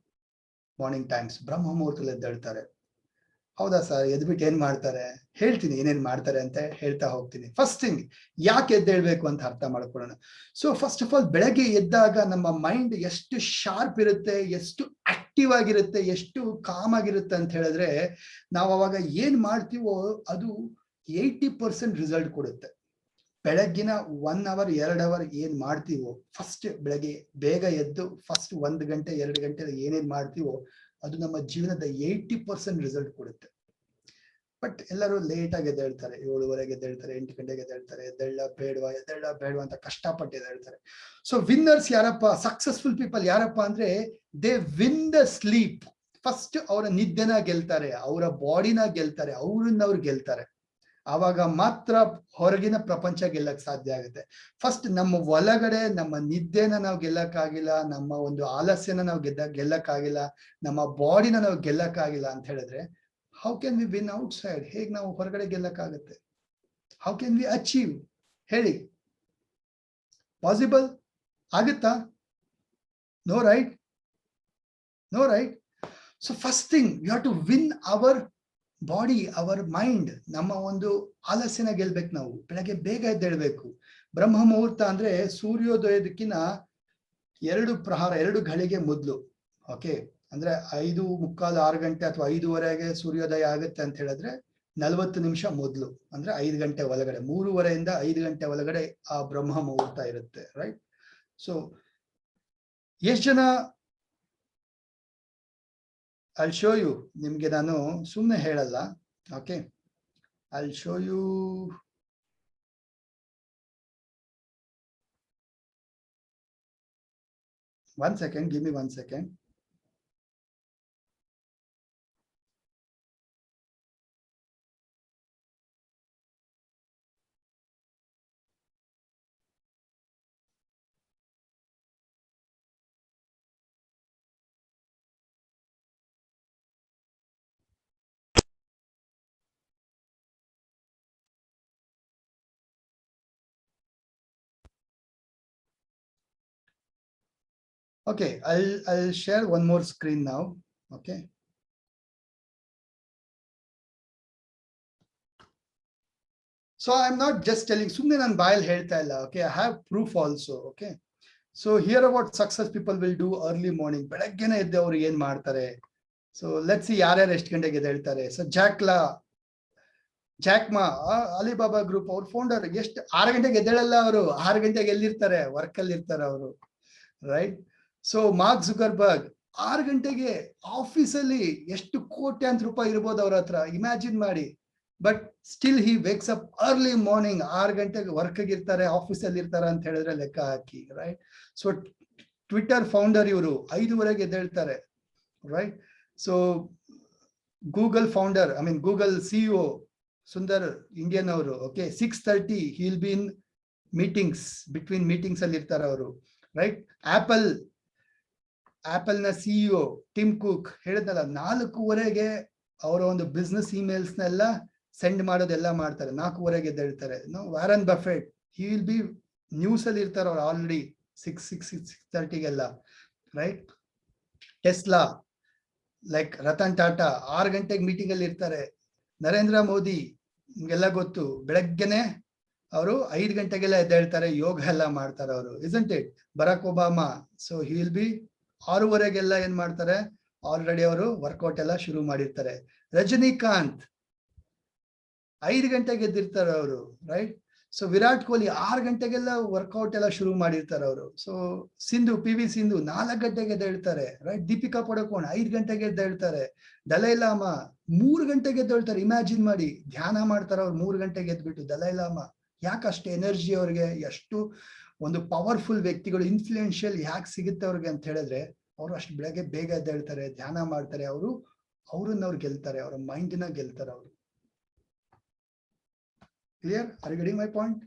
morning times. ಬ್ರಹ್ಮ ಮುಹೂರ್ತದಲ್ಲಿ ಎದ್ದೇಳ್ತಾರೆ. ಹೌದಾ ಸರ್? ಎದ್ಬಿಟ್ಟು ಏನ್ ಮಾಡ್ತಾರೆ? ಹೇಳ್ತೀನಿ ಏನೇನ್ ಮಾಡ್ತಾರೆ ಅಂತ ಹೇಳ್ತಾ ಹೋಗ್ತೀನಿ. ಫಸ್ಟ್ ಥಿಂಗ್, ಯಾಕೆ ಎದ್ದೇಳ್ಬೇಕು ಅಂತ ಅರ್ಥ ಮಾಡ್ಕೊಳ್ಳೋಣ. ಸೊ ಫಸ್ಟ್ ಆಫ್ ಆಲ್, ಬೆಳಗ್ಗೆ ಎದ್ದಾಗ ನಮ್ಮ ಮೈಂಡ್ ಎಷ್ಟು ಶಾರ್ಪ್ ಇರುತ್ತೆ, ಎಷ್ಟು ಆಕ್ಟಿವ್ ಆಗಿರುತ್ತೆ, ಎಷ್ಟು ಕಾಮ್ ಆಗಿರುತ್ತೆ ಅಂತ ಹೇಳಿದ್ರೆ, ನಾವು ಅವಾಗ ಏನ್ ಮಾಡ್ತೀವೋ ಅದು 80% ರಿಸಲ್ಟ್ ಕೊಡುತ್ತೆ. ಬೆಳಗ್ಗಿನ 1 ಅವರ್ 2 ಅವರ್ ಏನ್ ಮಾಡ್ತೀವೋ, ಫಸ್ಟ್ ಬೆಳಗ್ಗೆ ಬೇಗ ಎದ್ದು ಫಸ್ಟ್ 1 ಗಂಟೆ 2 ಗಂಟೆ ಏನೇನ್ ಮಾಡ್ತೀವೋ ಅದು ನಮ್ಮ ಜೀವನದ 80% ರಿಸಲ್ಟ್ ಕೊಡುತ್ತೆ. ಬಟ್ ಎಲ್ಲರೂ ಲೇಟ್ ಆಗಿ ಎದ್ದೇಳ್ತಾರೆ. 7:30 ಎದ್ದೇಳ್ತಾರೆ, 8 ಗಂಟೆಗೆ ಎದ್ದೇಳ್ತಾರೆ. ಎದ್ದೇಳ ಬೇಡವಾ ಅಂತ ಕಷ್ಟಪಟ್ಟು ಎದ್ದೇಳ್ತಾರೆ. ಸೊ ವಿನ್ನರ್ಸ್ ಯಾರಪ್ಪ? ಸಕ್ಸಸ್ಫುಲ್ ಪೀಪಲ್ ಯಾರಪ್ಪ ಅಂದ್ರೆ, they win the sleep. First ಅವರ ನಿದ್ದೆನ ಗೆಲ್ತಾರೆ, ಅವರ ಬಾಡಿನ ಗೆಲ್ತಾರೆ, ಅವ್ರು ಗೆಲ್ತಾರೆ. ಆವಾಗ ಮಾತ್ರ ಹೊರಗಿನ ಪ್ರಪಂಚ ಗೆಲ್ಲಕ್ ಸಾಧ್ಯ ಆಗುತ್ತೆ. ಫಸ್ಟ್ ನಮ್ಮ ಒಳಗಡೆ ನಮ್ಮ ನಿದ್ದೆನ ನಾವು ಗೆಲ್ಲಕ್ಕಾಗಿಲ್ಲ, ನಮ್ಮ ಒಂದು ಆಲಸ್ಯನ ನಾವು ಗೆಲ್ಲಕ್ಕಾಗಿಲ್ಲ, ನಮ್ಮ ಬಾಡಿನ ನಾವು ಗೆಲ್ಲಕ್ಕಾಗಿಲ್ಲ ಅಂತ ಹೇಳಿದ್ರೆ, how can we win outside? ಹೇಗ್ ನಾವು ಹೊರಗಡೆ ಗೆಲ್ಲಕ್ಕಾಗತ್ತೆ? How can we achieve? ಹೇಳಿ, ಪಾಸಿಬಲ್ ಆಗುತ್ತಾ? No right, no right. So first thing you have to win our body, our mind. ನಮ್ಮ ಒಂದು ಆಲಸ್ಯನ ಗೆಲ್ಬೇಕು ನಾವು. ಬೆಳಗ್ಗೆ ಬೇಗ ಎದ್ದೇಳ್ಬೇಕು. ಬ್ರಹ್ಮ ಮುಹೂರ್ತ ಅಂದ್ರೆ ಸೂರ್ಯೋದಯದಕ್ಕಿಂತ 2 ಪ್ರಹಾರ, 2 ಘಳಿಗೆ ಮೊದಲು. ಓಕೆ, ಅಂದ್ರೆ 5:45, 6 ಗಂಟೆ ಅಥವಾ 5:15ಗೆ ಸೂರ್ಯೋದಯ ಆಗುತ್ತೆ ಅಂತ ಹೇಳಿದ್ರೆ 40 ನಿಮಿಷ ಮೊದಲು, ಅಂದ್ರೆ 5 ಗಂಟೆ ಒಳಗಡೆ, 3:30ಯಿಂದ 5 ಗಂಟೆ ಒಳಗಡೆ ಆ ಬ್ರಹ್ಮ ಮುಹೂರ್ತ ಇರುತ್ತೆ. ರೈಟ್. ಸೊ ಎಷ್ಟು ಜನ, I'll show you, ನಿಮ್ಗೆ ನಾನು ಸುಮ್ಮನೆ ಹೇಳಲ್ಲ. Okay, I'll show you. One second, give me 1 second. Okay, I'll share one more screen now. Okay. So I'm not just telling, ಸುಮ್ಮನೆ ನಾನು ಬಾಯಲ್ಲಿ ಹೇಳ್ತಾ ಇಲ್ಲ. Okay, I have proof also. Okay. So here what success people will do early morning. ಬೆಳಗ್ಗೆನೆ ಎದ್ದು ಅವರು ಏನ್ ಮಾಡ್ತಾರೆ. So let's see ಯಾರ್ಯಾರು ಎಷ್ಟು ಗಂಟೆಗೆ ಎದ್ದೇಳ್ತಾರೆ. So ಜಾಕ್ ಮಾ ಅಲಿಬಾಬಾ ಗ್ರೂಪ್ ಅವ್ರ ಫೌಂಡರ್ ಎಷ್ಟು 6 ಗಂಟೆಗೆ ಎದ್ದೇಳಲ್ಲ ಅವರು. 6 ಗಂಟೆಗೆ ಎಲ್ಲಿರ್ತಾರೆ? ವರ್ಕ್ ಅಲ್ಲಿ ಇರ್ತಾರೆ ಅವರು. ರೈಟ್. ಸೊ ಮಾರ್ಕ್ ಜುಕರ್ಬರ್ಗ್ 6 ಗಂಟೆಗೆ ಆಫೀಸಲ್ಲಿ ಎಷ್ಟು ಕೋಟ್ಯಾಂತರ ರೂಪಾಯಿ ಇರ್ಬೋದು ಅವ್ರ ಹತ್ರ, ಇಮ್ಯಾಜಿನ್ ಮಾಡಿ. But still he wakes up early morning. 6 ಗಂಟೆಗೆ ವರ್ಕ್ಗೆ ಇರ್ತಾರೆ, ಆಫೀಸಲ್ಲಿ ಇರ್ತಾರೆ ಅಂತ ಹೇಳಿದ್ರೆ ಲೆಕ್ಕ ಹಾಕಿ. ರೈಟ್. ಸೊ ಟ್ವಿಟರ್ ಫೌಂಡರ್ ಇವರು 5:30ಗೆ ಎದ್ದೇಳ್ತಾರೆ. Right. So Google founder, Google CEO Sundar Indian ಅವರು, okay, 6:30 he'll be in meetings, between meetings ಅಲ್ಲಿ ಇರ್ತಾರೆ ಅವರು. ರೈಟ್. ಆಪಲ್ ನ ಸಿಇಒ ಟಿಮ್ ಕುಕ್ ಹೇಳಿದ್ನಲ್ಲ, 4:15ಗೆ ಅವರ ಒಂದು ಬಿಸ್ನೆಸ್ ಇಮೇಲ್ಸ್ನೆಲ್ಲ ಸೆಂಡ್ ಮಾಡೋದೆಲ್ಲ ಮಾಡ್ತಾರೆ. 4:15ಗೆ ಎದ್ದೇಳ್ತಾರೆ. Warren Buffett, he will B news ಅಲ್ಲಿ ಇರ್ತಾರೆ ಅವ್ರು ಆಲ್ರೆಡಿ 6:30ಗೆಲ್ಲ. Right. Tesla, like Ratan Tata 6 ಗಂಟೆಗೆ ಮೀಟಿಂಗ್ ಅಲ್ಲಿ ಇರ್ತಾರೆ. ನರೇಂದ್ರ ಮೋದಿ ನಿಮ್ಗೆಲ್ಲ ಗೊತ್ತು, ಬೆಳಗ್ಗೆನೆ ಅವರು 5 ಗಂಟೆಗೆಲ್ಲ ಎದ್ದೇಳ್ತಾರೆ, ಯೋಗ ಎಲ್ಲ ಮಾಡ್ತಾರೆ ಅವರು. Isn't it? Barack Obama, so he will be 6:15ಗೆಲ್ಲ ಏನ್ ಮಾಡ್ತಾರೆ, ಆಲ್ರೆಡಿ ಅವರು ವರ್ಕೌಟ್ ಎಲ್ಲ ಶುರು ಮಾಡಿರ್ತಾರೆ. ರಜನಿಕಾಂತ್ 5 ಗಂಟೆಗೆ ಎದ್ದಿರ್ತಾರೆ ಅವರು. ರೈಟ್. ಸೊ ವಿರಾಟ್ ಕೊಹ್ಲಿ 6 ಗಂಟೆಗೆಲ್ಲ ವರ್ಕೌಟ್ ಎಲ್ಲ ಶುರು ಮಾಡಿರ್ತಾರೆ ಅವರು. ಸೊ PV ಸಿಂಧು 4 ಗಂಟೆಗೆ ಎದ್ದೇಳ್ತಾರೆ. ರೈಟ್. ದೀಪಿಕಾ ಪಡುಕೋಣ್ 5 ಗಂಟೆಗೆ ಎದ್ದೇಳ್ತಾರೆ. ದಲೈ ಲಾಮಾ 3 ಗಂಟೆಗೆ ಎದ್ದೇಳ್ತಾರೆ. ಇಮ್ಯಾಜಿನ್ ಮಾಡಿ, ಧ್ಯಾನ ಮಾಡ್ತಾರೆ ಅವ್ರು 3 ಗಂಟೆಗೆ ಎದ್ಬಿಟ್ಟು. ದಲೈ ಲಾಮಾ ಯಾಕೆ ಅಷ್ಟು ಎನರ್ಜಿ ಅವ್ರಿಗೆ, ಎಷ್ಟು ಒಂದು ಪವರ್ಫುಲ್ ವ್ಯಕ್ತಿಗಳು, ಇನ್ಫ್ಲೂಯೆನ್ಷಿಯಲ್ ಯಾಕೆ ಸಿಗುತ್ತೆ ಅವ್ರಿಗೆ ಅಂತ ಹೇಳಿದ್ರೆ, ಅವರು ಅಷ್ಟು ಬೆಳಗ್ಗೆ ಬೇಗ ಎದ್ದೇಳ್ತಾರೆ, ಧ್ಯಾನ ಮಾಡ್ತಾರೆ. ಅವ್ರನ್ನ ಅವ್ರು ಗೆಲ್ತಾರೆ, ಅವರ ಮೈಂಡಿನ ಗೆಲ್ತಾರೆ ಅವರು. Clear? Are you getting my point?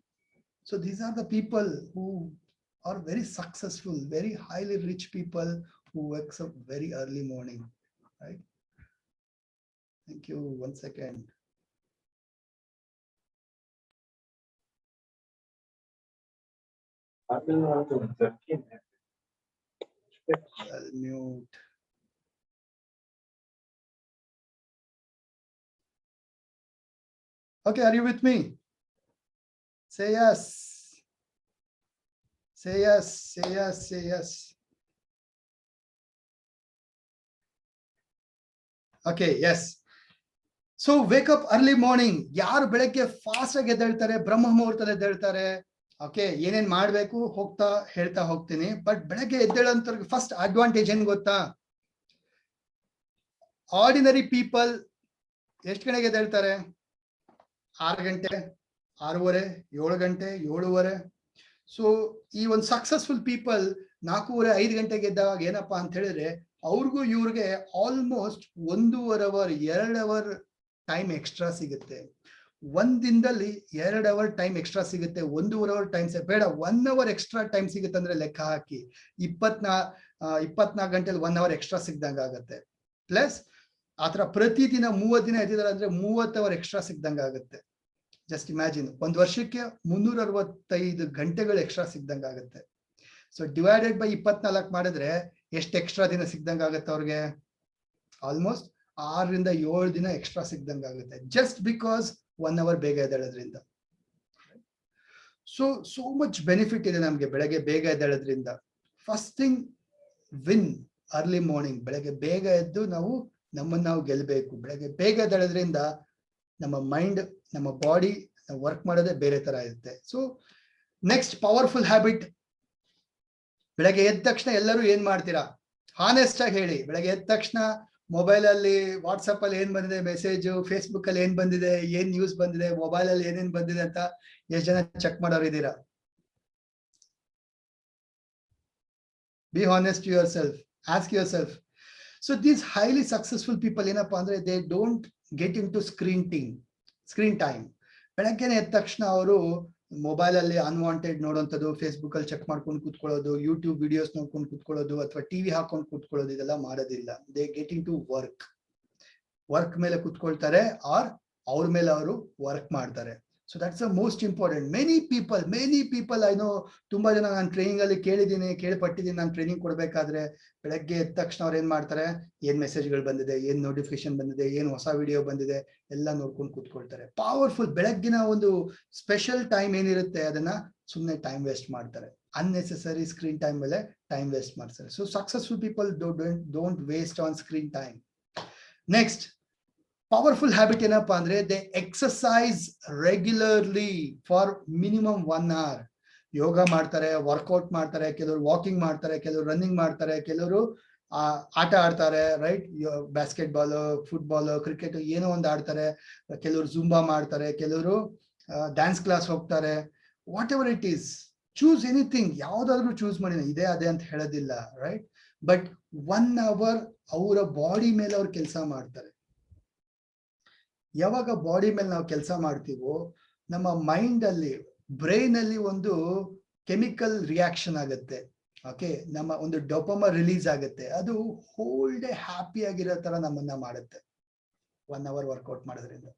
So these are the people who are very successful, very highly rich people who wakes up very early morning, right? Thank you. 1 second. I'll mute. Okay, are you with me? Say yes. Say yes, say yes, say yes. Okay, yes. So wake up early morning. ಯಾರು ಬೆಳಗ್ಗೆ ಫಾಸ್ಟ್ ಆಗಿ ಎದ್ದೇಳ್ತಾರೆ, ಬ್ರಹ್ಮ ಮುಹೂರ್ತದಲ್ಲಿ ಎದ್ದೇಳ್ತಾರೆ. ಓಕೆ, ಏನೇನ್ ಮಾಡ್ಬೇಕು ಹೇಳ್ತಾ ಹೋಗ್ತೀನಿ. ಬಟ್ ಬೆಳಗ್ಗೆ ಎದ್ದೇಳಂತವ್ರಿಗೆ ಫಸ್ಟ್ ಅಡ್ವಾಂಟೇಜ್ ಏನ್ ಗೊತ್ತಾ? ಆರ್ಡಿನರಿ ಪೀಪಲ್ ಎಷ್ಟು ಗಂಟೆಗೆ ಎದ್ದೇಳ್ತಾರೆ? 6 ಗಂಟೆ, 6:30, 7 ಗಂಟೆ, 7:30. ಸೊ ಈ ಒಂದು ಸಕ್ಸಸ್ಫುಲ್ ಪೀಪಲ್ 4:30, 5 ಗಂಟೆಗೆ ಎದ್ದಾಗ ಏನಪ್ಪಾ ಅಂತ ಹೇಳಿದ್ರೆ, ಅವ್ರಿಗೂ ಇವ್ರಿಗೆ almost 1.5 hour 2 hour time extra ಸಿಗುತ್ತೆ. ಒಂದಿನದಲ್ಲಿ 2 ಅವರ್ ಟೈಮ್ ಎಕ್ಸ್ಟ್ರಾ ಸಿಗುತ್ತೆ. 1.5 ಅವರ್ ಟೈಮ್ ಬೇಡ, 1 ಅವರ್ ಎಕ್ಸ್ಟ್ರಾ ಟೈಮ್ ಸಿಗುತ್ತೆ ಅಂದ್ರೆ ಲೆಕ್ಕ ಹಾಕಿ 24 ಗಂಟೆಲಿ 1 ಅವರ್ ಎಕ್ಸ್ಟ್ರಾ ಸಿಗ್ದಂಗ ಆಗುತ್ತೆ. ಪ್ಲಸ್ ಆತರ ಪ್ರತಿದಿನ 30 ದಿನ ಎದ್ದಿದ್ದಾರೆ ಅಂದ್ರೆ 30 ಅವರ್ ಎಕ್ಸ್ಟ್ರಾ ಸಿಗ್ದಂಗ ಆಗುತ್ತೆ. ಜಸ್ಟ್ ಇಮ್ಯಾಜಿನ್, ಒಂದು ವರ್ಷಕ್ಕೆ 365 ಗಂಟೆಗಳು ಎಕ್ಸ್ಟ್ರಾ ಸಿಗ್ದಂಗೆ ಆಗುತ್ತೆ. ಸೊ ಡಿವೈಡೆಡ್ ಬೈ 24 ಮಾಡಿದ್ರೆ ಎಷ್ಟು ಎಕ್ಸ್ಟ್ರಾ ದಿನ ಸಿಗ್ದಂಗೆ ಆಗುತ್ತೆ ಅವ್ರಿಗೆ? ಆಲ್ಮೋಸ್ಟ್ 6 ರಿಂದ 7 ದಿನ ಎಕ್ಸ್ಟ್ರಾ ಸಿಗ್ದಂಗೆ ಆಗುತ್ತೆ, ಜಸ್ಟ್ ಬಿಕಾಸ್ 1 hour ಬೇಗ ಎದ್ದೇಳೋದ್ರಿಂದ. ಸೊ ಮಚ್ ಬೆನಿಫಿಟ್ ಇದೆ ನಮ್ಗೆ ಬೆಳಗ್ಗೆ ಬೇಗ ಎದ್ದೇಳೋದ್ರಿಂದ. First thing, win early morning. ಬೆಳಗ್ಗೆ ಬೇಗ ಎದ್ದು ನಮ್ಮನ್ನು ನಾವು ಗೆಲ್ಲಬೇಕು. ಬೆಳಗ್ಗೆ ಬೇಗ ಎದ್ದೇಳೋದ್ರಿಂದ ನಮ್ಮ ಮೈಂಡ್, ನಮ್ಮ ಬಾಡಿ ವರ್ಕ್ ಮಾಡೋದೇ ಬೇರೆ ತರ ಇರುತ್ತೆ. So next powerful habit. ಬೆಳಗ್ಗೆ ಎದ್ದ ತಕ್ಷಣ ಎಲ್ಲರೂ ಏನ್ ಮಾಡ್ತೀರಾ? ಹಾನೆಸ್ಟ್ ಆಗಿ ಹೇಳಿ. ಬೆಳಗ್ಗೆ ಎದ್ದ ತಕ್ಷಣ ಮೊಬೈಲ್ ಅಲ್ಲಿ, ವಾಟ್ಸಪ್ ಅಲ್ಲಿ ಏನ್ ಬಂದಿದೆ ಮೆಸೇಜ್, ಫೇಸ್ಬುಕ್ ಅಲ್ಲಿ ಏನ್ ಬಂದಿದೆ, ಏನ್ ನ್ಯೂಸ್ ಬಂದಿದೆ, ಮೊಬೈಲ್ ಅಲ್ಲಿ ಏನೇನ್ ಬಂದಿದೆ ಅಂತ ಎಷ್ಟು ಜನ ಚೆಕ್ ಮಾಡೋರು ಇದ್ದೀರಾ? Be honest to yourself, ask yourself. So these highly successful people ಏನಪ್ಪಾ ಅಂದ್ರೆ, they don't get in to screen time. ಬೆಳಗ್ಗೆನೆ ಎದ್ದ ತಕ್ಷಣ ಅವರು ಮೊಬೈಲ್ ಅಲ್ಲಿ ಅನ್ವಾಂಟೆಡ್ ನೋಡುವಂಥದ್ದು, ಫೇಸ್ಬುಕ್ ಅಲ್ಲಿ ಚೆಕ್ ಮಾಡ್ಕೊಂಡು ಕೂತ್ಕೊಳ್ಳೋದು, ಯೂಟ್ಯೂಬ್ ವಿಡಿಯೋಸ್ ನೋಡ್ಕೊಂಡು ಕೂತ್ಕೊಳ್ಳೋದು, ಅಥವಾ ಟಿವಿ ಹಾಕೊಂಡು ಕೂತ್ಕೊಳ್ಳೋದು, ಇದೆಲ್ಲ ಮಾಡೋದಿಲ್ಲ. They get in to work ಮೇಲೆ ಕೂತ್ಕೊಳ್ತಾರೆ, ಆರ್ ಅವ್ರ ಮೇಲೆ ಅವರು ವರ್ಕ್ ಮಾಡ್ತಾರೆ. So that's the most important. Many people I know, ತುಂಬಾ ಜನ ನಾನು ಟ್ರೈನಿಂಗ್ ಅಲ್ಲಿ ಕೇಳ್ಪಟ್ಟಿದ್ದೀನಿ. ನಾನು ಟ್ರೈನಿಂಗ್ ಕೊಡ್ಬೇಕಾದ್ರೆ ಬೆಳಗ್ಗೆ ಎದ್ದ ತಕ್ಷಣ ಅವ್ರು ಏನ್ ಮಾಡ್ತಾರೆ, ಏನ್ ಮೆಸೇಜ್ಗಳು ಬಂದಿದೆ, ಏನ್ ನೋಟಿಫಿಕೇಶನ್ ಬಂದಿದೆ, ಏನ್ ಹೊಸ ವಿಡಿಯೋ ಬಂದಿದೆ, ಎಲ್ಲ ನೋಡ್ಕೊಂಡು ಕೂತ್ಕೊಳ್ತಾರೆ. ಪವರ್ಫುಲ್. ಬೆಳಗ್ಗಿನ ಒಂದು ಸ್ಪೆಷಲ್ ಟೈಮ್ ಏನಿರುತ್ತೆ, ಅದನ್ನ ಸುಮ್ಮನೆ ಟೈಮ್ ವೇಸ್ಟ್ ಮಾಡ್ತಾರೆ. ಅನ್ನೆಸೆಸರಿ ಸ್ಕ್ರೀನ್ ಟೈಮ್ ಮೇಲೆ ಟೈಮ್ ವೇಸ್ಟ್ ಮಾಡ್ತಾರೆ. So successful people don't waste on screen time. Next powerful habit ಏನಪ್ಪಾ ಅಂದ್ರೆ, they exercise regularly for minimum 1 hour. ಯೋಗ ಮಾಡ್ತಾರೆ, ವರ್ಕೌಟ್ ಮಾಡ್ತಾರೆ, ಕೆಲವರು ವಾಕಿಂಗ್ ಮಾಡ್ತಾರೆ, ಕೆಲವರು ರನ್ನಿಂಗ್ ಮಾಡ್ತಾರೆ, ಕೆಲವರು ಆಟ ಆಡ್ತಾರೆ, right? Basket ball, football, cricket ಏನೋ ಒಂದು ಆಡ್ತಾರೆ, ಕೆಲವರು ಜುಂಬಾ ಮಾಡ್ತಾರೆ, ಕೆಲವರು ಡ್ಯಾನ್ಸ್ ಕ್ಲಾಸ್ ಹೋಗ್ತಾರೆ. What ever it is, choose anything. ಯಾವ್ದಾದ್ರು ಚೂಸ್ ಮಾಡಿ, ಇದೇ ಅದೇ ಅಂತ ಹೇಳೋದಿಲ್ಲ, ರೈಟ್? ಬಟ್ 1 hour ಅವರ ಬಾಡಿ ಮೇಲೆ ಅವ್ರು ಕೆಲಸ ಮಾಡ್ತಾರೆ. ಯಾವಾಗ ಬಾಡಿ ಮೇಲೆ ನಾವು ಕೆಲಸ ಮಾಡ್ತೀವೋ, ನಮ್ಮ ಮೈಂಡ್ ಅಲ್ಲಿ, ಬ್ರೈನ್ ಅಲ್ಲಿ ಒಂದು ಕೆಮಿಕಲ್ ರಿಯಾಕ್ಷನ್ ಆಗುತ್ತೆ. ಓಕೆ, ನಮ್ಮ ಒಂದು ಡೋಪಮೈನ್ ರಿಲೀಸ್ ಆಗುತ್ತೆ. ಅದು ಹೋಲ್ ಡೇ ಹ್ಯಾಪಿ ಆಗಿರೋ ತರ ನಮ್ಮನ್ನ ಮಾಡುತ್ತೆ 1 hour ವರ್ಕೌಟ್ ಮಾಡೋದ್ರಿಂದ,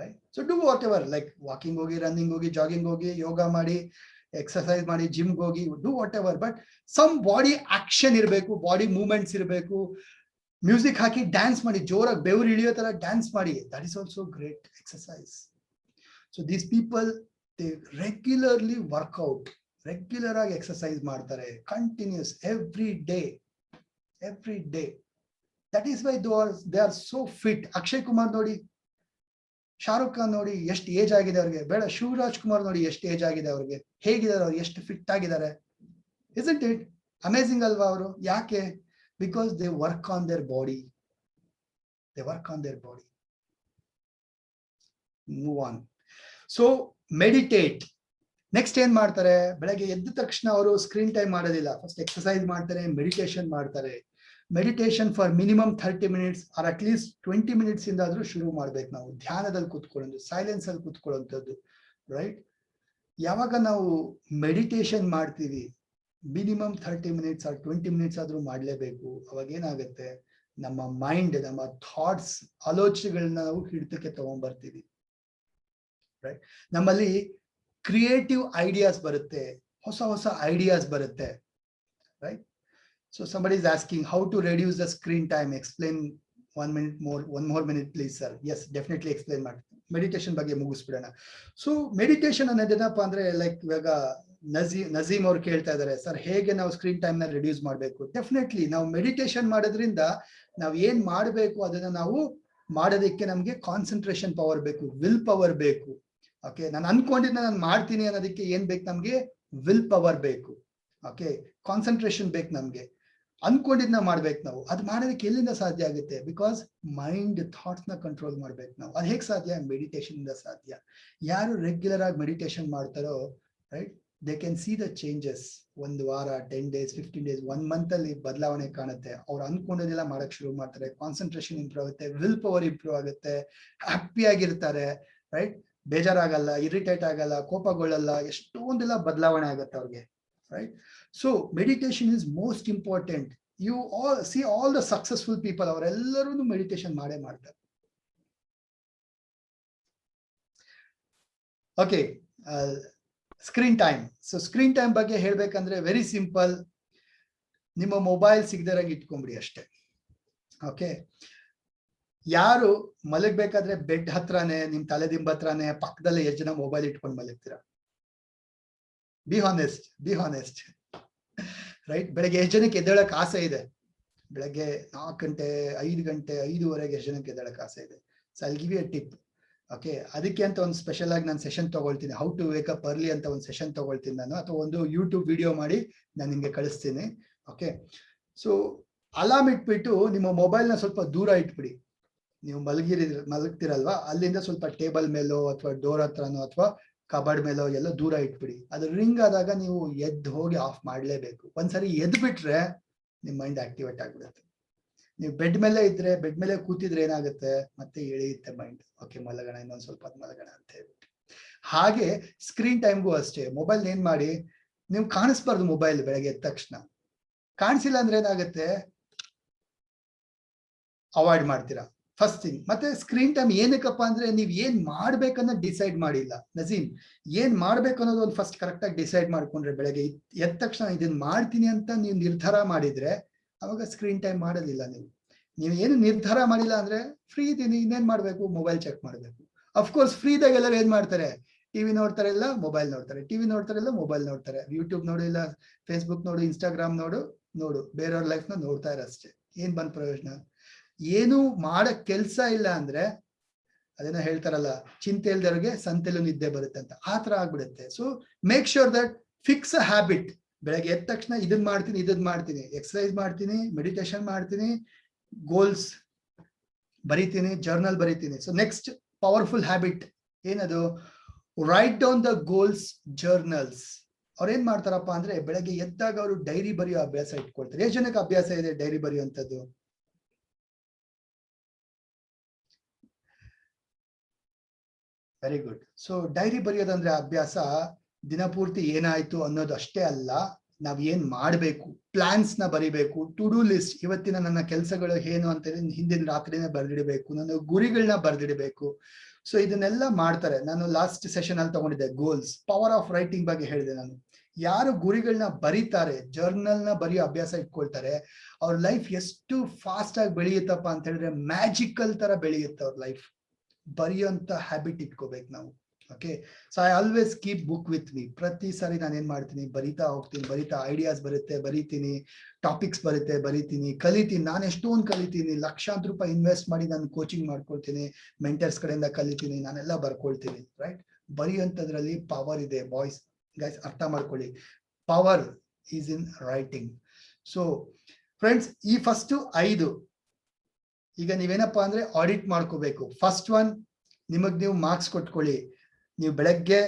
right? So do whatever, like walking ಹೋಗಿ, ರನ್ನಿಂಗ್ ಹೋಗಿ, ಜಾಗಿಂಗ್ ಹೋಗಿ, ಯೋಗ ಮಾಡಿ, ಎಕ್ಸರ್ಸೈಸ್ ಮಾಡಿ, ಜಿಮ್ಗೆ ಹೋಗಿ, do whatever. But some body action ಇರಬೇಕು, ಬಾಡಿ ಮೂವ್ಮೆಂಟ್ಸ್ ಇರಬೇಕು. ಮ್ಯೂಸಿಕ್ ಹಾಕಿ ಡ್ಯಾನ್ಸ್ ಮಾಡಿ, ಜೋರಾಗಿ ಬೆವರು ಇಳಿಯೋ ತರ ಡ್ಯಾನ್ಸ್ ಮಾಡಿ. That is also great exercise. So these people, they regularly workout, regular ಆಗಿ ಎಕ್ಸರ್ಸೈಸ್ ಮಾಡ್ತಾರೆ, continues, every day. That is why they are so fit. Akshay Kumar ನೋಡಿ, ಶಾರುಖ್ ಖಾನ್ ನೋಡಿ, ಎಷ್ಟು ಏಜ್ ಆಗಿದೆ ಅವ್ರಿಗೆ. ಬೇಡ, ಶಿವರಾಜ್ ಕುಮಾರ್ ನೋಡಿ, ಎಷ್ಟು ಏಜ್ ಆಗಿದೆ ಅವ್ರಿಗೆ. ಹೇಗಿದ್ದಾರೆ ಅವ್ರು, ಎಷ್ಟು ಫಿಟ್ ಆಗಿದ್ದಾರೆ. ಇಸ್ಂಟ್ ಇಟ್ ಅಮೇಸಿಂಗ್ ಅಲ್ವಾ ಅವರು? ಯಾಕೆ? Because they work on their body. Move on. So meditate. Next ಏನ್ ಮಾಡ್ತಾರೆ? ಬೆಳಗ್ಗೆ ಎದ್ದ ತಕ್ಷಣ ಅವರು ಸ್ಕ್ರೀನ್ ಟೈಮ್ ಮಾಡೋದಿಲ್ಲ. ಫಸ್ಟ್ ಎಕ್ಸರ್ಸೈಸ್ ಮಾಡ್ತಾರೆ, ಮೆಡಿಟೇಷನ್ ಮಾಡ್ತಾರೆ. Meditation for minimum 30 minutes or at least 20 minutes ಇಂದಾದ್ರೂ ಶುರು ಮಾಡ್ಬೇಕು. ನಾವು ಧ್ಯಾನದಲ್ಲಿ ಕೂತ್ಕೊಳ್ಳೋದು, ಸೈಲೆನ್ಸ್ ಅಲ್ಲಿ ಕೂತ್ಕೊಳ್ಳುವಂಥದ್ದು, ರೈಟ್? ಯಾವಾಗ ನಾವು ಮೆಡಿಟೇಷನ್ ಮಾಡ್ತೀವಿ, ಮಿನಿಮಮ್ 30 minutes ಆರ್ 20 minutes ಆದ್ರೂ ಮಾಡ್ಲೇಬೇಕು. ಅವಾಗ ಏನಾಗುತ್ತೆ, ನಮ್ಮ ಮೈಂಡ್, ನಮ್ಮ ಥಾಟ್ಸ್, ಆಲೋಚನೆಗಳನ್ನ ನಾವು ಹಿಡಿತಕ್ಕೆ ತಗೊಂಡ್ಬರ್ತೀವಿ, ರೈಟ್? ನಮ್ಮಲ್ಲಿ ಕ್ರಿಯೇಟಿವ್ ಐಡಿಯಾಸ್ ಬರುತ್ತೆ, ಹೊಸ ಐಡಿಯಾಸ್ ಬರುತ್ತೆ, right? So somebody is asking how to reduce the screen time. Explain one more minute please sir. Yes, definitely explain ಮಾಡ್ತೀನಿ. ಮೆಡಿಟೇಷನ್ ಬಗ್ಗೆ ಮುಗಿಸ್ಬಿಡೋಣ. ಸೊ ಮೆಡಿಟೇಷನ್ ಅನ್ನೋದೇನಪ್ಪ ಅಂದ್ರೆ, ಲೈಕ್ ಇವಾಗ ನಜೀಮ್ ಅವ್ರು ಕೇಳ್ತಾ ಇದಾರೆ, ಸರ್ ಹೇಗೆ ನಾವು ಸ್ಕ್ರೀನ್ ಟೈಮ್ ನ ರಿಡ್ಯೂಸ್ ಮಾಡ್ಬೇಕು? ಡೆಫಿನೆಟ್ಲಿ ನಾವು ಮೆಡಿಟೇಷನ್ ಮಾಡೋದ್ರಿಂದ ನಾವ್ ಏನ್ ಮಾಡ್ಬೇಕು, ಅದನ್ನ ನಾವು ಮಾಡೋದಕ್ಕೆ ನಮ್ಗೆ ಕಾನ್ಸಂಟ್ರೇಷನ್ ಪವರ್ ಬೇಕು, ವಿಲ್ ಪವರ್ ಬೇಕು. ಓಕೆ, ನಾನು ಅನ್ಕೊಂಡಿದ್ದ ನಾನು ಮಾಡ್ತೀನಿ ಅನ್ನೋದಕ್ಕೆ ಏನ್ ಬೇಕು? ನಮ್ಗೆ ವಿಲ್ ಪವರ್ ಬೇಕು. ಓಕೆ, ಕಾನ್ಸಂಟ್ರೇಷನ್ ಬೇಕು ನಮ್ಗೆ. ಅನ್ಕೊಂಡಿದ್ನ ಮಾಡ್ಬೇಕು ನಾವು. ಅದು ಮಾಡೋದಕ್ಕೆ ಎಲ್ಲಿಂದ ಸಾಧ್ಯ ಆಗುತ್ತೆ? ಬಿಕಾಸ್ ಮೈಂಡ್ ಥಾಟ್ಸ್ ನ ಕಂಟ್ರೋಲ್ ಮಾಡ್ಬೇಕು ನಾವು. ಅದು ಹೇಗೆ ಸಾಧ್ಯ? ಮೆಡಿಟೇಷನ್ ಇಂದ ಸಾಧ್ಯ. ಯಾರು ರೆಗ್ಯುಲರ್ ಆಗಿ ಮೆಡಿಟೇಷನ್ ಮಾಡ್ತಾರೋ, right, they can see the changes. 1 ವಾರ, 10 days, 15 days, 1 month ಅಲ್ಲಿ ಬದಲಾವಣೆ ಕಾಣುತ್ತೆ. ಅವ್ರು ಅನ್ಕೊಂಡೋದೆಲ್ಲ ಮಾಡಕ್ ಶುರು ಮಾಡ್ತಾರೆ. ಕಾನ್ಸಂಟ್ರೇಷನ್ ಇಂಪ್ರೂವ್ ಆಗುತ್ತೆ, ವಿಲ್ ಪವರ್ ಇಂಪ್ರೂವ್ ಆಗುತ್ತೆ, ಹ್ಯಾಪಿ ಆಗಿರ್ತಾರೆ, ರೈಟ್? ಬೇಜಾರಾಗಲ್ಲ, ಇರಿಟೇಟ್ ಆಗಲ್ಲ, ಕೋಪಗೊಳ್ಳಲ್ಲ, ಎಷ್ಟೊಂದೆಲ್ಲ ಬದಲಾವಣೆ ಆಗುತ್ತೆ ಅವ್ರಿಗೆ, right? So meditation is most important. You all see all the successful people, ಅವರೆಲ್ಲರೂ ಮೆಡಿಟೇಷನ್ ಮಾಡೇ ಮಾಡ್ತಾರೆ. Okay, screen time. So screen time ಬಗ್ಗೆ ಹೇಳ್ಬೇಕಂದ್ರೆ ವೆರಿ ಸಿಂಪಲ್. ನಿಮ್ಮ ಮೊಬೈಲ್ ಸಿಗದಿರಾಗಿ ಇಟ್ಕೊಂಬಿಡಿ ಅಷ್ಟೇ. ಓಕೆ, ಯಾರು ಮಲಗ್ಬೇಕಾದ್ರೆ ಬೆಡ್ ಹತ್ರನೇ, ನಿಮ್ ತಲೆದಿಂಬ ಹತ್ರನೇ ಪಕ್ಕದಲ್ಲೇ ಎಷ್ಟು ಜನ ಮೊಬೈಲ್ ಇಟ್ಕೊಂಡು ಮಲಗ್ತೀರಾ? Be honest right? ಬೆಳಗ್ಗೆ ಎಷ್ಟು ಜನಕ್ಕೆ ಎದ್ದೇಳಕ್ ಆಸೆ ಇದೆ? ಬೆಳಗ್ಗೆ 4 ಗಂಟೆ 5 ಗಂಟೆ 5:15 ಎಷ್ಟು ಜನಕ್ಕೆ ಎದ್ದೇಳಕ್ ಆಸೆ ಇದೆ? So I give you a tip. Okay, ಅದಕ್ಕೆ ಅಂತ ಒಂದು ಸ್ಪೆಷಲ್ ಆಗಿ ನಾನು ಸೆಷನ್ ತಗೊಳ್ತೀನಿ, how to wake up early ಅಂತ ಒಂದು ಸೆಷನ್ ತಗೊಳ್ತೀನಿ ನಾನು, ಅಥವಾ ಒಂದು ಯೂಟ್ಯೂಬ್ ವಿಡಿಯೋ ಮಾಡಿ ನಾನು ನಿಮ್ಗೆ ಕಳಿಸ್ತೀನಿ. ಓಕೆ, ಸೊ ಅಲಾರ್ಮ್ ಇಟ್ಬಿಟ್ಟು ನಿಮ್ಮ ಮೊಬೈಲ್ನ ಸ್ವಲ್ಪ ದೂರ ಇಟ್ಬಿಡಿ. ನೀವು ಮಲಗ್ತಿರಲ್ವಾ, ಅಲ್ಲಿಂದ ಸ್ವಲ್ಪ ಟೇಬಲ್ ಮೇಲೋ ಅಥವಾ ಡೋರ್ ಹತ್ರನೋ ಅಥವಾ ಕಬರ್ಡ್ ಮೇಲೋ ಎಲ್ಲ ದೂರ ಇಟ್ಬಿಡಿ. ಅದು ರಿಂಗ್ ಆದಾಗ ನೀವು ಎದ್ದು ಹೋಗಿ ಆಫ್ ಮಾಡ್ಲೇಬೇಕು. ಒಂದ್ಸರಿ ಎದ್ದು ಬಿಟ್ರೆ ನಿಮ್ ಮೈಂಡ್ ಆಕ್ಟಿವೇಟ್ ಆಗ್ಬಿಡುತ್ತೆ. ನೀವು ಬೆಡ್ ಮೇಲೆ ಇದ್ರೆ, ಬೆಡ್ ಮೇಲೆ ಕೂತಿದ್ರೆ ಏನಾಗುತ್ತೆ, ಮತ್ತೆ ಎಳೆಯುತ್ತೆ ಮೈಂಡ್. ಓಕೆ, ಮಲಗೋಣ, ಇನ್ನೊಂದ್ ಸ್ವಲ್ಪ ಹೊತ್ತು ಮಲಗೋಣ ಅಂತ ಹೇಳ್ಬಿಟ್ಟು. ಹಾಗೆ ಸ್ಕ್ರೀನ್ ಟೈಮ್ಗೂ ಅಷ್ಟೇ. ಮೊಬೈಲ್ ಏನ್ ಮಾಡಿ, ನೀವು ಕಾಣಿಸ್ಬಾರ್ದು ಮೊಬೈಲ್ ಬೆಳಗ್ಗೆ ಎದ್ದ ತಕ್ಷಣ. ಕಾಣಿಸಿಲ್ಲ ಅಂದ್ರೆ ಏನಾಗುತ್ತೆ, ಅವಾಯ್ಡ್ ಮಾಡ್ತೀರಾ ಫಸ್ಟ್ ಥಿಂಗ್. ಮತ್ತೆ ಸ್ಕ್ರೀನ್ ಟೈಮ್ ಏನಕ್ಕಪ್ಪ ಅಂದ್ರೆ, ನೀವ್ ಏನ್ ಮಾಡ್ಬೇಕನ್ನ ಡಿಸೈಡ್ ಮಾಡಿಲ್ಲ. ನಜೀಮ್, ಏನ್ ಮಾಡ್ಬೇಕು ಅನ್ನೋದು ಒಂದು ಫಸ್ಟ್ ಕರೆಕ್ಟ್ ಆಗಿ ಡಿಸೈಡ್ ಮಾಡ್ಕೊಂಡ್ರೆ, ಬೆಳಗ್ಗೆ ಎದ್ದ ತಕ್ಷಣ ಇದನ್ನ ಮಾಡ್ತೀನಿ ಅಂತ ನೀವು ನಿರ್ಧಾರ ಮಾಡಿದ್ರೆ ಅವಾಗ ಸ್ಕ್ರೀನ್ ಟೈಮ್ ಮಾಡೋದಿಲ್ಲ. ನೀವು ಏನು ನಿರ್ಧಾರ ಮಾಡಿಲ್ಲ ಅಂದ್ರೆ, ಫ್ರೀ ಇದೀನಿ, ಇನ್ನೇನ್ ಮಾಡ್ಬೇಕು, ಮೊಬೈಲ್ ಚೆಕ್ ಮಾಡ್ಬೇಕು. ಅಫ್ಕೋರ್ಸ್ ಫ್ರೀ ಇದ್ದಾಗ ಎಲ್ಲರೂ ಏನ್ ಮಾಡ್ತಾರೆ, ಟಿವಿ ನೋಡ್ತಾರೆ, ಇಲ್ಲ ಮೊಬೈಲ್ ನೋಡ್ತಾರೆ, ಟಿವಿ ನೋಡ್ತಾರೆ, ಇಲ್ಲ ಮೊಬೈಲ್ ನೋಡ್ತಾರೆ, ಯೂಟ್ಯೂಬ್ ನೋಡು, ಇಲ್ಲ ಫೇಸ್ಬುಕ್ ನೋಡು, ಇನ್ಸ್ಟಾಗ್ರಾಮ್ ನೋಡು, ಬೇರೆಯವ್ರ ಲೈಫ್ ನ ನೋಡ್ತಾ ಇರಷ್ಟೇ. ಏನ್ ಬಂದ್ ಪ್ರಯೋಜನ? ಏನು ಮಾಡಕ್ ಕೆಲ್ಸ ಇಲ್ಲ ಅಂದ್ರೆ, ಅದೇನೋ ಹೇಳ್ತಾರಲ್ಲ, ಚಿಂತೆ ಇಲ್ದವ್ರಿಗೆ ಸಂತೆಲು ನಿದ್ದೆ ಬರುತ್ತೆ ಅಂತ, ಆ ತರ ಆಗ್ಬಿಡುತ್ತೆ. So make sure that fix a habit. ಬೆಳಗ್ಗೆ ಎದ್ದ ತಕ್ಷಣ ಇದನ್ ಮಾಡ್ತೀನಿ, ಎಕ್ಸರ್ಸೈಸ್ ಮಾಡ್ತೀನಿ, ಮೆಡಿಟೇಷನ್ ಮಾಡ್ತೀನಿ, ಗೋಲ್ಸ್ ಬರೀತೀನಿ, ಜರ್ನಲ್ ಬರೀತೀನಿ. ಸೊ ನೆಕ್ಸ್ಟ್ ಪವರ್ಫುಲ್ ಹ್ಯಾಬಿಟ್ ಏನದು? Write down the goals journals. ಅವ್ರು ಏನ್ ಮಾಡ್ತಾರಪ್ಪ ಅಂದ್ರೆ, ಬೆಳಗ್ಗೆ ಎದ್ದಾಗ ಅವರು ಡೈರಿ ಬರೆಯೋ ಅಭ್ಯಾಸ ಇಟ್ಕೊಳ್ತಾರೆ. ಎಷ್ಟು ಜನಕ್ಕೆ ಅಭ್ಯಾಸ ಇದೆ ಡೈರಿ ಬರೆಯುವಂಥದ್ದು? Very good. ಸೊ ಡೈರಿ ಬರೆಯೋದಂದ್ರೆ ಅಭ್ಯಾಸ, ದಿನಪೂರ್ತಿ ಏನಾಯ್ತು ಅನ್ನೋದು ಅಷ್ಟೇ ಅಲ್ಲ, ನಾವ್ ಏನ್ ಮಾಡ್ಬೇಕು, ಪ್ಲಾನ್ಸ್ ನ ಬರಿಬೇಕು, ಟು ಡೂ ಲಿಸ್ಟ್. ಇವತ್ತಿನ ನನ್ನ ಕೆಲಸಗಳು ಏನು ಅಂತ ಹಿಂದಿನ ರಾತ್ರಿನೇ ಬರ್ದಿಡಬೇಕು, ನನ್ನ ಗುರಿಗಳನ್ನ ಬರ್ದಿಡಬೇಕು. ಸೊ ಇದನ್ನೆಲ್ಲ ಮಾಡ್ತಾರೆ. ನಾನು ಲಾಸ್ಟ್ ಸೆಷನ್ ಅಲ್ಲಿ ತಗೊಂಡಿದ್ದೆ ಗೋಲ್ಸ್, ಪವರ್ ಆಫ್ ರೈಟಿಂಗ್ ಬಗ್ಗೆ ಹೇಳಿದೆ ನಾನು. ಯಾರು ಗುರಿಗಳನ್ನ ಬರೀತಾರೆ, ಜರ್ನಲ್ ನ ಬರೆಯೋ ಅಭ್ಯಾಸ ಇಟ್ಕೊಳ್ತಾರೆ, ಅವ್ರ ಲೈಫ್ ಎಷ್ಟು ಫಾಸ್ಟ್ ಆಗಿ ಬೆಳೆಯುತ್ತಪ್ಪ ಅಂತ ಹೇಳಿದ್ರೆ, ಮ್ಯಾಜಿಕಲ್ ತರ ಬೆಳೆಯುತ್ತೆ ಅವ್ರ ಲೈಫ್. ಬರೆಯುವಂತ ಹ್ಯಾಬಿಟ್ ಇಟ್ಕೋಬೇಕು ನಾವು. Okay, so I always keep book with me. ಪ್ರತಿ ಸಾರಿ ನಾನು ಏನ್ ಮಾಡ್ತೀನಿ, ಬರಿತಾ ಹೋಗ್ತೀನಿ, ಬರಿತಾ ಐಡಿಯಾಸ್ ಬರುತ್ತೆ, ಬರಿತೀನಿ, ಟಾಪಿಕ್ಸ್ ಬರುತ್ತೆ, ಬರಿತೀನಿ, ಕಲಿತೀನಿ. ನಾನು ಎಷ್ಟೊಂದು ಕಲಿತೀನಿ, ಲಕ್ಷಾಂತರ ರೂಪಾಯಿ ಇನ್ವೆಸ್ಟ್ ಮಾಡಿ ನಾನು ಕೋಚಿಂಗ್ ಮಾಡ್ಕೊಳ್ತೀನಿ, ಮೆಂಟರ್ಸ್ ಕಡೆಯಿಂದ ಕಲಿತೀನಿ, ನಾನೆಲ್ಲ ಬರ್ಕೊಳ್ತೀನಿ. ರೈಟ್? ಬರೆಯುವಂಥದ್ರಲ್ಲಿ ಪವರ್ ಇದೆ ಬಾಯ್ಸ್, ಗೈಸ್, ಅರ್ಥ ಮಾಡ್ಕೊಳ್ಳಿ. Power is in writing. So friends, ಈ ಫಸ್ಟ್ 5 ಈಗ ನೀವೇನಪ್ಪಾ ಅಂದ್ರೆ ಆಡಿಟ್ ಮಾಡ್ಕೋಬೇಕು. ಫಸ್ಟ್ ಒನ್, ನಿಮಗ್ ನೀವು ಮಾರ್ಕ್ಸ್ ಕೊಟ್ಕೊಳ್ಳಿ. ನೀವು ಬೆಳಗ್ಗೆ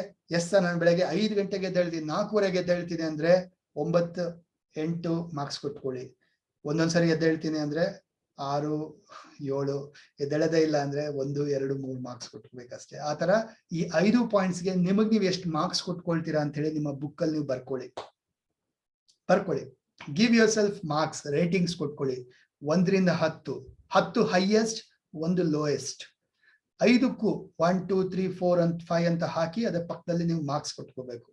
ನಾನು ಬೆಳಗ್ಗೆ 5 ಗಂಟೆಗೆ ಎದ್ದೇಳ್ತೀನಿ, 4:15 ಎದ್ದೇಳ್ತೀನಿ ಅಂದ್ರೆ 9, 8 ಮಾರ್ಕ್ಸ್ ಕೊಟ್ಕೊಳ್ಳಿ. ಒಂದೊಂದ್ಸರಿ ಎದ್ದೇಳ್ತೀನಿ ಅಂದ್ರೆ 6, 7, ಎದ್ದೇಳದೇ ಇಲ್ಲ ಅಂದ್ರೆ 1, 2, 3 ಮಾರ್ಕ್ಸ್ ಕೊಟ್ಕೋಬೇಕಷ್ಟೇ. ಆ ತರ ಈ 5 ಪಾಯಿಂಟ್ಸ್ಗೆ ನಿಮಗ್ ನೀವು ಎಷ್ಟು ಮಾರ್ಕ್ಸ್ ಕೊಟ್ಕೊಳ್ತೀರಾ ಅಂತ ಹೇಳಿ ನಿಮ್ಮ ಬುಕ್ ಅಲ್ಲಿ ನೀವು ಬರ್ಕೊಳ್ಳಿ. Give yourself marks, ratings ಕೊಟ್ಕೊಳ್ಳಿ. 1 ರಿಂದ 10, 10 ಹೈಯೆಸ್ಟ್, 1 ಲೋಯೆಸ್ಟ್. 5ಕ್ಕೂ 1, 2, 3, 4 ಅಂತ 5 ಅಂತ ಹಾಕಿ ಅದರ ಪಕ್ಕದಲ್ಲಿ ನೀವು ಮಾರ್ಕ್ಸ್ ಕೊಟ್ಕೋಬೇಕು.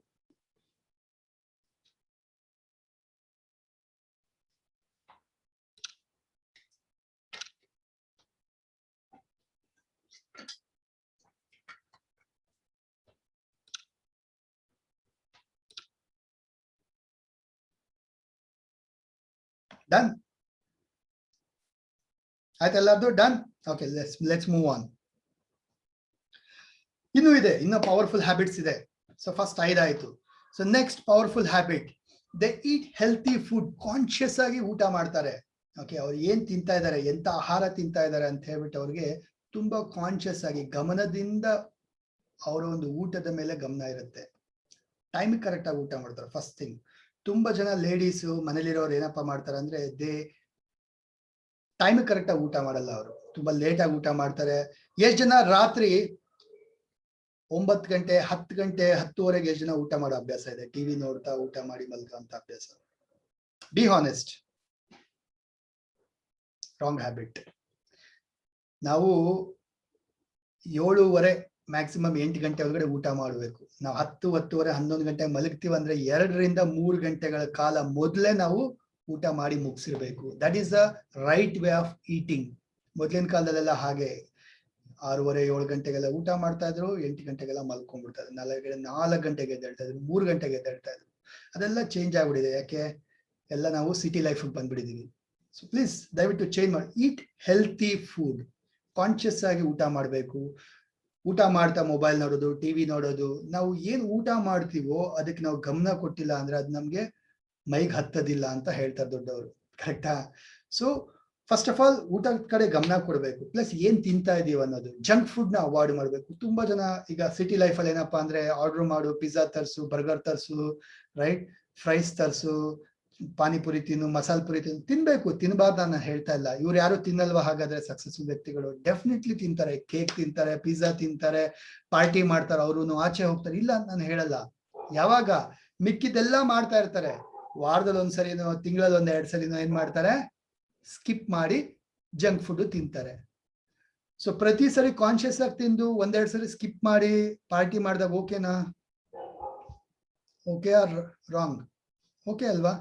ಡನ್ ಆಯ್ತು, ಎಲ್ಲರದು done. Okay, let's move on. ಇನ್ನು ಪವರ್ಫುಲ್ ಹ್ಯಾಬಿಟ್ಸ್ ಇದೆ. ಸೊ ಫಸ್ಟ್ 5 ಆಯ್ತು. So next powerful habit, they eat healthy food. Conscious ಆಗಿ ಊಟ ಮಾಡ್ತಾರೆ. ಓಕೆ, ಅವ್ರು ಏನ್ ತಿಂತಾ ಇದ್ದಾರೆ, ಎಂತ ಆಹಾರ ತಿಂತಾ ಇದ್ದಾರೆ ಅಂತ ಹೇಳ್ಬಿಟ್ಟು ಅವ್ರಿಗೆ ತುಂಬಾ ಕಾನ್ಶಿಯಸ್ ಆಗಿ, ಗಮನದಿಂದ ಅವರ ಒಂದು ಊಟದ ಮೇಲೆ ಗಮನ ಇರುತ್ತೆ. ಟೈಮ್ ಕರೆಕ್ಟ್ ಆಗಿ ಊಟ ಮಾಡ್ತಾರೆ. First thing. ತುಂಬಾ ಜನ ಲೇಡೀಸ್ ಮನೇಲಿರೋರು ಏನಪ್ಪಾ ಮಾಡ್ತಾರೆ ಅಂದ್ರೆ, ಟೈಮ್ ಕರೆಕ್ಟ್ ಆಗಿ ಊಟ ಮಾಡಲ್ಲ. ಅವರು ತುಂಬಾ ಲೇಟ್ ಆಗಿ ಊಟ ಮಾಡ್ತಾರೆ. ಎಷ್ಟು ಜನ ರಾತ್ರಿ 9 ಗಂಟೆ 10 ಗಂಟೆ 10:30 ಎಷ್ಟು ಜನ ಊಟ ಮಾಡೋ ಅಭ್ಯಾಸ ಇದೆ? ಟಿವಿ ನೋಡ್ತಾ ಊಟ ಮಾಡಿ ಮಲ್ಕೊಂತ ಅಭ್ಯಾಸ. Be honest, wrong habit. ನಾವು 7:30 ಮ್ಯಾಕ್ಸಿಮಮ್ 8 ಗಂಟೆ ಒಳಗಡೆ ಊಟ ಮಾಡಬೇಕು. ನಾವು 10, 10:30, 11 ಗಂಟೆ ಮಲಗ್ತೀವಿ ಅಂದ್ರೆ 2 ರಿಂದ 3 ಗಂಟೆಗಳ ಕಾಲ ಮೊದಲೇ ನಾವು ಊಟ ಮಾಡಿ ಮುಗಿಸಿರ್ಬೇಕು. That is the right way of eating. ಮೊದಲಿನ ಕಾಲದಲ್ಲೆಲ್ಲ ಹಾಗೆ 6:30, 7 ಗಂಟೆಗೆಲ್ಲ ಊಟ ಮಾಡ್ತಾ ಇದ್ರು, 8 ಗಂಟೆಗೆಲ್ಲ ಮಲ್ಕೊಂಡ್ಬಿಡ್ತಾ ಇದ್ರು, 4 ಗಂಟೆಗೆ ಎದ್ದೇಳ್ತಾ ಇದ್ರು, 3 ಗಂಟೆಗೆ ಎದ್ದೇಳ್ತಾ ಇದ್ರು. ಅದೆಲ್ಲ ಚೇಂಜ್ ಆಗ್ಬಿಟ್ಟಿದೆ. ಯಾಕೆ? ಎಲ್ಲ ನಾವು ಸಿಟಿ ಲೈಫ್ ಬಂದ್ಬಿಟ್ಟಿದೀವಿ. ಸೊ ಪ್ಲೀಸ್ ದಯವಿಟ್ಟು ಚೇಂಜ್ ಮಾಡಿ. ಈಟ್ ಹೆಲ್ತಿ ಫುಡ್. ಕಾನ್ಶಿಯಸ್ ಆಗಿ ಊಟ ಮಾಡಬೇಕು. ಊಟ ಮಾಡ್ತಾ ಮೊಬೈಲ್ ನೋಡೋದು, ಟಿವಿ ನೋಡೋದು, ನಾವು ಏನ್ ಊಟ ಮಾಡ್ತೀವೋ ಅದಕ್ಕೆ ನಾವು ಗಮನ ಕೊಟ್ಟಿಲ್ಲ ಅಂದ್ರೆ ಅದು ನಮ್ಗೆ ಮೈಗೆ ಹತ್ತದಿಲ್ಲ ಅಂತ ಹೇಳ್ತಾರೆ ದೊಡ್ಡವರು. ಕರೆಕ್ಟಾ? ಸೊ ಫಸ್ಟ್ ಆಫ್ ಆಲ್ ಊಟದ ಕಡೆ ಗಮನ ಕೊಡಬೇಕು. ಪ್ಲಸ್ ಏನ್ ತಿಂತಾ ಇದೀವಿ ಅನ್ನೋದು. ಜಂಕ್ ಫುಡ್ ನ ಅವಾಯ್ಡ್ ಮಾಡ್ಬೇಕು. ತುಂಬಾ ಜನ ಈಗ ಸಿಟಿ ಲೈಫ್ ಅಲ್ಲಿ ಏನಪ್ಪಾ ಅಂದ್ರೆ ಆರ್ಡರ್ ಮಾಡು, ಪಿಜ್ಜಾ ತರ್ಸು, ಬರ್ಗರ್ ತರ್ಸು, ರೈಟ್, ಫ್ರೈಸ್ ತರ್ಸು, ಪಾನಿಪುರಿ ತಿನ್ನು, ಮಸಾಲ ಪುರಿ ತಿನ್ಬೇಕು, ತಿನ್ಬಾರ್ದು ನಾನು ಹೇಳ್ತಾ ಇಲ್ಲ. ಇವ್ರು ಯಾರು ತಿನ್ನಲ್ವಾ? ಹಾಗಾದ್ರೆ ಸಕ್ಸಸ್ಫುಲ್ ವ್ಯಕ್ತಿಗಳು ಡೆಫಿನೆಟ್ಲಿ ತಿಂತಾರೆ. ಕೇಕ್ ತಿಂತಾರೆ, ಪಿಜ್ಜಾ ತಿಂತಾರೆ, ಪಾರ್ಟಿ ಮಾಡ್ತಾರೆ, ಅವರು ಆಚೆ ಹೋಗ್ತಾರೆ, ಇಲ್ಲ ನಾನು ಹೇಳಲ್ಲ. ಯಾವಾಗ ಮಿಕ್ಕಿದೆಲ್ಲ ಮಾಡ್ತಾ ಇರ್ತಾರೆ, ವಾರದಲ್ಲಿ ಒಂದ್ಸರಿನೋ ತಿಂಗಳಲ್ಲಿ 1-2 ಸರಿನೋ ಏನ್ ಮಾಡ್ತಾರೆ? ಸ್ಕಿಪ್ ಮಾಡಿ ಜಂಕ್ ಫುಡ್ ತಿಂತಾರೆ. ಸೊ ಪ್ರತಿ ಸರಿ ಕಾನ್ಶಿಯಸ್ ಆಗಿ ತಿಂದು 1-2 ಸರಿ ಸ್ಕಿಪ್ ಮಾಡಿ ಪಾರ್ಟಿ ಮಾಡಿದಾಗ ಓಕೆನಾ? Okay R wrong? ಓಕೆ ಅಲ್ವಾ?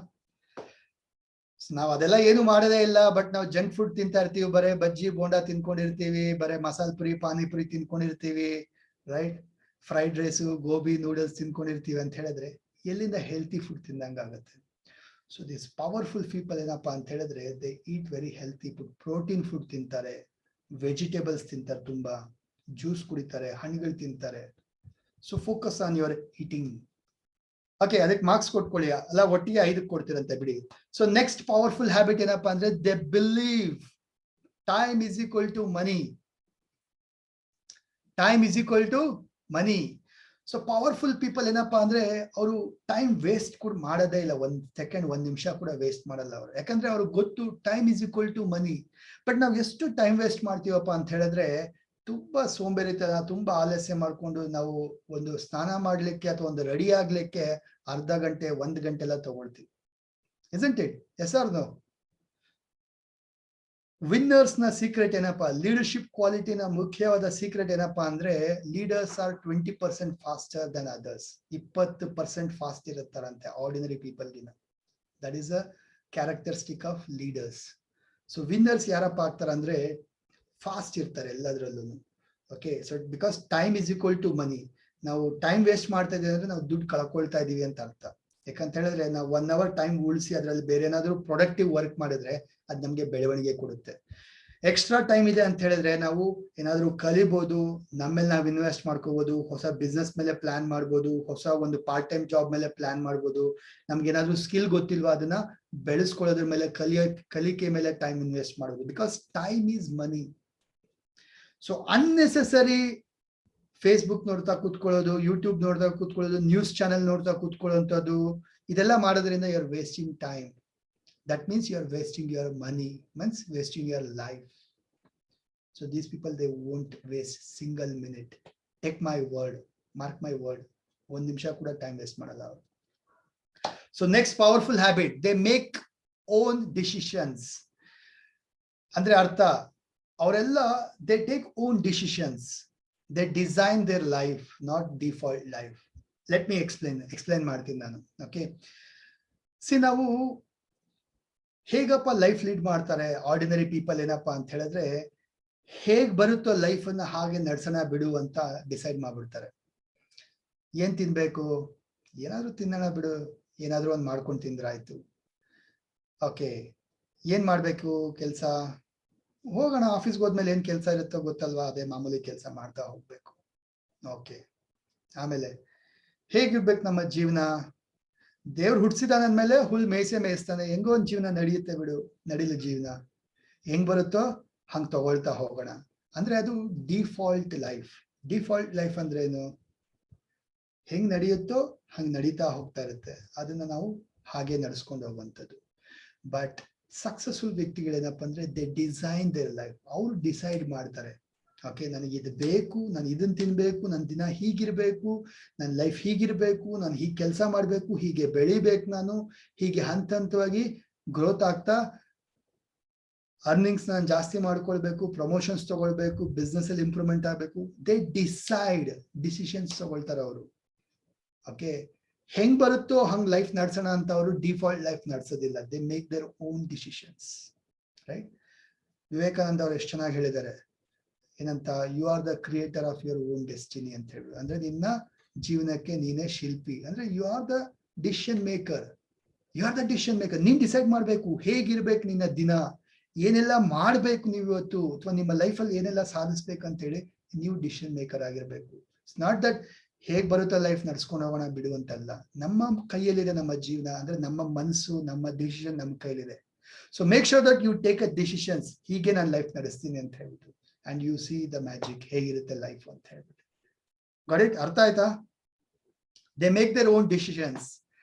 ನಾವ್ ಅದೆಲ್ಲ ಏನು ಮಾಡೋದೇ ಇಲ್ಲ. ಬಟ್ ನಾವು ಜಂಕ್ ಫುಡ್ ತಿಂತಾ ಇರ್ತೀವಿ, ಬರೇ ಬಜ್ಜಿ ಬೋಂಡಾ ತಿನ್ಕೊಂಡಿರ್ತೀವಿ, ಬರೇ ಮಸಾಲ ಪುರಿ, ಪಾನಿಪುರಿ ತಿನ್ಕೊಂಡಿರ್ತೀವಿ, right, fried rice, gobi noodles ತಿನ್ಕೊಂಡಿರ್ತೀವಿ ಅಂತ ಹೇಳಿದ್ರೆ ಎಲ್ಲಿಂದ ಹೆಲ್ತಿ ಫುಡ್ ತಿಂದಂಗ ಆಗುತ್ತೆ? ಸೊ ದಿಸ್ ಪವರ್ಫುಲ್ ಪೀಪಲ್ ಏನಪ್ಪಾ ಅಂತ ಹೇಳಿದ್ರೆ they eat very healthy food. Protein food ತಿಂತಾರೆ, ವೆಜಿಟೇಬಲ್ಸ್ ತಿಂತಾರೆ, ತುಂಬಾ ಜ್ಯೂಸ್ ಕುಡಿತಾರೆ, ಹಣ್ಣುಗಳು ತಿಂತಾರೆ. So focus on your eating. Okay, ಅದಕ್ಕೆ ಮಾರ್ಕ್ಸ್ ಕೊಟ್ಕೊಳ್ಳಿ, ಅಲ್ಲ ಒಟ್ಟಿಗೆ 5 ಕೊಡ್ತೀರಂತೆ ಬಿಡಿ. ಸೊ ನೆಕ್ಸ್ಟ್ ಪವರ್ಫುಲ್ ಹ್ಯಾಬಿಟ್ ಏನಪ್ಪಾ ಅಂದ್ರೆ they believe time is equal to money. Time is equal to money. So powerful people ಏನಪ್ಪಾ ಅಂದ್ರೆ ಅವರು ಟೈಮ್ ವೇಸ್ಟ್ ಕೂಡ ಮಾಡೋದೇ ಇಲ್ಲ. 1 ಸೆಕೆಂಡ್, 1 ನಿಮಿಷ ಕೂಡ ವೇಸ್ಟ್ ಮಾಡಲ್ಲ ಅವರು. ಯಾಕಂದ್ರೆ ಅವ್ರಿಗೆ ಗೊತ್ತು time is equal to money. But ನಾವು ಎಷ್ಟು ಟೈಮ್ ವೇಸ್ಟ್ ಮಾಡ್ತೀವಪ್ಪ ಅಂತ ಹೇಳಿದ್ರೆ ತುಂಬಾ ಸೋಂಬೇರಿತನ, ತುಂಬಾ ಆಲಸ್ಯ ಮಾಡ್ಕೊಂಡು ನಾವು ಒಂದು ಸ್ನಾನ ಮಾಡ್ಲಿಕ್ಕೆ ಅಥವಾ ಒಂದು ರೆಡಿ ಆಗ್ಲಿಕ್ಕೆ ಅರ್ಧ ಗಂಟೆ, 1 ಗಂಟೆ ಎಲ್ಲ ತಗೊಳ್ತೀವಿ. Isn't it? Yes or no? Winners ನ ಸೀಕ್ರೆಟ್ ಏನಪ್ಪಾ? ಲೀಡರ್ಶಿಪ್ ಕ್ವಾಲಿಟಿನ ಮುಖ್ಯವಾದ ಸೀಕ್ರೆಟ್ ಏನಪ್ಪಾ ಅಂದ್ರೆ leaders are 20% faster than others. 20% fast ಇರುತ್ತಾರಂತೆ ಆರ್ಡಿನರಿ ಪೀಪಲ್ ಗಿನ. That is a characteristic of leaders. So winners ಯಾರಪ್ಪ ಆಗ್ತಾರೆ ಅಂದ್ರೆ ಫಾಸ್ಟ್ ಇರ್ತಾರೆ ಎಲ್ಲದರಲ್ಲೂ. Okay, so because time is equal to money. ನಾವು ಟೈಮ್ ವೇಸ್ಟ್ ಮಾಡ್ತಾ ಇದೀವಿ ಅಂದ್ರೆ ನಾವು ದುಡ್ಡು ಕಳ್ಕೊಳ್ತಾ ಇದೀವಿ ಅಂತ ಅರ್ಥ. ಯಾಕಂತ ಹೇಳಿದ್ರೆ ನಾವು 1 ಅವರ್ ಟೈಮ್ ಉಳಿಸಿ ಅದರಲ್ಲಿ ಬೇರೆ ಏನಾದ್ರು ಪ್ರೊಡಕ್ಟಿವ್ ವರ್ಕ್ ಮಾಡಿದ್ರೆ ಅದು ನಮ್ಗೆ ಬೆಳವಣಿಗೆ ಕೊಡುತ್ತೆ. ಎಕ್ಸ್ಟ್ರಾ ಟೈಮ್ ಇದೆ ಅಂತ ಹೇಳಿದ್ರೆ ನಾವು ಏನಾದ್ರು ಕಲಿಬಹುದು, ನಮ್ಮೇಲೆ ನಾವು ಇನ್ವೆಸ್ಟ್ ಮಾಡ್ಕೋಬಹುದು, ಹೊಸ ಬಿಸ್ನೆಸ್ ಮೇಲೆ ಪ್ಲಾನ್ ಮಾಡ್ಬೋದು, ಹೊಸ ಒಂದು ಪಾರ್ಟ್ ಟೈಮ್ ಜಾಬ್ ಮೇಲೆ ಪ್ಲಾನ್ ಮಾಡ್ಬೋದು. ನಮ್ಗೆ ಏನಾದ್ರು ಸ್ಕಿಲ್ ಗೊತ್ತಿಲ್ವಾ ಅದನ್ನ ಬೆಳೆಸ್ಕೊಳ್ಳೋದ್ರ ಮೇಲೆ, ಕಲಿಕೆ ಮೇಲೆ ಟೈಮ್ ಇನ್ವೆಸ್ಟ್ ಮಾಡೋದು. Because time is money. So unnecessary Facebook ನೋಡ್ತಾ ಕೂತ್ಕೊಳ್ಳೋದು, ಯೂಟ್ಯೂಬ್ ನೋಡ್ತಾ ಕೂತ್ಕೊಳ್ಳೋದು, ನ್ಯೂಸ್ ಚಾನೆಲ್ ನೋಡ್ತಾ ಕೂತ್ಕೊಳ್ಳೋಂಥದ್ದು, ಇದೆಲ್ಲ ಮಾಡೋದ್ರಿಂದ you are wasting time. That means you are wasting your money, means wasting your life. So these people, they won't waste single minute. Take my word, mark my word. 1 ನಿಮಿಷ ಕೂಡ ಟೈಮ್ ವೇಸ್ಟ್ ಮಾಡಲ್ಲ ಅವರು. So next powerful habit, they make own decisions. ಅಂದ್ರೆ ಅರ್ಥ ಅವರೆಲ್ಲ they take own decisions. They design their life, not default life. Let me explain ಮಾಡ್ತೀನಿ ನಾನು. Okay, see ನಾವು ಹೇಗಪ್ಪ ಲೈಫ್ ಲೀಡ್ ಮಾಡ್ತಾರೆ ಆರ್ಡಿನರಿ ಪೀಪಲ್ ಏನಪ್ಪಾ ಅಂತ ಹೇಳಿದ್ರೆ ಹೇಗ್ ಬರುತ್ತೋ ಲೈಫ್ ಅನ್ನ ಹಾಗೆ ನಡ್ಸೋಣ ಬಿಡು ಅಂತ ಡಿಸೈಡ್ ಮಾಡ್ಬಿಡ್ತಾರೆ. ಏನ್ ತಿನ್ಬೇಕು? ಏನಾದ್ರು ತಿನ್ನೋಣ ಬಿಡು, ಏನಾದ್ರು ಒಂದ್ ಮಾಡ್ಕೊಂಡು ತಿಂದ್ರಾಯ್ತು. ಓಕೆ, ಏನ್ ಮಾಡ್ಬೇಕು ಕೆಲ್ಸ? ಹೋಗೋಣ, ಆಫೀಸ್ಗೆ ಹೋದ್ಮೇಲೆ ಏನ್ ಕೆಲ್ಸ ಇರುತ್ತೋ ಗೊತ್ತಲ್ವಾ, ಅದೇ ಮಾಮೂಲಿ ಕೆಲ್ಸ ಮಾಡ್ತಾ ಹೋಗ್ಬೇಕು. ಓಕೆ, ಆಮೇಲೆ ಹೇಗಿರ್ಬೇಕು ನಮ್ಮ ಜೀವನ? ದೇವ್ರು ಹುಡ್ಸಿದಾನ ಅಂದ್ಮೇಲೆ ಹುಲ್ ಮೇಯಿಸ್ತಾನೆ, ಹೆಂಗೋ ಒಂದ್ ಜೀವನ ನಡೆಯುತ್ತೆ ಬಿಡು, ನಡಿಲಿ ಜೀವನ, ಹೆಂಗ್ ಬರುತ್ತೋ ಹಂಗ್ ತಗೊಳ್ತಾ ಹೋಗೋಣ ಅಂದ್ರೆ ಅದು ಡಿಫಾಲ್ಟ್ ಲೈಫ್. ಡಿಫಾಲ್ಟ್ ಲೈಫ್ ಅಂದ್ರೆ ಏನು? ಹೆಂಗ್ ನಡೆಯುತ್ತೋ ಹಂಗ್ ನಡೀತಾ ಹೋಗ್ತಾ ಇರುತ್ತೆ, ಅದನ್ನ ನಾವು ಹಾಗೆ ನಡೆಸ್ಕೊಂಡು ಹೋಗುವಂಥದ್ದು. ಬಟ್ ಸಕ್ಸಸ್ಫುಲ್ ವ್ಯಕ್ತಿಗಳೇನಪ್ಪ ಅಂದ್ರೆ ದೇ ಡಿಸೈನ್ ದೇರ್ ಲೈಫ್. ಅವ್ರು ಡಿಸೈಡ್ ಮಾಡ್ತಾರೆ, ಓಕೆ ನನಗೆ ಇದು ಬೇಕು, ನಾನು ಇದನ್ನ ತಿನ್ಬೇಕು, ನನ್ನ ದಿನ ಹೀಗಿರ್ಬೇಕು, ನನ್ನ ಲೈಫ್ ಹೀಗಿರ್ಬೇಕು, ನಾನು ಹೀಗೆ ಕೆಲಸ ಮಾಡ್ಬೇಕು, ಹೀಗೆ ಬೆಳಿಬೇಕು, ನಾನು ಹೀಗೆ ಹಂತ ಹಂತವಾಗಿ ಗ್ರೋತ್ ಆಗ್ತಾ ಅರ್ನಿಂಗ್ಸ್ ನಾನು ಜಾಸ್ತಿ ಮಾಡ್ಕೊಳ್ಬೇಕು, ಪ್ರಮೋಷನ್ಸ್ ತಗೊಳ್ಬೇಕು, ಬಿಸ್ನೆಸ್ ಅಲ್ಲಿ ಇಂಪ್ರೂವ್ಮೆಂಟ್ ಆಗಬೇಕು. ದೇ ಡಿಸಿಷನ್ಸ್ ತಗೊಳ್ತಾರೆ ಅವರು. ಓಕೆ, ಹೆಂಗ್ ಬರುತ್ತೋ ಹಂಗ್ ಲೈಫ್ ನಡ್ಸೋಣ ಅಂತ ಅವರು ಡಿಫಾಲ್ಟ್ ಲೈಫ್ ನಡ್ಸೋದಿಲ್ಲ. They make their own decisions, right? Vivekananda ಅವ್ರು ಎಷ್ಟು ಚೆನ್ನಾಗಿ ಹೇಳಿದ್ದಾರೆ ಏನಂತ, you are the creator of your own destiny ಅಂತ ಹೇಳಿ. ಅಂದ್ರೆ ನಿನ್ನ ಜೀವನಕ್ಕೆ ನೀನೇ ಶಿಲ್ಪಿ. ಅಂದ್ರೆ you are the decision maker. ನೀನ್ ಡಿಸೈಡ್ ಮಾಡ್ಬೇಕು ಹೇಗಿರ್ಬೇಕು ನಿನ್ನ ದಿನ, ಏನೆಲ್ಲ ಮಾಡ್ಬೇಕು ನೀವು ಇವತ್ತು, ಅಥವಾ ನಿಮ್ಮ ಲೈಫಲ್ಲಿ ಏನೆಲ್ಲ ಸಾಧಿಸ್ಬೇಕಂತ ಹೇಳಿ ನೀವು ಡಿಸಿಷನ್ ಮೇಕರ್ ಆಗಿರ್ಬೇಕು. ಇಟ್ಸ್ ನಾಟ್ ದಟ್ ಹೇಗ್ ಬರುತ್ತೋ ಲೈಫ್ ನಡ್ಸ್ಕೊಂಡು ಹೋಗೋಣ ಬಿಡುವಂತಲ್ಲ. ನಮ್ಮ ಕೈಯಲ್ಲಿದೆ ನಮ್ಮ ಜೀವನ. ಅಂದ್ರೆ ನಮ್ಮ ಮನಸ್ಸು, ನಮ್ಮ ಡಿಸಿಷನ್ ನಮ್ಮ ಕೈಲಿದೆ. So make sure that you take a decisions, ಹೀಗೆ ನಾನು ಲೈಫ್ ನಡೆಸ್ತೀನಿ ಅಂತ ಹೇಳ್ಬಿಟ್ಟು, and you see the magic, ಹೇಗಿರುತ್ತೆ ಲೈಫ್ ಅಂತ ಹೇಳ್ಬಿಟ್ಟು. Got it? ಅರ್ಥ ಆಯ್ತಾ? They make their own decisions.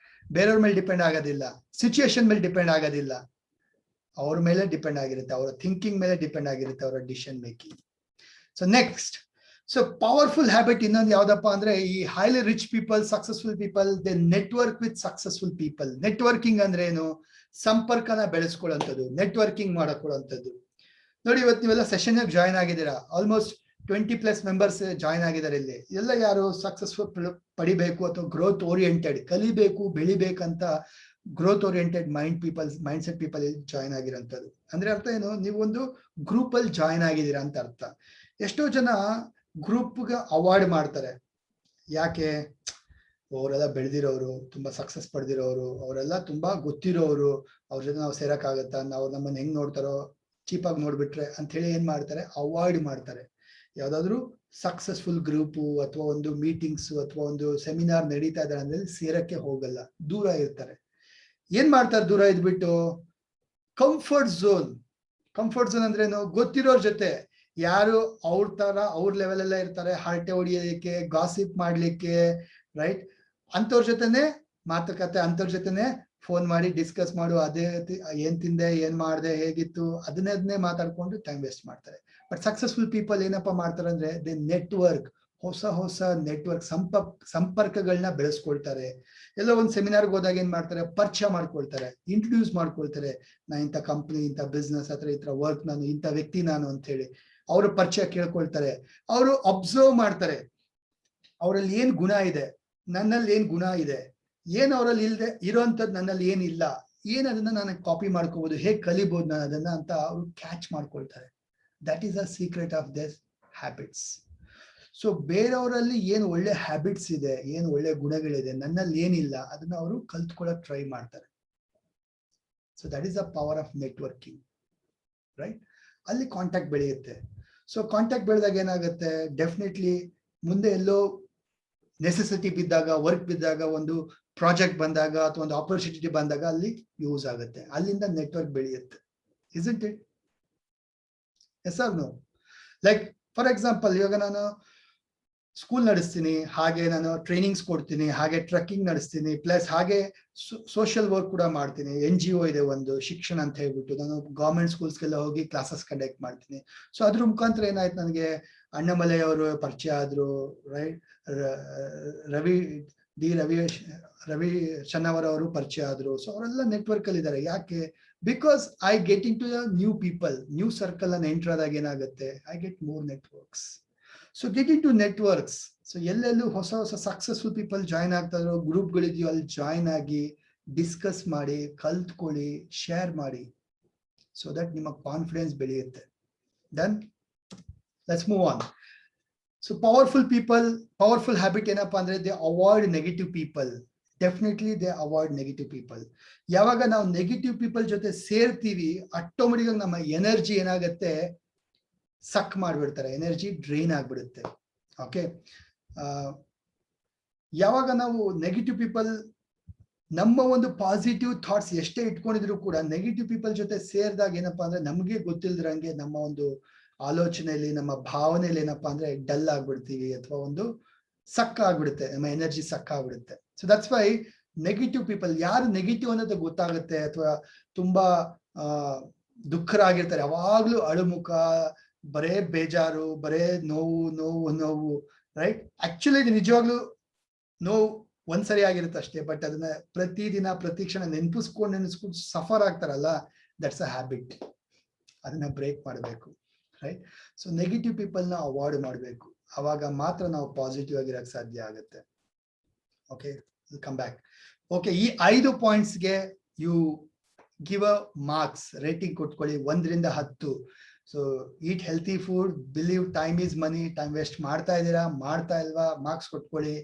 ಬೇರೆಯವ್ರ ಮೇಲೆ ಡಿಪೆಂಡ್ ಆಗೋದಿಲ್ಲ, ಸಿಚುಯೇಷನ್ ಮೇಲೆ ಡಿಪೆಂಡ್ ಆಗೋದಿಲ್ಲ, ಅವ್ರ ಮೇಲೆ ಡಿಪೆಂಡ್ ಆಗಿರುತ್ತೆ, ಅವರ ಥಿಂಕಿಂಗ್ ಮೇಲೆ ಡಿಪೆಂಡ್ ಆಗಿರುತ್ತೆ, ಅವರ decision making. So next, so powerful habit ಇನ್ನೊಂದು ಯಾವ್ದಪ್ಪ ಅಂದ್ರೆ, ಈ highly rich people, successful people, they network with successful people. Networking ಅಂದ್ರೆ ಏನು? ಸಂಪರ್ಕನ ಬೆಳೆಸ್ಕೊಳ್ಳುವಂಥದ್ದು, ನೆಟ್ವರ್ಕಿಂಗ್ ಮಾಡಕೊಳ್ಳುವಂಥದ್ದು. ನೋಡಿ, ಇವತ್ತು ನೀವೆಲ್ಲ ಸೆಷನ್ ಜಾಯ್ನ್ ಆಗಿದ್ದೀರಾ. ಆಲ್ಮೋಸ್ಟ್ 20+ ಮೆಂಬರ್ಸ್ ಜಾಯ್ನ್ ಆಗಿದ್ದಾರೆ ಇಲ್ಲಿ. ಎಲ್ಲ ಯಾರು ಸಕ್ಸಸ್ಫುಲ್ ಪಡಿಬೇಕು ಅಥವಾ ಗ್ರೋತ್ ಓರಿಯೆಂಟೆಡ್, ಕಲಿಬೇಕು ಬೆಳಿಬೇಕಂತ growth oriented mind set people join ಆಗಿರೋಂಥದ್ದು. ಅಂದ್ರೆ ಅರ್ಥ ಏನು? ನೀವು ಒಂದು ಗ್ರೂಪ್ ಅಲ್ಲಿ ಜಾಯ್ನ್ ಆಗಿದ್ದೀರಾ ಅಂತ ಅರ್ಥ. ಎಷ್ಟೋ ಜನ ಗ್ರೂಪ್ಗೆ ಅವಾಯ್ಡ್ ಮಾಡ್ತಾರೆ. ಯಾಕೆ? ಅವರೆಲ್ಲ ಬೆಳೆದಿರೋರು, ತುಂಬಾ ಸಕ್ಸಸ್ ಪಡೆದಿರೋರು, ಅವರೆಲ್ಲ ತುಂಬಾ ಗೊತ್ತಿರೋರು, ಅವ್ರ ಜೊತೆ ನಾವು ಸೇರಕ್ಕಾಗತ್ತಾ, ನಾವು ನಮ್ಮನ್ನ ಹೆಂಗ್ ನೋಡ್ತಾರೋ, ಚೀಪಾಗಿ ನೋಡ್ಬಿಟ್ರೆ ಅಂತ ಹೇಳಿ ಏನ್ ಮಾಡ್ತಾರೆ? ಅವಾಯ್ಡ್ ಮಾಡ್ತಾರೆ. ಯಾವ್ದಾದ್ರು ಸಕ್ಸಸ್ಫುಲ್ ಗ್ರೂಪು ಅಥವಾ ಒಂದು ಮೀಟಿಂಗ್ಸ್ ಅಥವಾ ಒಂದು ಸೆಮಿನಾರ್ ನಡೀತಾ ಇದ್ದಾರೆ ಅಂದ್ರೆ ಸೇರಕ್ಕೆ ಹೋಗಲ್ಲ, ದೂರ ಇರ್ತಾರೆ. ಏನ್ ಮಾಡ್ತಾರೆ? ದೂರ ಇದ್ಬಿಟ್ಟು ಕಂಫರ್ಟ್ ಝೋನ್ ಅಂದ್ರೆ ಏನು? ಗೊತ್ತಿರೋರ್ ಜೊತೆ, ಯಾರು ಅವ್ರ ತರ ಅವ್ರ ಲೆವೆಲ್ ಎಲ್ಲ ಇರ್ತಾರೆ, ಹರಟೆ ಹೊಡಿಯೋದಕ್ಕೆ, ಗಾಸಿಪ್ ಮಾಡ್ಲಿಕ್ಕೆ, ರೈಟ್? ಅಂತವ್ರ ಜೊತೆನೆ ಮಾತುಕತೆ, ಅಂತವ್ರ ಜೊತೆನೆ ಫೋನ್ ಮಾಡಿ ಡಿಸ್ಕಸ್ ಮಾಡು, ಅದೇ ಏನ್ ತಿಂದೆ, ಏನ್ ಮಾಡ್ದೆ, ಹೇಗಿತ್ತು, ಅದನ್ನೇ ಮಾತಾಡ್ಕೊಂಡು ಟೈಮ್ ವೇಸ್ಟ್ ಮಾಡ್ತಾರೆ. ಬಟ್ ಸಕ್ಸಸ್ಫುಲ್ ಪೀಪಲ್ ಏನಪ್ಪಾ ಮಾಡ್ತಾರೆ ಅಂದ್ರೆ, ದೇ ನೆಟ್ವರ್ಕ್, ಹೊಸ ನೆಟ್ವರ್ಕ್, ಸಂಪರ್ಕಗಳನ್ನ ಬೆಳೆಸ್ಕೊಳ್ತಾರೆ. ಎಲ್ಲೋ ಒಂದು ಸೆಮಿನಾರ್ಗೆ ಹೋದಾಗ ಏನ್ ಮಾಡ್ತಾರೆ? ಪರಿಚಯ ಮಾಡ್ಕೊಳ್ತಾರೆ, ಇಂಟ್ರೊಡ್ಯೂಸ್ ಮಾಡ್ಕೊಳ್ತಾರೆ. ನಾ ಇಂಥ ಕಂಪ್ನಿ, ಇಂಥ ಬಿಸ್ನೆಸ್ ಅಥವಾ ಈ ತರ ವರ್ಕ್, ನಾನು ಇಂಥ ವ್ಯಕ್ತಿ ನಾನು ಅಂತ ಹೇಳಿ ಅವ್ರ ಪರಿಚಯ ಕೇಳ್ಕೊಳ್ತಾರೆ. ಅವರು ಅಬ್ಸರ್ವ್ ಮಾಡ್ತಾರೆ, ಅವರಲ್ಲಿ ಏನ್ ಗುಣ ಇದೆ, ನನ್ನಲ್ಲಿ ಏನ್ ಗುಣ ಇದೆ, ಏನ್ ಅವರಲ್ಲಿ ಇಲ್ಲದೆ ಇರೋಂಥದ್ದು ನನ್ನಲ್ಲಿ ಏನಿಲ್ಲ, ಏನ್ ಅದನ್ನ ನಾನು ಕಾಪಿ ಮಾಡ್ಕೋಬಹುದು, ಹೇಗೆ ಕಲಿಬಹುದು ನಾನು ಅದನ್ನ ಅಂತ ಅವರು ಕ್ಯಾಚ್ ಮಾಡ್ಕೊಳ್ತಾರೆ. That is a secret of this habits. So ಬೇರೆಯವರಲ್ಲಿ ಏನ್ ಒಳ್ಳೆ ಹ್ಯಾಬಿಟ್ಸ್ ಇದೆ, ಏನ್ ಒಳ್ಳೆ ಗುಣಗಳಿದೆ, ನನ್ನಲ್ಲಿ ಏನಿಲ್ಲ, ಅದನ್ನ ಅವರು ಕಲ್ತ್ಕೊಳ್ಳಕ್ ಟ್ರೈ ಮಾಡ್ತಾರೆ. So that is the power of networking, right? ಅಲ್ಲಿ ಕಾಂಟ್ಯಾಕ್ಟ್ ಬೆಳೆಯುತ್ತೆ. ಸೊ ಕಾಂಟ್ಯಾಕ್ಟ್ ಬೆಳೆದಾಗ ಏನಾಗುತ್ತೆ? ಡೆಫಿನೆಟ್ಲಿ ಮುಂದೆ ಎಲ್ಲೋ ನೆಸೆಸಿಟಿ ಬಿದ್ದಾಗ, ವರ್ಕ್ ಬಿದ್ದಾಗ, ಒಂದು ಪ್ರಾಜೆಕ್ಟ್ ಬಂದಾಗ ಅಥವಾ ಒಂದು ಆಪರ್ಚುನಿಟಿ ಬಂದಾಗ ಅಲ್ಲಿ ಯೂಸ್ ಆಗುತ್ತೆ. ಅಲ್ಲಿಂದ ನೆಟ್ವರ್ಕ್ ಬೆಳೆಯುತ್ತೆ. Isn't it? Yes or no? Like for example, ಇವಾಗ ನಾನು ಸ್ಕೂಲ್ ನಡೆಸ್ತೀನಿ, ಹಾಗೆ ನಾನು ಟ್ರೈನಿಂಗ್ಸ್ ಕೊಡ್ತೀನಿ, ಹಾಗೆ ಟ್ರಕ್ಕಿಂಗ್ ನಡೆಸ್ತೀನಿ, ಪ್ಲಸ್ ಹಾಗೆ ಸೋಷಿಯಲ್ ವರ್ಕ್ ಕೂಡ ಮಾಡ್ತೀನಿ. NGO ಇದೆ ಒಂದು, ಶಿಕ್ಷಣ ಅಂತ ಹೇಳ್ಬಿಟ್ಟು, ನಾನು ಗವರ್ಮೆಂಟ್ ಸ್ಕೂಲ್ಸ್ಗೆಲ್ಲ ಹೋಗಿ ಕ್ಲಾಸಸ್ ಕಂಡಕ್ಟ್ ಮಾಡ್ತೀನಿ. ಸೊ ಅದ್ರ ಮುಖಾಂತರ ಏನಾಯ್ತು, ನನಗೆ ಅಣ್ಣಾಮಲೈ ಅವರು ಪರಿಚಯ ಆದ್ರು, ರೈಟ್? ರವಿ ಶನ್ನವರ್ ಅವರು ಪರಿಚಯ ಆದ್ರು. ಸೊ ಅವರೆಲ್ಲ ನೆಟ್ವರ್ಕ್ ಅಲ್ಲಿ ಇದ್ದಾರೆ. ಯಾಕೆ? Because I getting to new people, new circle ಅನ್ನ ಎಂಟರ್ ಆದಾಗ ಏನಾಗುತ್ತೆ? I get more networks. So getting to networks. So ಎಲ್ಲೆಲ್ಲೂ ಹೊಸ ಸಕ್ಸಸ್ಫುಲ್ ಪೀಪಲ್ ಜಾಯ್ನ್ ಆಗ್ತಾರೋ, ಗ್ರೂಪ್ಗಳಿದೆಯೋ, ಅಲ್ಲಿ ಜಾಯ್ನ್ ಆಗಿ ಡಿಸ್ಕಸ್ ಮಾಡಿ, ಕಲ್ತ್ಕೊಳ್ಳಿ, ಶೇರ್ ಮಾಡಿ. ಸೊ ದಟ್ ನಿಮ್ಮ ಕಾನ್ಫಿಡೆನ್ಸ್ ಬೆಳೆಯುತ್ತೆ. Then let's move on. So powerful habit ಏನಪ್ಪಾ ಅಂದ್ರೆ, they avoid negative people. Definitely they avoid negative people. ಯಾವಾಗ ನಾವು ನೆಗೆಟಿವ್ ಪೀಪಲ್ ಜೊತೆ ಸೇರ್ತೀವಿ, ಆಟೋಮೆಟಿಕ್ ಆಗಿ ನಮ್ಮ ಎನರ್ಜಿ ಏನಾಗುತ್ತೆ? ಸಕ್ ಮಾಡ್ಬಿಡ್ತಾರೆ, ಎನರ್ಜಿ ಡ್ರೈನ್ ಆಗ್ಬಿಡುತ್ತೆ. ಓಕೆ, ಯಾವಾಗ ನಾವು ನೆಗೆಟಿವ್ ಪೀಪಲ್, ನಮ್ಮ ಒಂದು ಪಾಸಿಟಿವ್ ಥಾಟ್ಸ್ ಎಷ್ಟೇ ಇಟ್ಕೊಂಡಿದ್ರು ಕೂಡ ನೆಗೆಟಿವ್ ಪೀಪಲ್ ಜೊತೆ ಸೇರಿದಾಗ ಏನಪ್ಪಾ ಅಂದ್ರೆ, ನಮಗೆ ಗೊತ್ತಿಲ್ದಿರಂಗೆ ನಮ್ಮ ಒಂದು ಆಲೋಚನೆಯಲ್ಲಿ, ನಮ್ಮ ಭಾವನೆಯಲ್ಲಿ ಏನಪ್ಪಾ ಅಂದ್ರೆ ಡಲ್ ಆಗ್ಬಿಡ್ತೀವಿ, ಅಥವಾ ಒಂದು ಸಕ್ ಆಗ್ಬಿಡುತ್ತೆ, ನಮ್ಮ ಎನರ್ಜಿ ಸಕ್ ಆಗ್ಬಿಡುತ್ತೆ. So that's why negative people, ಯಾರು ನೆಗೆಟಿವ್ ಅನ್ನೋದು ಗೊತ್ತಾಗುತ್ತೆ, ಅಥವಾ ತುಂಬಾ ದುಃಖರಾಗಿರ್ತಾರೆ, ಯಾವಾಗ್ಲೂ ಅಳುಮುಖ, ಬರೇ ಬೇಜಾರು, ಬರೇ ನೋವು, ರೈಟ್? ಆಕ್ಚುಲಿ ಇದು ನಿಜವಾಗ್ಲೂ ನೋವು ಒಂದ್ಸರಿ ಆಗಿರುತ್ತೆ ಅಷ್ಟೇ, ಬಟ್ ಅದನ್ನ ಪ್ರತಿದಿನ ಪ್ರತಿ ಕ್ಷಣ ನೆನ್ಪಿಸ್ಕೊಂಡು ಸಫರ್ ಆಗ್ತಾರಲ್ಲ, ದಟ್ಸ್ ಅ ಹ್ಯಾಬಿಟ್. ಅದನ್ನ ಬ್ರೇಕ್ ಮಾಡಬೇಕು, ರೈಟ್? ಸೊ ನೆಗೆಟಿವ್ ಪೀಪಲ್ನ ಅವಾಯ್ಡ್ ಮಾಡಬೇಕು, ಅವಾಗ ಮಾತ್ರ ನಾವು ಪಾಸಿಟಿವ್ ಆಗಿರಕ್ಕೆ ಸಾಧ್ಯ ಆಗುತ್ತೆ. Okay, come back. ಓಕೆ, ಈ 5 ಪಾಯಿಂಟ್ಸ್ಗೆ you give a marks, rating ಕೊಟ್ಕೊಳ್ಳಿ 1 ರಿಂದ 10. So eat healthy food, believe time is money, time waste ಮಾಡ್ತಾ ಇದ್ದೀರಾ, ಮಾಡ್ತಾ ಇಲ್ವಾ, ಮಾರ್ಕ್ಸ್ ಕೊಟ್ಕೊಳ್ಳಿ.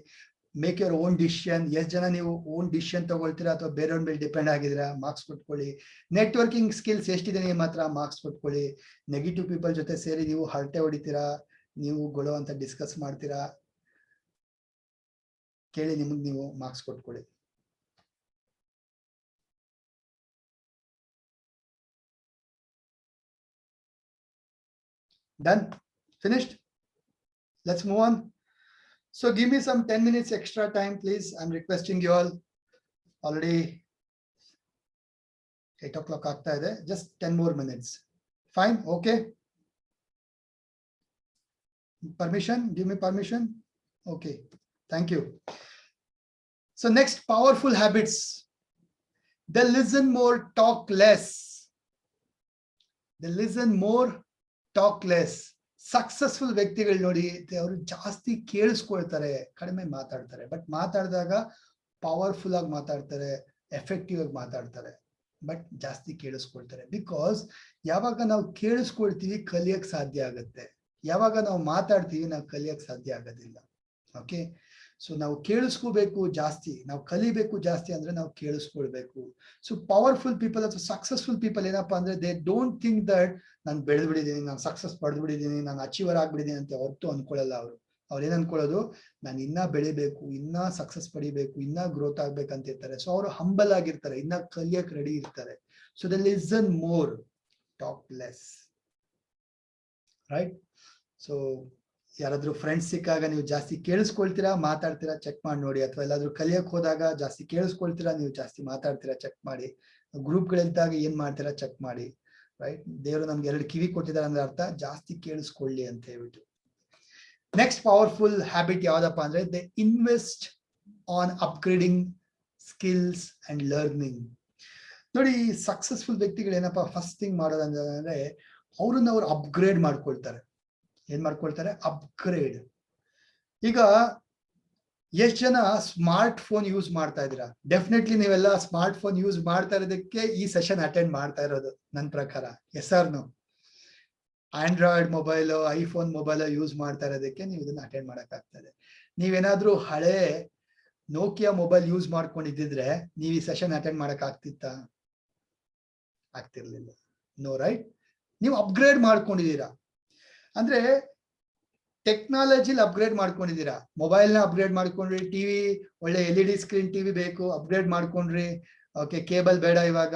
ಮೇಕ್ ಯುವರ್ ಓನ್ ಡಿಸಿಷನ್, ಎಷ್ಟು ಜನ ನೀವು ಓನ್ ಡಿಸಿಷನ್ ತಗೊಳ್ತೀರಾ ಅಥವಾ ಬೇರೆಯವ್ರ ಮೇಲೆ ಡಿಪೆಂಡ್ ಆಗಿದ್ದೀರಾ, ಮಾರ್ಕ್ಸ್ ಕೊಟ್ಕೊಳ್ಳಿ. ನೆಟ್ವರ್ಕಿಂಗ್ ಸ್ಕಿಲ್ಸ್ ಎಷ್ಟಿದೆ ನಿಮ್ಮ ಹತ್ರ, ಮಾರ್ಕ್ಸ್ ಕೊಟ್ಕೊಳ್ಳಿ. ನೆಗೆಟಿವ್ ಪೀಪಲ್ ಜೊತೆ ಸೇರಿ ನೀವು ಹರಟೆ ಹೊಡಿತೀರಾ, ನೀವು ಗೊಳೋ ಅಂತ ಡಿಸ್ಕಸ್ ಮಾಡ್ತೀರಾ, ಕೇಳಿ ನಿಮಗೆ ನೀವು marks ಕೊಟ್ಕೊಳ್ಳಿ. Done? Finished? Let's move on. So give me some 10 minutes extra time, please. I'm requesting you all. Already 8 o'clock aagta ide. Just 10 more minutes. Fine? Okay? Permission? Give me permission? Okay. Thank you. So next, powerful habits. They listen more, talk less. They listen more, talk less. Successful ವ್ಯಕ್ತಿಗಳು ನೋಡಿ, ಅವರು ಜಾಸ್ತಿ ಕೇಳಿಸ್ಕೊಳ್ತಾರೆ, ಕಡಿಮೆ ಮಾತಾಡ್ತಾರೆ. ಬಟ್ ಮಾತಾಡಿದಾಗ ಪವರ್ಫುಲ್ ಆಗಿ ಮಾತಾಡ್ತಾರೆ, ಎಫೆಕ್ಟಿವ್ ಆಗಿ ಮಾತಾಡ್ತಾರೆ, ಬಟ್ ಜಾಸ್ತಿ ಕೇಳಿಸ್ಕೊಳ್ತಾರೆ. ಬಿಕಾಸ್ ಯಾವಾಗ ನಾವು ಕೇಳಿಸ್ಕೊಳ್ತೀವಿ ಕಲಿಯಕ್ ಸಾಧ್ಯ ಆಗುತ್ತೆ, ಯಾವಾಗ ನಾವು ಮಾತಾಡ್ತೀವಿ ನಾವು ಕಲಿಯಕ್ ಸಾಧ್ಯ ಆಗೋದಿಲ್ಲ. ಓಕೆ, ಸೊ ನಾವು ಕೇಳಿಸ್ಕೋಬೇಕು ಜಾಸ್ತಿ, ನಾವು ಕಲಿಬೇಕು ಜಾಸ್ತಿ ಅಂದ್ರೆ ನಾವು ಕೇಳಿಸ್ಕೊಳ್ಬೇಕು. ಸೊ ಪವರ್ಫುಲ್ ಪೀಪಲ್ ಅಥವಾ ಸಕ್ಸಸ್ಫುಲ್ ಪೀಪಲ್ ಏನಪ್ಪಾ ಅಂದ್ರೆ, ದೇ ಡೋಂಟ್ ಥಿಂಕ್ ದಟ್ ನಾನು ಬೆಳೆದ್ಬಿಟ್ಟಿದ್ದೀನಿ, ನಾನು ಸಕ್ಸಸ್ ಪಡೆದ್ಬಿಟ್ಟಿದ್ದೀನಿ, ನಾನು ಅಚೀವರ್ ಆಗ್ಬಿಟ್ಟಿದ್ದೀನಿ ಅಂತ ಹೊರತು ಅನ್ಕೊಳ್ಳಲ್ಲ. ಅವ್ರು ಏನ್ ಅನ್ಕೊಳ್ಳೋದು, ನಾನು ಇನ್ನ ಬೆಳಿಬೇಕು, ಇನ್ನ ಸಕ್ಸಸ್ ಪಡಿಬೇಕು, ಇನ್ನ ಗ್ರೋತ್ ಆಗ್ಬೇಕಂತ ಇರ್ತಾರೆ. ಸೊ ಅವರು ಹಂಬಲ್ ಆಗಿರ್ತಾರೆ, ಇನ್ನ ಕಲಿಯಕ್ ರೆಡಿ ಇರ್ತಾರೆ. So they listen more, talk less, right? So ಯಾರಾದ್ರೂ ಫ್ರೆಂಡ್ಸ್ ಸಿಕ್ಕಾಗ ನೀವು ಜಾಸ್ತಿ ಕೇಳಿಸ್ಕೊಳ್ತೀರಾ, ಮಾತಾಡ್ತೀರಾ, ಚೆಕ್ ಮಾಡಿ ನೋಡಿ. ಅಥವಾ ಎಲ್ಲಾದ್ರೂ ಕಲಿಯಕ್ ಹೋದಾಗ ಜಾಸ್ತಿ ಕೇಳಿಸ್ಕೊಳ್ತೀರಾ, ನೀವು ಜಾಸ್ತಿ ಮಾತಾಡ್ತೀರಾ, ಚೆಕ್ ಮಾಡಿ. ಗ್ರೂಪ್ಗಳಿದ್ದಾಗ ಏನ್ ಮಾಡ್ತೀರಾ, ಚೆಕ್ ಮಾಡಿ, ರೈಟ್? ದೇವರು ನಮ್ಗೆ 2 ಕಿವಿ ಕೊಟ್ಟಿದ್ದಾರೆ ಅಂದ್ರೆ ಅರ್ಥ ಜಾಸ್ತಿ ಕೇಳಿಸ್ಕೊಳ್ಳಿ ಅಂತ ಹೇಳ್ಬಿಟ್ಟು. ನೆಕ್ಸ್ಟ್ ಪವರ್ಫುಲ್ ಹ್ಯಾಬಿಟ್ ಯಾವ್ದಪ್ಪ ಅಂದ್ರೆ, they invest on upgrading skills and learning. ನೋಡಿ, ಸಕ್ಸಸ್ಫುಲ್ ವ್ಯಕ್ತಿಗಳು ಏನಪ್ಪಾ ಫಸ್ಟ್ ಥಿಂಗ್ ಮಾಡೋದಂದ್ರೆ, ಅವ್ರನ್ನ ಅವ್ರು ಅಪ್ಗ್ರೇಡ್ ಮಾಡ್ಕೊಳ್ತಾರೆ. ಏನ್ ಮಾಡ್ಕೊಳ್ತಾರೆ? ಅಪ್ಗ್ರೇಡ್. ಈಗ ಎಷ್ಟು ಜನ ಸ್ಮಾರ್ಟ್ ಫೋನ್ ಯೂಸ್ ಮಾಡ್ತಾ ಇದ್ದೀರಾ? ಡೆಫಿನೆಟ್ಲಿ ನೀವೆಲ್ಲ ಸ್ಮಾರ್ಟ್ ಫೋನ್ ಯೂಸ್ ಮಾಡ್ತಾ ಇರೋದಕ್ಕೆ ಈ ಸೆಷನ್ ಅಟೆಂಡ್ ಮಾಡ್ತಾ ಇರೋದು ನನ್ನ ಪ್ರಕಾರ. Yes or no? Android mobile, iPhone mobile use ಮಾಡ್ತಾ ಇರೋದಕ್ಕೆ ನೀವು ಇದನ್ನ ಅಟೆಂಡ್ ಮಾಡಕ್ ಆಗ್ತದೆ. ನೀವೇನಾದ್ರೂ ಹಳೆ ನೋಕಿಯಾ ಮೊಬೈಲ್ ಯೂಸ್ ಮಾಡ್ಕೊಂಡಿದ್ದಿದ್ರೆ ನೀವು ಈ ಸೆಷನ್ ಅಟೆಂಡ್ ಮಾಡಕ್ ಆಗ್ತಿತ್ತಾ? ಆಗ್ತಿರ್ಲಿಲ್ಲ. No, right? ನೀವು ಅಪ್ಗ್ರೇಡ್ ಮಾಡ್ಕೊಂಡಿದ್ದೀರಾ ಅಂದ್ರೆ ಟೆಕ್ನಾಲಜಿಲಿ ಅಪ್ಗ್ರೇಡ್ ಮಾಡ್ಕೊಂಡಿದ್ದೀರಾ. ಮೊಬೈಲ್ನ ಅಪ್ಗ್ರೇಡ್ ಮಾಡ್ಕೊಂಡ್ರಿ, ಟಿವಿ ಒಳ್ಳೆ LED ಸ್ಕ್ರೀನ್ ಟಿವಿ ಬೇಕು, ಅಪ್ಗ್ರೇಡ್ ಮಾಡ್ಕೊಂಡ್ರಿ. ಓಕೆ, ಕೇಬಲ್ ಬೇಡ, ಇವಾಗ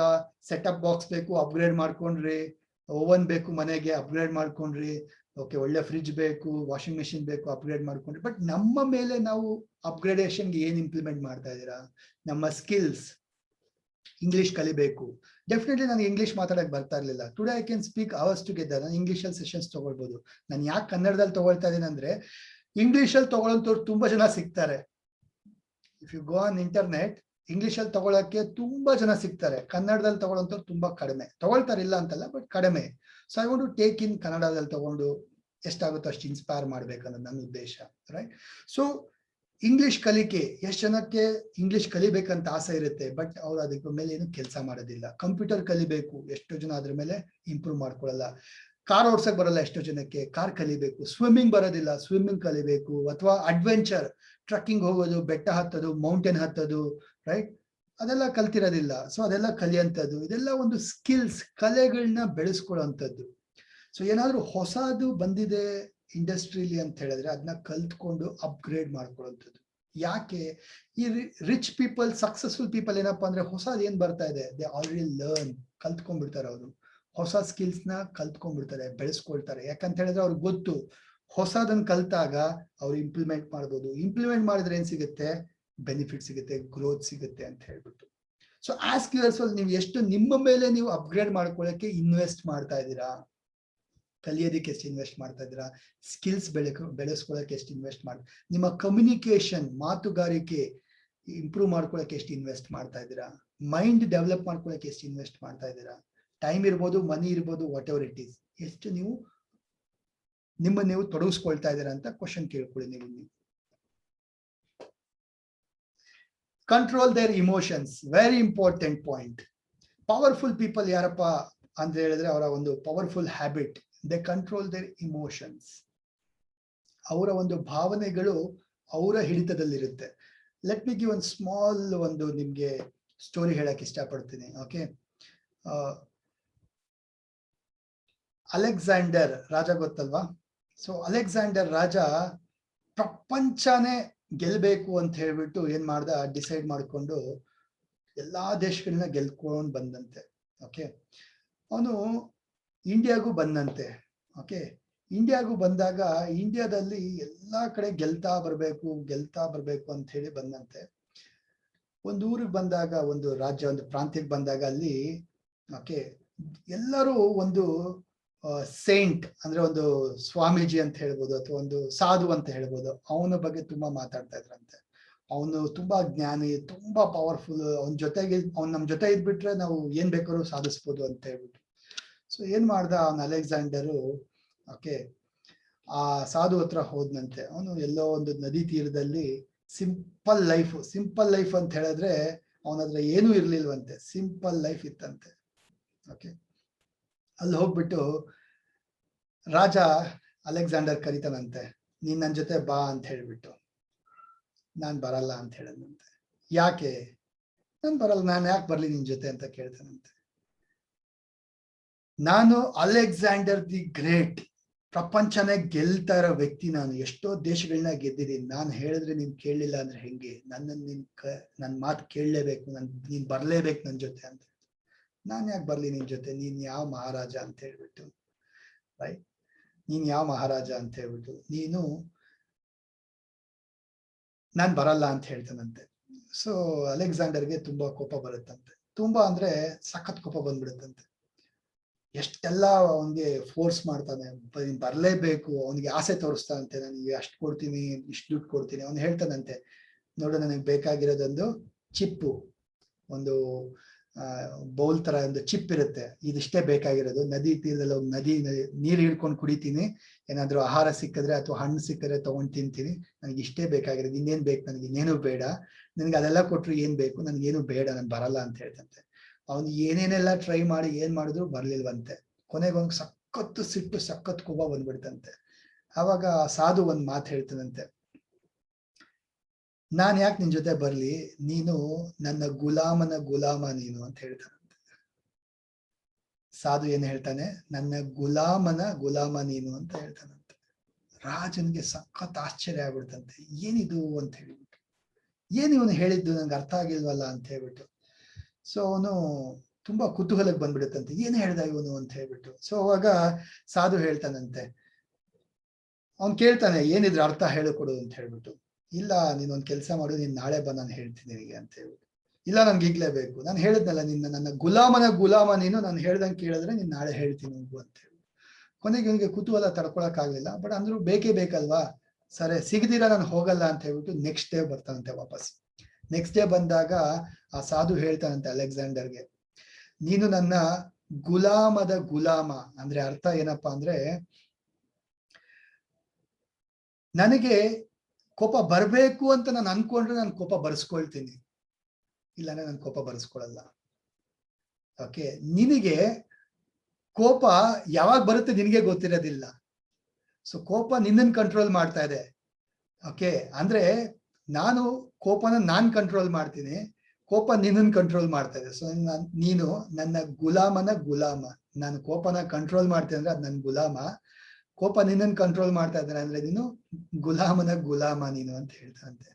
ಸೆಟಪ್ ಬಾಕ್ಸ್ ಬೇಕು, ಅಪ್ಗ್ರೇಡ್ ಮಾಡ್ಕೊಂಡ್ರಿ. ಓವನ್ ಬೇಕು ಮನೆಗೆ, ಅಪ್ಗ್ರೇಡ್ ಮಾಡ್ಕೊಂಡ್ರಿ. ಓಕೆ, ಒಳ್ಳೆ ಫ್ರಿಡ್ಜ್ ಬೇಕು, ವಾಷಿಂಗ್ ಮೆಷಿನ್ ಬೇಕು, ಅಪ್ಗ್ರೇಡ್ ಮಾಡ್ಕೊಂಡ್ರಿ. ಬಟ್ ನಮ್ಮ ಮೇಲೆ ನಾವು ಅಪ್ಗ್ರೇಡೇಷನ್ಗೆ ಏನ್ ಇಂಪ್ಲಿಮೆಂಟ್ ಮಾಡ್ತಾ ಇದ್ದೀರಾ? ನಮ್ಮ ಸ್ಕಿಲ್ಸ್. ಇಂಗ್ಲಿಷ್ ಕಲಿಬೇಕು. ಡೆಫಿನೆಟ್ಲಿ ನನಗೆ ಇಂಗ್ಲಿಷ್ ಮಾತಾಡಕ್ ಬರ್ತಾ ಇರ್ಲಿಲ್ಲ. Today I can speak hours together. ನಾನು ಇಂಗ್ಲಿಷ್ ಅಲ್ಲಿ ಸೆಷನ್ಸ್ ತಗೊಳ್ಬಹುದು. ನಾನು ಯಾಕೆ ಕನ್ನಡದಲ್ಲಿ ತಗೊಳ್ತಾ ಇದ್ದೀನಿ ಅಂದ್ರೆ, ಇಂಗ್ಲಿಷ್ ಅಲ್ಲಿ ತಗೊಳ್ಳೋಂಥವ್ರು ತುಂಬಾ ಜನ ಸಿಗ್ತಾರೆ. If you go on internet, English ಅಲ್ಲಿ ತಗೊಳಕ್ಕೆ ತುಂಬಾ ಜನ ಸಿಗ್ತಾರೆ. ಕನ್ನಡದಲ್ಲಿ ತಗೊಳ್ಳೋಂಥವ್ರು ತುಂಬಾ ಕಡಿಮೆ. ತಗೊಳ್ತಾರೆ, ಇಲ್ಲ ಅಂತಲ್ಲ, ಬಟ್ ಕಡಿಮೆ. So I want to take in ಕನ್ನಡದಲ್ಲಿ ತಗೊಂಡು ಎಷ್ಟಾಗುತ್ತೋ ಅಷ್ಟು ಇನ್ಸ್ಪೈರ್ ಮಾಡ್ಬೇಕನ್ನೋದು ನನ್ನ ಉದ್ದೇಶ, ರೈಟ್? ಸೊ ಇಂಗ್ಲಿಷ್ ಕಲಿಕೆ, ಎಷ್ಟು ಜನಕ್ಕೆ ಇಂಗ್ಲಿಷ್ ಕಲಿಬೇಕಂತ ಆಸೆ ಇರುತ್ತೆ, ಬಟ್ ಅವ್ರು ಅದಕ್ಕೆ ಮೇಲೆ ಏನು ಕೆಲಸ ಮಾಡೋದಿಲ್ಲ. ಕಂಪ್ಯೂಟರ್ ಕಲಿಬೇಕು, ಎಷ್ಟೋ ಜನ ಅದ್ರ ಮೇಲೆ ಇಂಪ್ರೂವ್ ಮಾಡ್ಕೊಳ್ಳಲ್ಲ. ಕಾರ್ ಓಡ್ಸಕ್ ಬರಲ್ಲ ಎಷ್ಟೋ ಜನಕ್ಕೆ, ಕಾರ್ ಕಲಿಬೇಕು. ಸ್ವಿಮ್ಮಿಂಗ್ ಬರೋದಿಲ್ಲ, ಸ್ವಿಮ್ಮಿಂಗ್ ಕಲಿಬೇಕು. ಅಥವಾ ಅಡ್ವೆಂಚರ್, ಟ್ರಕ್ಕಿಂಗ್ ಹೋಗೋದು, ಬೆಟ್ಟ ಹತ್ತೋದು, ಮೌಂಟೇನ್ ಹತ್ತೋದು, ರೈಟ್? ಅದೆಲ್ಲ ಕಲ್ತಿರೋದಿಲ್ಲ. ಸೊ ಅದೆಲ್ಲ ಕಲಿಯಂಥದ್ದು. ಇದೆಲ್ಲ ಒಂದು ಸ್ಕಿಲ್ಸ್, ಕಲೆಗಳನ್ನ ಬೆಳೆಸ್ಕೊಳ್ಳೋಂಥದ್ದು. ಸೊ ಏನಾದ್ರೂ ಹೊಸದು ಬಂದಿದೆ ಇಂಡಸ್ಟ್ರಿಲಿ ಅಂತ ಹೇಳಿದ್ರೆ ಅದನ್ನ ಕಲ್ತ್ಕೊಂಡು ಅಪ್ಗ್ರೇಡ್ ಮಾಡ್ಕೊಳ್ಳೋಂಥದ್ದು. ಯಾಕೆ? ಈ ರಿಚ್ ಪೀಪಲ್, ಸಕ್ಸಸ್ಫುಲ್ ಪೀಪಲ್ ಏನಪ್ಪಾ ಅಂದ್ರೆ, ಹೊಸದ್ ಏನ್ ಬರ್ತಾ ಇದೆ, ದೇ ಆಲ್ರೆಡಿ ಲರ್ನ್, ಕಲ್ತ್ಕೊಂಡ್ಬಿಡ್ತಾರೆ. ಅವರು ಹೊಸ ಸ್ಕಿಲ್ಸ್ ನ ಕಲ್ತ್ಕೊಂಡ್ಬಿಡ್ತಾರೆ, ಬೆಳೆಸ್ಕೊಳ್ತಾರೆ. ಯಾಕಂತ ಹೇಳಿದ್ರೆ ಅವ್ರಿಗೆ ಗೊತ್ತು, ಹೊಸದನ್ನ ಕಲ್ತಾಗ ಅವ್ರು ಇಂಪ್ಲಿಮೆಂಟ್ ಮಾಡ್ಬೋದು. ಇಂಪ್ಲಿಮೆಂಟ್ ಮಾಡಿದ್ರೆ ಏನ್ ಸಿಗುತ್ತೆ? ಬೆನಿಫಿಟ್ ಸಿಗುತ್ತೆ, ಗ್ರೋತ್ ಸಿಗುತ್ತೆ ಅಂತ ಹೇಳ್ಬಿಟ್ಟು. ಸೊ ಆಸ್ಕ್ ಯುವರ್ಸೆಲ್ಫ್, ನೀವು ಎಷ್ಟು ನಿಮ್ಮ ಮೇಲೆ ನೀವು ಅಪ್ಗ್ರೇಡ್ ಮಾಡ್ಕೊಳ್ಳಕ್ಕೆ ಇನ್ವೆಸ್ಟ್ ಮಾಡ್ತಾ ಇದ್ದೀರಾ? ಕಲಿಯೋದಕ್ಕೆ ಎಷ್ಟು ಇನ್ವೆಸ್ಟ್ ಮಾಡ್ತಾ ಇದ್ದೀರಾ? ಸ್ಕಿಲ್ಸ್ ಬೆಳೆಸ್ಕೊಳ್ಳೋಕೆ ಎಷ್ಟು ಇನ್ವೆಸ್ಟ್ ಮಾಡಿ, ನಿಮ್ಮ ಕಮ್ಯುನಿಕೇಶನ್, ಮಾತುಗಾರಿಕೆ ಇಂಪ್ರೂವ್ ಮಾಡ್ಕೊಳ್ಳೋಕೆ ಎಷ್ಟು ಇನ್ವೆಸ್ಟ್ ಮಾಡ್ತಾ ಇದ್ದೀರಾ? ಮೈಂಡ್ ಡೆವಲಪ್ ಮಾಡ್ಕೊಳ್ಳೋಕೆ ಎಷ್ಟು ಇನ್ವೆಸ್ಟ್ ಮಾಡ್ತಾ ಇದ್ದೀರಾ? ಟೈಮ್ ಇರ್ಬೋದು, ಮನಿ ಇರ್ಬೋದು, ವಾಟ್ ಎವರ್ ಇಟ್ ಈಸ್, ಎಷ್ಟು ನೀವು ನೀವು ತೊಡಗಿಸ್ಕೊಳ್ತಾ ಇದ್ದೀರಾ ಅಂತ ಕ್ವಶನ್ ಕೇಳ್ಕೊಳ್ಳಿ ನೀವು. Control their emotions, very important point. Powerful people ಯಾರಪ್ಪ ಅಂತ ಹೇಳಿದ್ರೆ ಅವರ ಒಂದು powerful habit, they control their emotions. ಅವರ ಒಂದು ಭಾವನೆಗಳು ಅವರ ಹಿಡಿತದಲ್ಲಿರುತ್ತೆ. ಲೆಟ್ ಮಿ ಗಿವ್ ಒಂದು ಸ್ಮಾಲ್ ಒಂದು ನಿಮ್ಗೆ ಸ್ಟೋರಿ ಹೇಳಕ್ ಇಷ್ಟಪಡ್ತೀನಿ. ಓಕೆ, ಅಲೆಕ್ಸಾಂಡರ್ ರಾಜ ಗೊತ್ತಲ್ವಾ? ಸೊ ಅಲೆಕ್ಸಾಂಡರ್ ರಾಜ ಪ್ರಪಂಚನೇ ಗೆಲ್ಬೇಕು ಅಂತ ಹೇಳ್ಬಿಟ್ಟು ಏನ್ ಮಾಡ್ದ, ಡಿಸೈಡ್ ಮಾಡ್ಕೊಂಡು ಎಲ್ಲಾ ದೇಶಗಳನ್ನ ಗೆಲ್ಕೊಂಡು ಬಂದಂತೆ. ಓಕೆ, ಅವನು ಇಂಡಿಯಾಗೂ ಬಂದಂತೆ. ಓಕೆ, ಇಂಡಿಯಾಗೂ ಬಂದಾಗ ಇಂಡಿಯಾದಲ್ಲಿ ಎಲ್ಲಾ ಕಡೆ ಗೆಲ್ತಾ ಬರ್ಬೇಕು ಅಂತ ಹೇಳಿ ಬಂದಂತೆ. ಒಂದು ಊರಿಗೆ ಬಂದಾಗ, ಒಂದು ರಾಜ್ಯ, ಒಂದು ಪ್ರಾಂತ್ಯಕ್ಕೆ ಬಂದಾಗ ಅಲ್ಲಿ ಓಕೆ ಎಲ್ಲರೂ ಒಂದು ಸೇಂಟ್ ಅಂದ್ರೆ ಒಂದು ಸ್ವಾಮೀಜಿ ಅಂತ ಹೇಳ್ಬೋದು, ಅಥವಾ ಒಂದು ಸಾಧು ಅಂತ ಹೇಳ್ಬೋದು, ಅವನ ಬಗ್ಗೆ ತುಂಬಾ ಮಾತಾಡ್ತಾ ಇದ್ರಂತೆ. ಅವನು ತುಂಬಾ ಜ್ಞಾನಿ, ತುಂಬಾ ಪವರ್ಫುಲ್, ಅವನ ಜೊತೆಗೆ ಅವ್ನು ನಮ್ ಜೊತೆ ಇದ್ಬಿಟ್ರೆ ನಾವು ಏನ್ ಬೇಕಾದ್ರೂ ಸಾಧಿಸ್ಬೋದು ಅಂತ ಹೇಳ್ಬಿಟ್ಟು. ಸೊ ಏನ್ ಮಾಡ್ದ ಅವನ ಅಲೆಕ್ಸಾಂಡರು, ಓಕೆ ಆ ಸಾಧು ಹತ್ರ ಹೋದ್ನಂತೆ. ಅವನು ಎಲ್ಲೋ ಒಂದು ನದಿ ತೀರದಲ್ಲಿ ಸಿಂಪಲ್ ಲೈಫ್ ಅಂತ ಹೇಳಿದ್ರೆ ಅವನ ಹತ್ರ ಏನೂ ಇರ್ಲಿಲ್ವಂತೆ, ಸಿಂಪಲ್ ಲೈಫ್ ಇತ್ತಂತೆ. ಓಕೆ, ಅಲ್ಲಿ ಹೋಗ್ಬಿಟ್ಟು ರಾಜ ಅಲೆಕ್ಸಾಂಡರ್ ಕರಿತಾನಂತೆ, ನೀನ್ ನನ್ ಜೊತೆ ಬಾ ಅಂತ ಹೇಳ್ಬಿಟ್ಟು. ನಾನ್ ಬರಲ್ಲ ಅಂತ ಹೇಳದಂತೆ. ಯಾಕೆ? ನಾನ್ ಬರಲ್ಲ, ನಾನು ಯಾಕೆ ಬರ್ಲಿ ನಿನ್ ಜೊತೆ ಅಂತ ಕೇಳ್ತಾನಂತೆ. ನಾನು ಅಲೆಕ್ಸಾಂಡರ್ ದಿ ಗ್ರೇಟ್, ಪ್ರಪಂಚನೇ ಗೆಲ್ತಾ ಇರೋ ವ್ಯಕ್ತಿ ನಾನು, ಎಷ್ಟೋ ದೇಶಗಳನ್ನ ಗೆದ್ದಿದ್ದೀನಿ. ನಾನು ಹೇಳಿದ್ರೆ ನೀನ್ ಕೇಳಲಿಲ್ಲ ಅಂದ್ರೆ ಹೆಂಗೆ? ನನ್ ಮಾತು ಕೇಳಲೇಬೇಕು, ನೀನ್ ಬರ್ಲೇಬೇಕು ನನ್ ಜೊತೆ ಅಂತ. ನಾನ್ ಯಾಕೆ ಬರ್ಲಿ ನಿನ್ ಜೊತೆ? ನೀನ್ ಯಾವ ಮಹಾರಾಜ ಅಂತ ಹೇಳ್ಬಿಟ್ಟು, ರೈಟ್? ನೀನ್ ಯಾವ ಮಹಾರಾಜ ಅಂತ ಹೇಳ್ಬಿಟ್ಟು ನೀನು, ನಾನ್ ಬರಲ್ಲ ಅಂತ ಹೇಳ್ತಾನಂತೆ. ಸೊ ಅಲೆಕ್ಸಾಂಡರ್ಗೆ ತುಂಬಾ ಕೋಪ ಬರುತ್ತಂತೆ, ತುಂಬಾ ಅಂದ್ರೆ ಸಖತ್ ಕೋಪ ಬಂದ್ಬಿಡುತ್ತಂತೆ. ಎಷ್ಟೆಲ್ಲ ಅವನ್ಗೆ ಫೋರ್ಸ್ ಮಾಡ್ತಾನೆ, ಬರ್ಲೇಬೇಕು, ಅವನಿಗೆ ಆಸೆ ತೋರಿಸ್ತಾನಂತೆ, ನನಗೆ ಅಷ್ಟು ಕೊಡ್ತೀನಿ, ಇಷ್ಟು ದುಡ್ಡು ಕೊಡ್ತೀನಿ. ಅವ್ನು ಹೇಳ್ತಾನಂತೆ, ನೋಡು ನನಗೆ ಬೇಕಾಗಿರೋದೊಂದು ಚಿಪ್ಪು, ಒಂದು ಬೌಲ್ ತರ ಒಂದು ಚಿಪ್ ಇರುತ್ತೆ, ಇದಿಷ್ಟೇ ಬೇಕಾಗಿರೋದು. ನದಿ ತೀರದಲ್ಲಿ ಹೋಗಿ ನೀರು ಹಿಡ್ಕೊಂಡು ಕುಡಿತೀನಿ, ಏನಾದ್ರು ಆಹಾರ ಸಿಕ್ಕಿದ್ರೆ ಅಥವಾ ಹಣ್ಣು ಸಿಕ್ಕಿದ್ರೆ ತಗೊಂಡು ತಿಂತೀನಿ, ನನಗೆ ಇಷ್ಟೇ ಬೇಕಾಗಿರೋದು, ಇನ್ನೇನ್ ಬೇಕು ನನಗೆ? ಇನ್ನೇನು ಬೇಡ, ನನ್ಗೆ ಅದೆಲ್ಲ ಕೊಟ್ರು ಏನ್ ಬೇಕು, ನನ್ಗೇನು ಬೇಡ, ನಾನು ಬರಲ್ಲ ಅಂತ ಹೇಳ್ತಂತೆ. ಅವನು ಏನೇನೆಲ್ಲ ಟ್ರೈ ಮಾಡಿ ಏನ್ ಮಾಡಿದ್ರು ಬರ್ಲಿಲ್ವಂತೆ. ಕೊನೆಗೊಂದು ಸಖತ್ತು ಸಿಟ್ಟು, ಸಖತ್ ಕೋಪ ಬಂದ್ಬಿಡ್ತಂತೆ. ಆವಾಗ ಸಾಧು ಒಂದ್ ಮಾತು ಹೇಳ್ತಾನಂತೆ, ನಾನ್ ಯಾಕೆ ನಿನ್ ಜೊತೆ ಬರ್ಲಿ, ನೀನು ನನ್ನ ಗುಲಾಮ ನೀನು ಅಂತ ಹೇಳ್ತಾನಂತೆ. ಸಾಧು ಏನ್ ಹೇಳ್ತಾನೆ, ನನ್ನ ಗುಲಾಮ ನೀನು ಅಂತ ಹೇಳ್ತಾನಂತೆ. ರಾಜನ್ಗೆ ಸಖತ್ ಆಶ್ಚರ್ಯ ಆಗ್ಬಿಡ್ತಂತೆ, ಏನಿದು ಅಂತ ಹೇಳ್ಬಿಟ್ಟು, ಏನ್ ಇವನು ಹೇಳಿದ್ದು ನಂಗೆ ಅರ್ಥ ಆಗಿಲ್ವಲ್ಲ ಅಂತ ಹೇಳ್ಬಿಟ್ಟು. ಸೊ ಅವನು ತುಂಬಾ ಕುತೂಹಲಕ್ಕೆ ಬಂದ್ಬಿಡುತ್ತಂತೆ, ಏನ್ ಹೇಳ್ದ ಇವನು ಅಂತ ಹೇಳ್ಬಿಟ್ಟು. ಸೊ ಅವಾಗ ಸಾಧು ಹೇಳ್ತಾನಂತೆ, ಅವ್ನ್ ಕೇಳ್ತಾನೆ, ಏನಿದ್ರ ಅರ್ಥ ಹೇಳಿಕೊಡು ಅಂತ ಹೇಳ್ಬಿಟ್ಟು. ಇಲ್ಲ, ನೀನೊಂದ್ ಕೆಲಸ ಮಾಡು, ನೀನ್ ನಾಳೆ ಬಾ, ನಾನು ಹೇಳ್ತೀನಿ ನಿನಗೆ ಅಂತ ಹೇಳ್ಬಿಟ್ಟು. ಇಲ್ಲ, ನನ್ಗೆ ಈಗ್ಲೇ ಬೇಕು, ನಾನು ಹೇಳಿದ್ನಲ್ಲ ನನ್ನ ಗುಲಾಮ ನೀನು, ನಾನು ಹೇಳ್ದಂಗೆ ಕೇಳಿದ್ರೆ ನೀನ್ ನಾಳೆ ಹೇಳ್ತೀನಿ ಹೋಗು ಅಂತ ಹೇಳಿ. ಕೊನೆಗೆ ಇವನಿಗೆ ಕುತೂಹಲ ತಡ್ಕೊಳಕ್ ಆಗ್ಲಿಲ್ಲ, ಬಟ್ ಅಂದ್ರೂ ಬೇಕೇ ಬೇಕಲ್ವಾ, ಸರಿ ಸಿಗದಿರ ನಾನು ಹೋಗಲ್ಲ ಅಂತ ಹೇಳ್ಬಿಟ್ಟು ನೆಕ್ಸ್ಟ್ ಡೇ ಬರ್ತಾನಂತೆ ವಾಪಸ್. ನೆಕ್ಸ್ಟ್ ಡೇ ಬಂದಾಗ ಆ ಸಾಧು ಹೇಳ್ತಾನಂತೆ ಅಲೆಕ್ಸಾಂಡರ್ಗೆ, ನೀನು ನನ್ನ ಗುಲಾಮ ಅಂದ್ರೆ ಅರ್ಥ ಏನಪ್ಪಾ ಅಂದ್ರೆ, ನನಗೆ ಕೋಪ ಬರ್ಬೇಕು ಅಂತ ನಾನು ಅನ್ಕೊಂಡ್ರೆ ನಾನು ಕೋಪ ಬರ್ಸ್ಕೊಳ್ತೀನಿ, ಇಲ್ಲಾಂದ್ರೆ ನಾನು ಕೋಪ ಬರ್ಸ್ಕೊಳಲ್ಲ. ಓಕೆ, ನಿನಗೆ ಕೋಪ ಯಾವಾಗ ಬರುತ್ತೆ ನಿನಗೆ ಗೊತ್ತಿರೋದಿಲ್ಲ. ಸೊ ಕೋಪ ನಿನ್ನನ್ನು ಕಂಟ್ರೋಲ್ ಮಾಡ್ತಾ ಇದೆ. ಓಕೆ, ಅಂದ್ರೆ ನಾನು ಕೋಪನ ನಾನ್ ಕಂಟ್ರೋಲ್ ಮಾಡ್ತೀನಿ, ಕೋಪ ನಿನ್ನನ್ನು ಕಂಟ್ರೋಲ್ ಮಾಡ್ತಾ ಇದೆ. ಸೊ ನೀನು ನನ್ನ ಗುಲಾಮ, ನಾನು ಕೋಪನ ಕಂಟ್ರೋಲ್ ಮಾಡ್ತೀನಿ ಅಂದ್ರೆ ಅದು ನನ್ನ ಗುಲಾಮ, ಕೋಪ ನಿನ್ನನ್ನು ಕಂಟ್ರೋಲ್ ಮಾಡ್ತಾ ಇದ್ದಾನೆ ಅಂದ್ರೆ ನೀನು ಗುಲಾಮ ನೀನು ಅಂತ ಹೇಳ್ತಾನಂತೆ.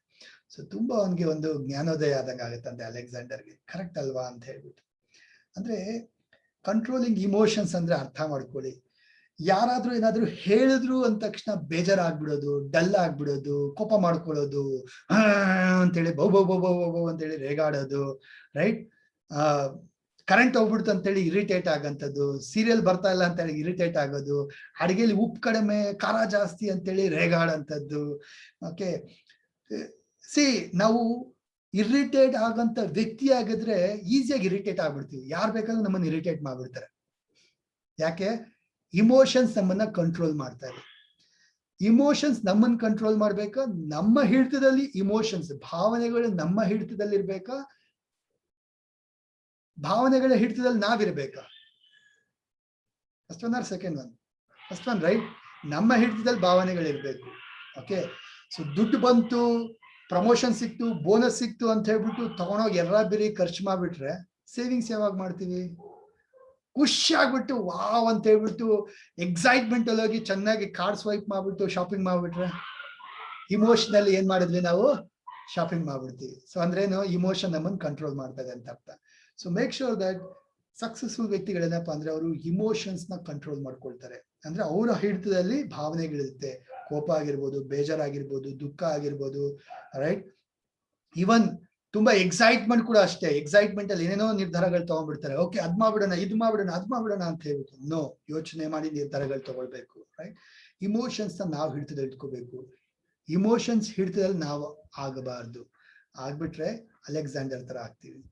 ಸೊ ತುಂಬಾ ಅವನ್ಗೆ ಒಂದು ಜ್ಞಾನೋದಯ ಆದಂಗ ಆಗುತ್ತಂತೆ ಅಲೆಕ್ಸಾಂಡರ್ಗೆ. ಕರೆಕ್ಟ್ ಅಲ್ವಾ ಅಂತ ಹೇಳ್ಬಿಟ್ಟು. ಅಂದ್ರೆ ಕಂಟ್ರೋಲಿಂಗ್ ಇಮೋಷನ್ಸ್ ಅಂದ್ರೆ ಅರ್ಥ ಮಾಡ್ಕೊಳ್ಳಿ, ಯಾರಾದ್ರೂ ಏನಾದ್ರು ಹೇಳಿದ್ರು ಅಂದ ತಕ್ಷಣ ಬೇಜಾರಾಗ್ಬಿಡೋದು, ಡಲ್ ಆಗ್ಬಿಡೋದು, ಕೋಪ ಮಾಡ್ಕೊಳ್ಳೋದು, ಅಂತೇಳಿ ಬೌ ಅಂತೇಳಿ ರೇಗಾಡೋದು, ರೈಟ್? ಕರೆಂಟ್ ಹೋಗ್ಬಿಡ್ತು ಅಂತೇಳಿ ಇರಿಟೇಟ್ ಆಗಂತದ್ದು, ಸೀರಿಯಲ್ ಬರ್ತಾ ಇಲ್ಲ ಅಂತ ಹೇಳಿ ಇರಿಟೇಟ್ ಆಗೋದು, ಅಡಿಗೆಲಿ ಉಪ್ಪು ಕಡಿಮೆ ಖಾರ ಜಾಸ್ತಿ ಅಂತೇಳಿ ರೇಗಾಡಂತದ್ದು. ಓಕೆ, ನಾವು ಇರಿಟೇಟ್ ಆಗಂತ ವ್ಯಕ್ತಿ ಆಗಿದ್ರೆ ಈಸಿಯಾಗಿ ಇರಿಟೇಟ್ ಆಗ್ಬಿಡ್ತೀವಿ, ಯಾರು ಬೇಕಾದ್ರೂ ನಮ್ಮನ್ನ ಇರಿಟೇಟ್ ಮಾಡ್ಬಿಡ್ತಾರೆ. ಯಾಕೆ? ಇಮೋಷನ್ಸ್ ನಮ್ಮನ್ನ ಕಂಟ್ರೋಲ್ ಮಾಡ್ತಾ ಇದೆ. ಇಮೋಷನ್ಸ್ ನಮ್ಮನ್ನ ಕಂಟ್ರೋಲ್ ಮಾಡ್ಬೇಕಾ? ನಮ್ಮ ಹಿಡಿತದಲ್ಲಿ ಇಮೋಷನ್ಸ್, ಭಾವನೆಗಳು ನಮ್ಮ ಹಿಡಿತದಲ್ಲಿ ಇರ್ಬೇಕಾ? ಭಾವನೆಗಳ ಹಿಡಿತದಲ್ಲಿ ನಾವಿರ್ಬೇಕಾ? First one or second one? First one, right? ನಮ್ಮ ಹಿಡಿತದಲ್ಲಿ ಭಾವನೆಗಳಿರ್ಬೇಕು. ಓಕೆ, ಸೊ ದುಡ್ಡು ಬಂತು, ಪ್ರಮೋಷನ್ ಸಿಕ್ತು, ಬೋನಸ್ ಸಿಕ್ತು ಅಂತ ಹೇಳ್ಬಿಟ್ಟು ತಗೊಂಡೋಗಿ ಬಿರಿ ಖರ್ಚು ಮಾಡ್ಬಿಟ್ರೆ ಸೇವಿಂಗ್ಸ್ ಯಾವಾಗ ಮಾಡ್ತೀವಿ? ಖುಷಿ ಆಗ್ಬಿಟ್ಟು ವಾವ್ ಅಂತ ಹೇಳ್ಬಿಟ್ಟು ಎಕ್ಸೈಟ್ಮೆಂಟ್ ಅಲ್ಲಿ ಹೋಗಿ ಚೆನ್ನಾಗಿ ಕಾರ್ಡ್ ಸ್ವೈಪ್ ಮಾಡ್ಬಿಟ್ಟು ಶಾಪಿಂಗ್ ಮಾಡ್ಬಿಟ್ರೆ ಇಮೋಷನಲ್ ಏನ್ ಮಾಡಿದ್ವಿ ನಾವು? ಶಾಪಿಂಗ್ ಮಾಡ್ಬಿಡ್ತೀವಿ. ಸೊ ಅಂದ್ರೇನು? ಇಮೋಷನ್ ನಮ್ಮನ್ನು ಕಂಟ್ರೋಲ್ ಮಾಡ್ತದೆ ಅಂತ ಅರ್ಥ. So make sure that successful ವ್ಯಕ್ತಿಗಳೇನಪ್ಪ ಅಂದ್ರೆ ಅವರು ಇಮೋಷನ್ಸ್ ನ ಕಂಟ್ರೋಲ್ ಮಾಡ್ಕೊಳ್ತಾರೆ. ಅಂದ್ರೆ ಅವರ ಹಿಡಿತದಲ್ಲಿ ಭಾವನೆಗಳಿರುತ್ತೆ. ಕೋಪ ಆಗಿರ್ಬೋದು, ಬೇಜಾರಾಗಿರ್ಬೋದು, ದುಃಖ ಆಗಿರ್ಬೋದು, ರೈಟ್? ಇವನ್ ತುಂಬಾ ಎಕ್ಸೈಟ್ಮೆಂಟ್ ಕೂಡ ಅಷ್ಟೇ. ಎಕ್ಸೈಟ್ಮೆಂಟ್ ಅಲ್ಲಿ ಏನೇನೋ ನಿರ್ಧಾರಗಳು ತಗೊಂಡ್ಬಿಡ್ತಾರೆ. ಓಕೆ, ಅದ್ ಮಾಡ್ಬಿಡೋಣ, ಇದು ಮಾಡ್ಬಿಡೋಣ, ಅದ್ ಮಾಡ್ಬಿಡೋಣ ಅಂತ ಹೇಳ್ಬಿಟ್ಟು ನೋ, ಯೋಚನೆ ಮಾಡಿ ನಿರ್ಧಾರಗಳು ತಗೊಳ್ಬೇಕು, ರೈಟ್? ಇಮೋಷನ್ಸ್ ನ ನಾವು ಹಿಡಿತದಲ್ಲಿ ಇಟ್ಕೋಬೇಕು. ಇಮೋಷನ್ಸ್ ಹಿಡಿತದಲ್ಲಿ ನಾವು ಆಗಬಾರ್ದು. ಆಗ್ಬಿಟ್ರೆ ಅಲೆಕ್ಸಾಂಡರ್ ತರ ಆಗ್ತೀವಿ.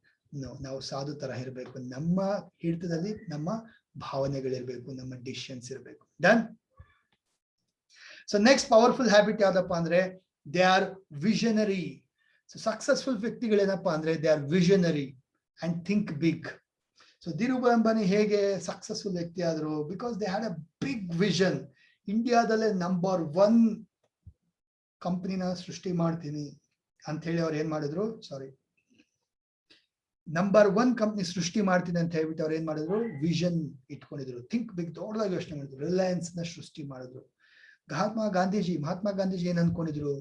ನಾವು ಸಾಧು ತರ ಇರ್ಬೇಕು. ನಮ್ಮ ಹಿಡಿತದಲ್ಲಿ ನಮ್ಮ ಭಾವನೆಗಳಿರ್ಬೇಕು, ನಮ್ಮ ಡಿಸಿಷನ್ಸ್ ಇರ್ಬೇಕು. Done? So next powerful habit ಯಾವ್ದಪ್ಪ ಅಂದ್ರೆ they are visionary. So successful ವ್ಯಕ್ತಿಗಳೇನಪ್ಪ ಅಂದ್ರೆ they are visionary and think big. So Dhirubhai Ambani ಹೇಗೆ ಸಕ್ಸಸ್ಫುಲ್ ವ್ಯಕ್ತಿ ಆದ್ರು? Because they had a big vision. ಇಂಡಿಯಾದಲ್ಲೇ ನಂಬರ್ 1 ಕಂಪನಿನ ಸೃಷ್ಟಿ ಮಾಡ್ತೀನಿ ಅಂತ ಹೇಳಿ ಅವ್ರು ಏನ್ ಮಾಡಿದ್ರು? ನಂಬರ್ 1 ಕಂಪ್ನಿ ಸೃಷ್ಟಿ ಮಾಡ್ತೀನಿ ಅಂತ ಹೇಳ್ಬಿಟ್ಟು ಅವ್ರು ಏನ್ ಮಾಡಿದ್ರು? ವಿಷನ್ ಇಟ್ಕೊಂಡಿದ್ರು, ಥಿಂಕ್ ಬಿಗ್, ದೊಡ್ಡದಾಗಿ ಯೋಚನೆ ಮಾಡಿದ್ರು. ರಿಲಯನ್ಸ್ ನ ಸೃಷ್ಟಿ ಮಾಡಿದ್ರು. ಮಹಾತ್ಮ ಗಾಂಧೀಜಿ ಏನ್ ಅನ್ಕೊಂಡಿದ್ರು?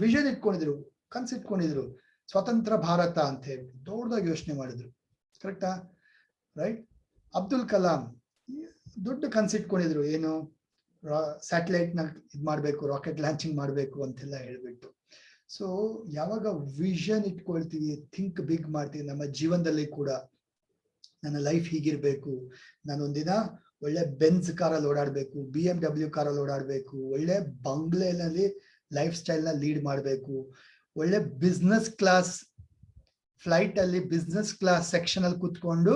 ವಿಷನ್ ಇಟ್ಕೊಂಡಿದ್ರು, ಕನ್ಸು ಇಟ್ಕೊಂಡಿದ್ರು, ಸ್ವತಂತ್ರ ಭಾರತ ಅಂತ ಹೇಳ್ಬಿಟ್ಟು ದೊಡ್ಡದಾಗಿ ಯೋಚನೆ ಮಾಡಿದ್ರು. ಕರೆಕ್ಟಾ? ರೈಟ್? ಅಬ್ದುಲ್ ಕಲಾಂ ದೊಡ್ಡ ಕನ್ಸು ಇಟ್ಕೊಂಡಿದ್ರು. ಏನು? ಸ್ಯಾಟಲೈಟ್ ನ ಇದ್ ಮಾಡ್ಬೇಕು, ರಾಕೆಟ್ ಲಾಂಚಿಂಗ್ ಮಾಡ್ಬೇಕು ಅಂತೆಲ್ಲ ಹೇಳ್ಬಿಟ್ಟು. ಸೊ ಯಾವಾಗ ವಿಷನ್ ಇಟ್ಕೊಳ್ತೀವಿ, ಥಿಂಕ್ ಬಿಗ್ ಮಾಡ್ತೀವಿ, ನಮ್ಮ ಜೀವನದಲ್ಲಿ ಕೂಡ ನನ್ನ ಲೈಫ್ ಹೀಗಿರ್ಬೇಕು, ನಾನು ಒಂದಿನ ಒಳ್ಳೆ ಬೆನ್ಸ್ ಕಾರಲ್ಲಿ ಓಡಾಡ್ಬೇಕು, BMW ಕಾರಲ್ಲಿ ಓಡಾಡ್ಬೇಕು, ಒಳ್ಳೆ ಬಂಗ್ಲೆನಲ್ಲಿ ಲೈಫ್ ಸ್ಟೈಲ್ ನ ಲೀಡ್ ಮಾಡ್ಬೇಕು, ಒಳ್ಳೆ ಬಿಸ್ನೆಸ್ ಕ್ಲಾಸ್ ಫ್ಲೈಟ್ ಅಲ್ಲಿ ಬಿಸ್ನೆಸ್ ಕ್ಲಾಸ್ ಸೆಕ್ಷನ್ ಅಲ್ಲಿ ಕುತ್ಕೊಂಡು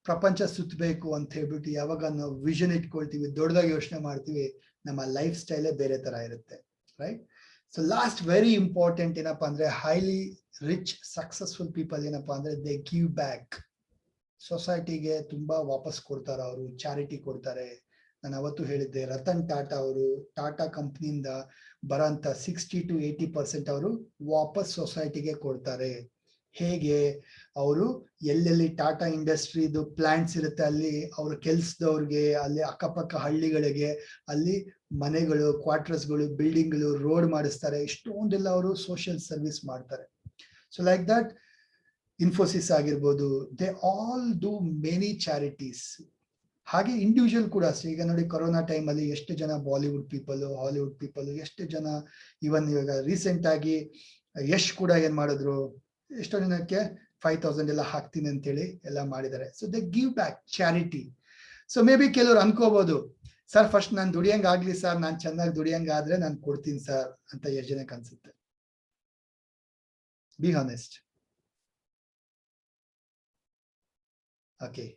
ಪ್ರಪಂಚ ಸುತ್ತಬೇಕು ಅಂತ ಹೇಳ್ಬಿಟ್ಟು ಯಾವಾಗ ನಾವು ವಿಷನ್ ಇಟ್ಕೊಳ್ತೀವಿ, ದೊಡ್ಡದಾಗಿ ಯೋಚನೆ ಮಾಡ್ತೀವಿ, ನಮ್ಮ ಲೈಫ್ ಸ್ಟೈಲೇ ಬೇರೆ ತರ ಇರುತ್ತೆ, right? So last very important ಏನಪ್ಪಾ ಅಂದ್ರೆ ಹೈಲಿ ರಿಚ್ ಸಕ್ಸಸ್ಫುಲ್ ಪೀಪಲ್ ಏನಪ್ಪಾ ಅಂದ್ರೆ ದೇ ಗಿವ್ ಬ್ಯಾಕ್. ಸೊಸೈಟಿಗೆ ತುಂಬಾ ವಾಪಸ್ ಕೊಡ್ತಾರೆ ಅವರು, ಚಾರಿಟಿ ಕೊಡ್ತಾರೆ. ನಾನು ಅವತ್ತು ಹೇಳಿದ್ದೆ, ರತನ್ ಟಾಟಾ ಅವರು ಟಾಟಾ ಕಂಪ್ನಿಯಿಂದ ಬರೋಂತ 60 to 80% ಅವರು ವಾಪಸ್ ಸೊಸೈಟಿಗೆ ಕೊಡ್ತಾರೆ. ಹೇಗೆ? ಅವರು ಎಲ್ಲೆಲ್ಲಿ ಟಾಟಾ ಇಂಡಸ್ಟ್ರಿದು ಪ್ಲಾಂಟ್ಸ್ ಇರುತ್ತೆ ಅಲ್ಲಿ ಅವ್ರ ಕೆಲ್ಸದವ್ರಿಗೆ, ಅಲ್ಲಿ ಅಕ್ಕಪಕ್ಕ ಹಳ್ಳಿಗಳಿಗೆ ಅಲ್ಲಿ ಮನೆಗಳು, ಕ್ವಾರ್ಟರ್ಸ್ಗಳು, ಬಿಲ್ಡಿಂಗ್ಗಳು, ರೋಡ್ ಮಾಡಿಸ್ತಾರೆ. ಇಷ್ಟೊಂದೆಲ್ಲ ಅವರು ಸೋಷಿಯಲ್ ಸರ್ವಿಸ್ ಮಾಡ್ತಾರೆ. ಸೊ ಲೈಕ್ ದಟ್ ಇನ್ಫೋಸಿಸ್ ಆಗಿರ್ಬೋದು, they all do many charities. ಹಾಗೆ ಇಂಡಿವಿಜುವಲ್ ಕೂಡ ಅಷ್ಟೇ. ಈಗ ನೋಡಿ, ಕೊರೋನಾ ಟೈಮ್ ಅಲ್ಲಿ ಎಷ್ಟು ಜನ ಬಾಲಿವುಡ್ ಪೀಪಲ್, ಹಾಲಿವುಡ್ ಪೀಪಲ್, ಎಷ್ಟು ಜನ, ಇವನ್ ಇವಾಗ ರೀಸೆಂಟ್ ಆಗಿ ಯಶ್ ಕೂಡ ಏನ್ ಮಾಡಿದ್ರು, ಎಷ್ಟೋ ಜನಕ್ಕೆ 5,000 ಎಲ್ಲ ಹಾಕ್ತೀನಿ ಅಂತೇಳಿ ಎಲ್ಲ ಮಾಡಿದ್ದಾರೆ. So they give back, charity. So may be ಕೆಲವ್ರು ಅನ್ಕೋಬಹುದು, ಸರ್ ಫಸ್ಟ್ ನಾನು ದುಡಿಯಂಗ್ ಆಗ್ಲಿ ಸರ್, ನಾನು ಚೆನ್ನಾಗಿ ದುಡಿಯಂಗ್ ಆದ್ರೆ ನಾನು ಕೊಡ್ತೀನಿ ಸರ್ ಅಂತ ಎಷ್ಟು ಜನಕ್ಕೆ ಅನ್ಸುತ್ತೆ? Be honest. Okay,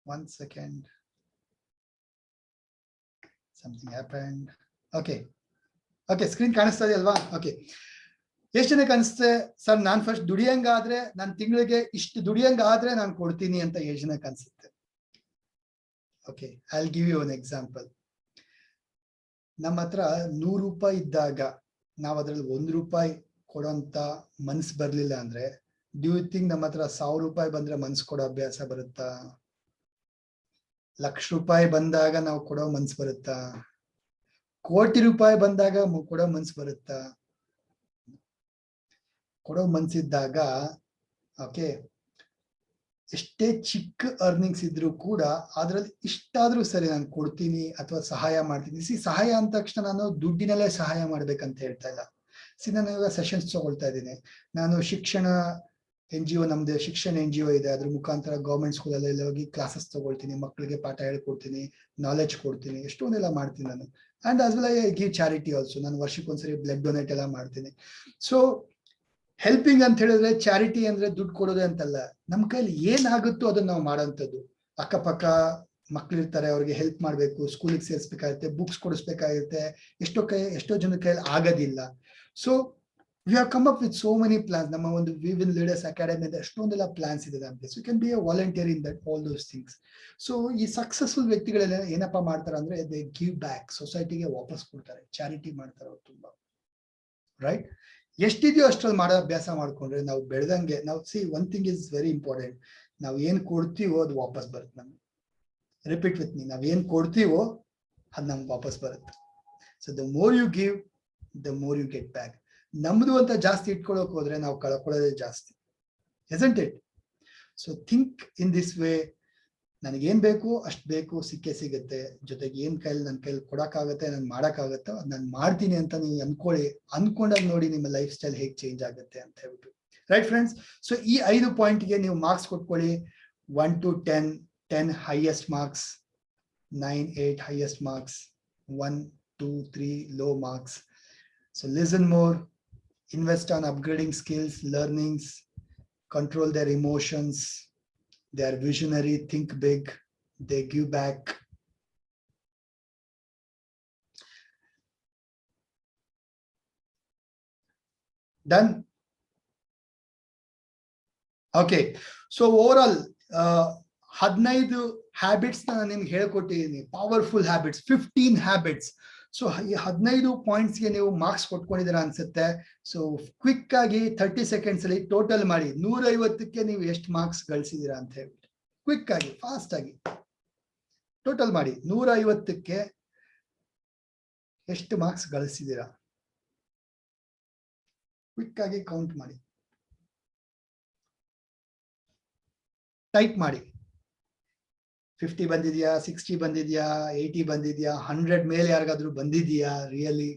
one second, something happened. Okay, screen ಕಾಣಿಸ್ತಾ ಇದೆ ಅಲ್ವಾ? ಓಕೆ, ಎಷ್ಟು ಜನಕ್ಕೆ ಅನಿಸುತ್ತೆ ಸರ್ ನಾನು ಫಸ್ಟ್ ದುಡಿಯಂಗಾದ್ರೆ, ನಾನು ತಿಂಗಳಿಗೆ ಇಷ್ಟು ದುಡಿಯಂಗಾದ್ರೆ ನಾನು ಕೊಡ್ತೀನಿ ಅಂತ ಎಷ್ಟು ಜನಕ್ಕೆ ಅನ್ಸುತ್ತೆ? Okay, I will give you one example. ನಮ್ಮ ಹತ್ರ 100 ರೂಪಾಯಿ ಇದ್ದಾಗ ನಾವು ಅದ್ರಲ್ಲಿ 1 ರೂಪಾಯಿ ಕೊಡೋಂತ ಮನ್ಸು ಬರ್ಲಿಲ್ಲ ಅಂದ್ರೆ, ಡ್ಯೂ ಯು ಥಿಂಕ್ ನಮ್ಮ ಹತ್ರ 1000 ರೂಪಾಯಿ ಬಂದ್ರೆ ಮನ್ಸು ಕೊಡೋ ಅಭ್ಯಾಸ ಬರುತ್ತಾ? 1,00,000 ರೂಪಾಯಿ ಬಂದಾಗ ನಾವು ಕೊಡೋ ಮನ್ಸು ಬರುತ್ತಾ? 1,00,00,000 ರೂಪಾಯಿ ಬಂದಾಗ ಕೊಡೋ ಮನ್ಸು ಬರುತ್ತಾ? ಕೊಡೋ ಮನ್ಸಿದ್ದಾಗ, ಓಕೆ, ಎಷ್ಟೇ ಚಿಕ್ಕ ಅರ್ನಿಂಗ್ಸ್ ಇದ್ರೂ ಕೂಡ ಅದ್ರಲ್ಲಿ ಇಷ್ಟಾದ್ರೂ ಸರಿ ನಾನು ಕೊಡ್ತೀನಿ ಅಥವಾ ಸಹಾಯ ಮಾಡ್ತೀನಿ. ಸಹಾಯ ಅಂದ ತಕ್ಷಣ ನಾನು ದುಡ್ಡಿನಲ್ಲೇ ಸಹಾಯ ಮಾಡ್ಬೇಕಂತ ಹೇಳ್ತಾ ಇಲ್ಲ. ನಾನು ಇವಾಗ ಸೆಷನ್ಸ್ ತಗೊಳ್ತಾ ಇದ್ದೀನಿ, ನಾನು ಶಿಕ್ಷಣ NGO ನಮ್ದು ಶಿಕ್ಷಣ NGO ಇದೆ, ಅದ್ರ ಮುಖಾಂತರ ಗೌರ್ಮೆಂಟ್ ಸ್ಕೂಲಲ್ಲಿ ಹೋಗಿ ಕ್ಲಾಸಸ್ ತಗೊಳ್ತೀನಿ, ಮಕ್ಕಳಿಗೆ ಪಾಠ ಹೇಳ್ಕೊಡ್ತೀನಿ, ನಾಲೆಜ್ ಕೊಡ್ತೀನಿ, ಎಷ್ಟೊಂದೆಲ್ಲ ಮಾಡ್ತೀನಿ ನಾನು. And as well I give charity also. ನಾನು ವರ್ಷಕ್ಕೊಂದ್ಸರಿ ಬ್ಲಡ್ ಡೊನೇಟ್ ಎಲ್ಲ ಮಾಡ್ತೀನಿ. ಸೊ ಹೆಲ್ಪಿಂಗ್ ಅಂತ ಹೇಳಿದ್ರೆ ಚಾರಿಟಿ ಅಂದ್ರೆ ದುಡ್ಡು ಕೊಡೋದೇ ಅಂತಲ್ಲ, ನಮ್ ಕೈಲಿ ಏನಾಗುತ್ತೋ ಅದನ್ನ ನಾವು ಮಾಡೋಂಥದ್ದು. ಅಕ್ಕಪಕ್ಕ ಮಕ್ಳಿರ್ತಾರೆ, ಅವ್ರಿಗೆ ಹೆಲ್ಪ್ ಮಾಡ್ಬೇಕು, ಸ್ಕೂಲಿಗೆ ಸೇರಿಸ್ಬೇಕಾಗುತ್ತೆ, ಬುಕ್ಸ್ ಕೊಡಿಸ್ಬೇಕಾಗುತ್ತೆ, ಎಷ್ಟೋ ಜನ ಕೈಯಲ್ಲಿ ಆಗೋದಿಲ್ಲ. So we have come up with so many plans. ನಮ್ಮ ಒಂದು We Will Leaders Academy ಅಂತ ಎಷ್ಟೊಂದೆಲ್ಲ ಪ್ಲಾನ್ಸ್ ಇದೆ ನಮಗೆ. So you can be a volunteer in that all those things. So ಈ ಸಕ್ಸಸ್ಫುಲ್ ವ್ಯಕ್ತಿಗಳೆಲ್ಲ ಏನಪ್ಪಾ ಮಾಡ್ತಾರೆ ಅಂದ್ರೆ ದೇ ಗಿವ್ ಬ್ಯಾಕ್, ಸೊಸೈಟಿಗೆ ವಾಪಸ್ ಕೊಡ್ತಾರೆ, ಚಾರಿಟಿ ಮಾಡ್ತಾರೆ ಅವ್ರು ತುಂಬಾ. ರೈಟ್? ಎಷ್ಟಿದೆಯೋ ಅಷ್ಟ್ರಲ್ಲಿ ಮಾಡೋ ಅಭ್ಯಾಸ ಮಾಡ್ಕೊಂಡ್ರೆ ನಾವು ಬೆಳೆದಂಗೆ ನಾವು one thing is very important. ನಾವು ಏನ್ ಕೊಡ್ತೀವೋ ಅದು ವಾಪಸ್ ಬರುತ್ತೆ ನಮ್ಗೆ. ರಿಪೀಟ್ ವಿತ್ ಮೀ, ನಾವ್ ಏನ್ ಕೊಡ್ತೀವೋ ಅದು ನಮ್ಗೆ ವಾಪಸ್ ಬರುತ್ತೆ. So the more you give, the more you get back. ನಮ್ದು ಅಂತ ಜಾಸ್ತಿ ಇಟ್ಕೊಳ್ಳೋಕೆ ಹೋದ್ರೆ ನಾವು ಕಳ್ಕೊಳ್ಳೋದೇ ಜಾಸ್ತಿ. isn't it? So think in this way. ನನಗೇನ್ ಬೇಕು ಅಷ್ಟು ಬೇಕು, ಸಿಕ್ಕೇ ಸಿಗುತ್ತೆ. ಜೊತೆಗೆ ಏನ್ ನನ್ನ ಕೈಲಿ ಕೊಡಕ್ಕಾಗತ್ತೆ, ನಾನು ಮಾಡಕ್ಕಾಗತ್ತೋ ಅದು ನಾನು ಮಾಡ್ತೀನಿ ಅಂತ ನೀವು ಅನ್ಕೊಂಡಾಗ ನೋಡಿ ನಿಮ್ಮ ಲೈಫ್ ಸ್ಟೈಲ್ ಹೇಗೆ ಚೇಂಜ್ ಆಗುತ್ತೆ ಅಂತ ಹೇಳ್ಬಿಟ್ಟು. Right friends? ಸೊ ಈ 5 ಪಾಯಿಂಟ್ಗೆ ನೀವು marks ಕೊಟ್ಕೊಳ್ಳಿ. 1 to 10, 10 highest marks, 9, 8 highest marks, 1, 2, 3 low marks. So listen more, invest on upgrading skills, learnings, control their emotions. They are visionary, think big, they give back. Done? Okay. So overall, 15 habits ನಾನು ನಿಮ್ಗೆ ಹೇಳ್ಕೊಟ್ಟಿದ್ದೀನಿ. Powerful habits, 15 habits. ಸೊ ಈ 15 ಪಾಯಿಂಟ್ಸ್ಗೆ ನೀವು ಮಾರ್ಕ್ಸ್ ಕೊಟ್ಕೊಂಡಿದ್ದೀರಾ ಅನ್ಸುತ್ತೆ. ಸೊ ಕ್ವಿಕ್ ಆಗಿ 30 ಸೆಕೆಂಡ್ಸ್ ಅಲ್ಲಿ ಟೋಟಲ್ ಮಾಡಿ 150ಕ್ಕೆ ನೀವು ಎಷ್ಟು ಮಾರ್ಕ್ಸ್ ಗಳಿಸಿದೀರಾ ಅಂತ ಹೇಳ್ಬಿಟ್ಟು ಕ್ವಿಕ್ ಆಗಿ ಫಾಸ್ಟ್ ಆಗಿ ಟೋಟಲ್ ಮಾಡಿ. 150ಕ್ಕೆ ಎಷ್ಟು ಮಾರ್ಕ್ಸ್ ಗಳಿಸಿದೀರಾ ಕ್ವಿಕ್ ಆಗಿ ಕೌಂಟ್ ಮಾಡಿ, ಟೈಪ್ ಮಾಡಿ. 50 ಬಂದಿದ್ಯಾ, 60 ಬಂದಿದ್ಯಾ, 80 ಬಂದಿದ್ಯಾ, 100 ಮೇಲೆ ಯಾರಿಗಾದ್ರೂ ಬಂದಿದ್ಯಾ ರಿಯಲಿ?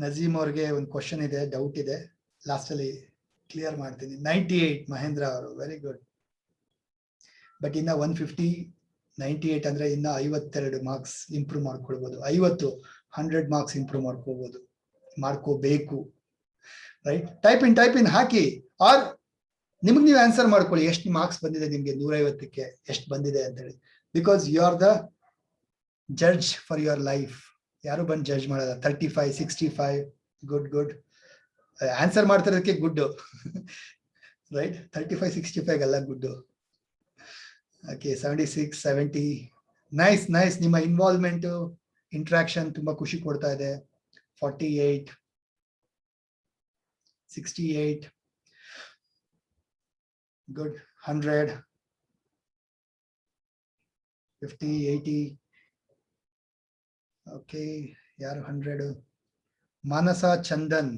ನಜೀಮ್ ಅವ್ರಿಗೆ ಒಂದು ಕ್ವಶನ್ ಇದೆ, ಡೌಟ್ ಇದೆ, ಲಾಸ್ಟ್ ಅಲ್ಲಿ ಕ್ಲಿಯರ್ ಮಾಡ್ತೀನಿ. 98 ಮಹೇಂದ್ರ ಅವರು, ವೆರಿ ಗುಡ್. ಬಟ್ ಇನ್ನ 150, 98 ಅಂದ್ರೆ ಇನ್ನ 52 ಮಾರ್ಕ್ಸ್ ಇಂಪ್ರೂವ್ ಮಾಡ್ಕೊಳ್ಬಹುದು. 100 ಮಾರ್ಕ್ಸ್ ಇಂಪ್ರೂವ್ ಮಾಡ್ಕೋಬೇಕು. ರೈಟ್? ಟೈಪ್ ಇನ್ ಹಾಕಿ, ಆರ್ ನಿಮ್ಗೆ ನೀವು ಆನ್ಸರ್ ಮಾಡ್ಕೊಳ್ಳಿ ಎಷ್ಟು ಮಾರ್ಕ್ಸ್ ಬಂದಿದೆ ನಿಮ್ಗೆ 150ಕ್ಕೆ ಎಷ್ಟು ಬಂದಿದೆ ಅಂತ ಹೇಳಿ. Because you are the judge for your life. ಯಾರು ಬಂದು ಜಡ್ಜ್ ಮಾಡಲ್ಲ. 35, 65 ಗುಡ್ ಆನ್ಸರ್ ಮಾಡ್ತಿರೋದಕ್ಕೆ ಗುಡ್. ರೈಟ್? 35, 65 ಎಲ್ಲ ಗುಡ್. Okay, 76, 70 nice. ನಿಮ್ಮ ಇನ್ವಾಲ್ವ್ಮೆಂಟ್, ಇಂಟ್ರಾಕ್ಷನ್ ತುಂಬಾ ಖುಷಿ ಕೊಡ್ತಾ ಇದೆ. 48, 68 ಗುಡ್. 100, 50, 80 ಓಕೆ. ಯಾರು 100? ಮಾನಸ ಚಂದನ್.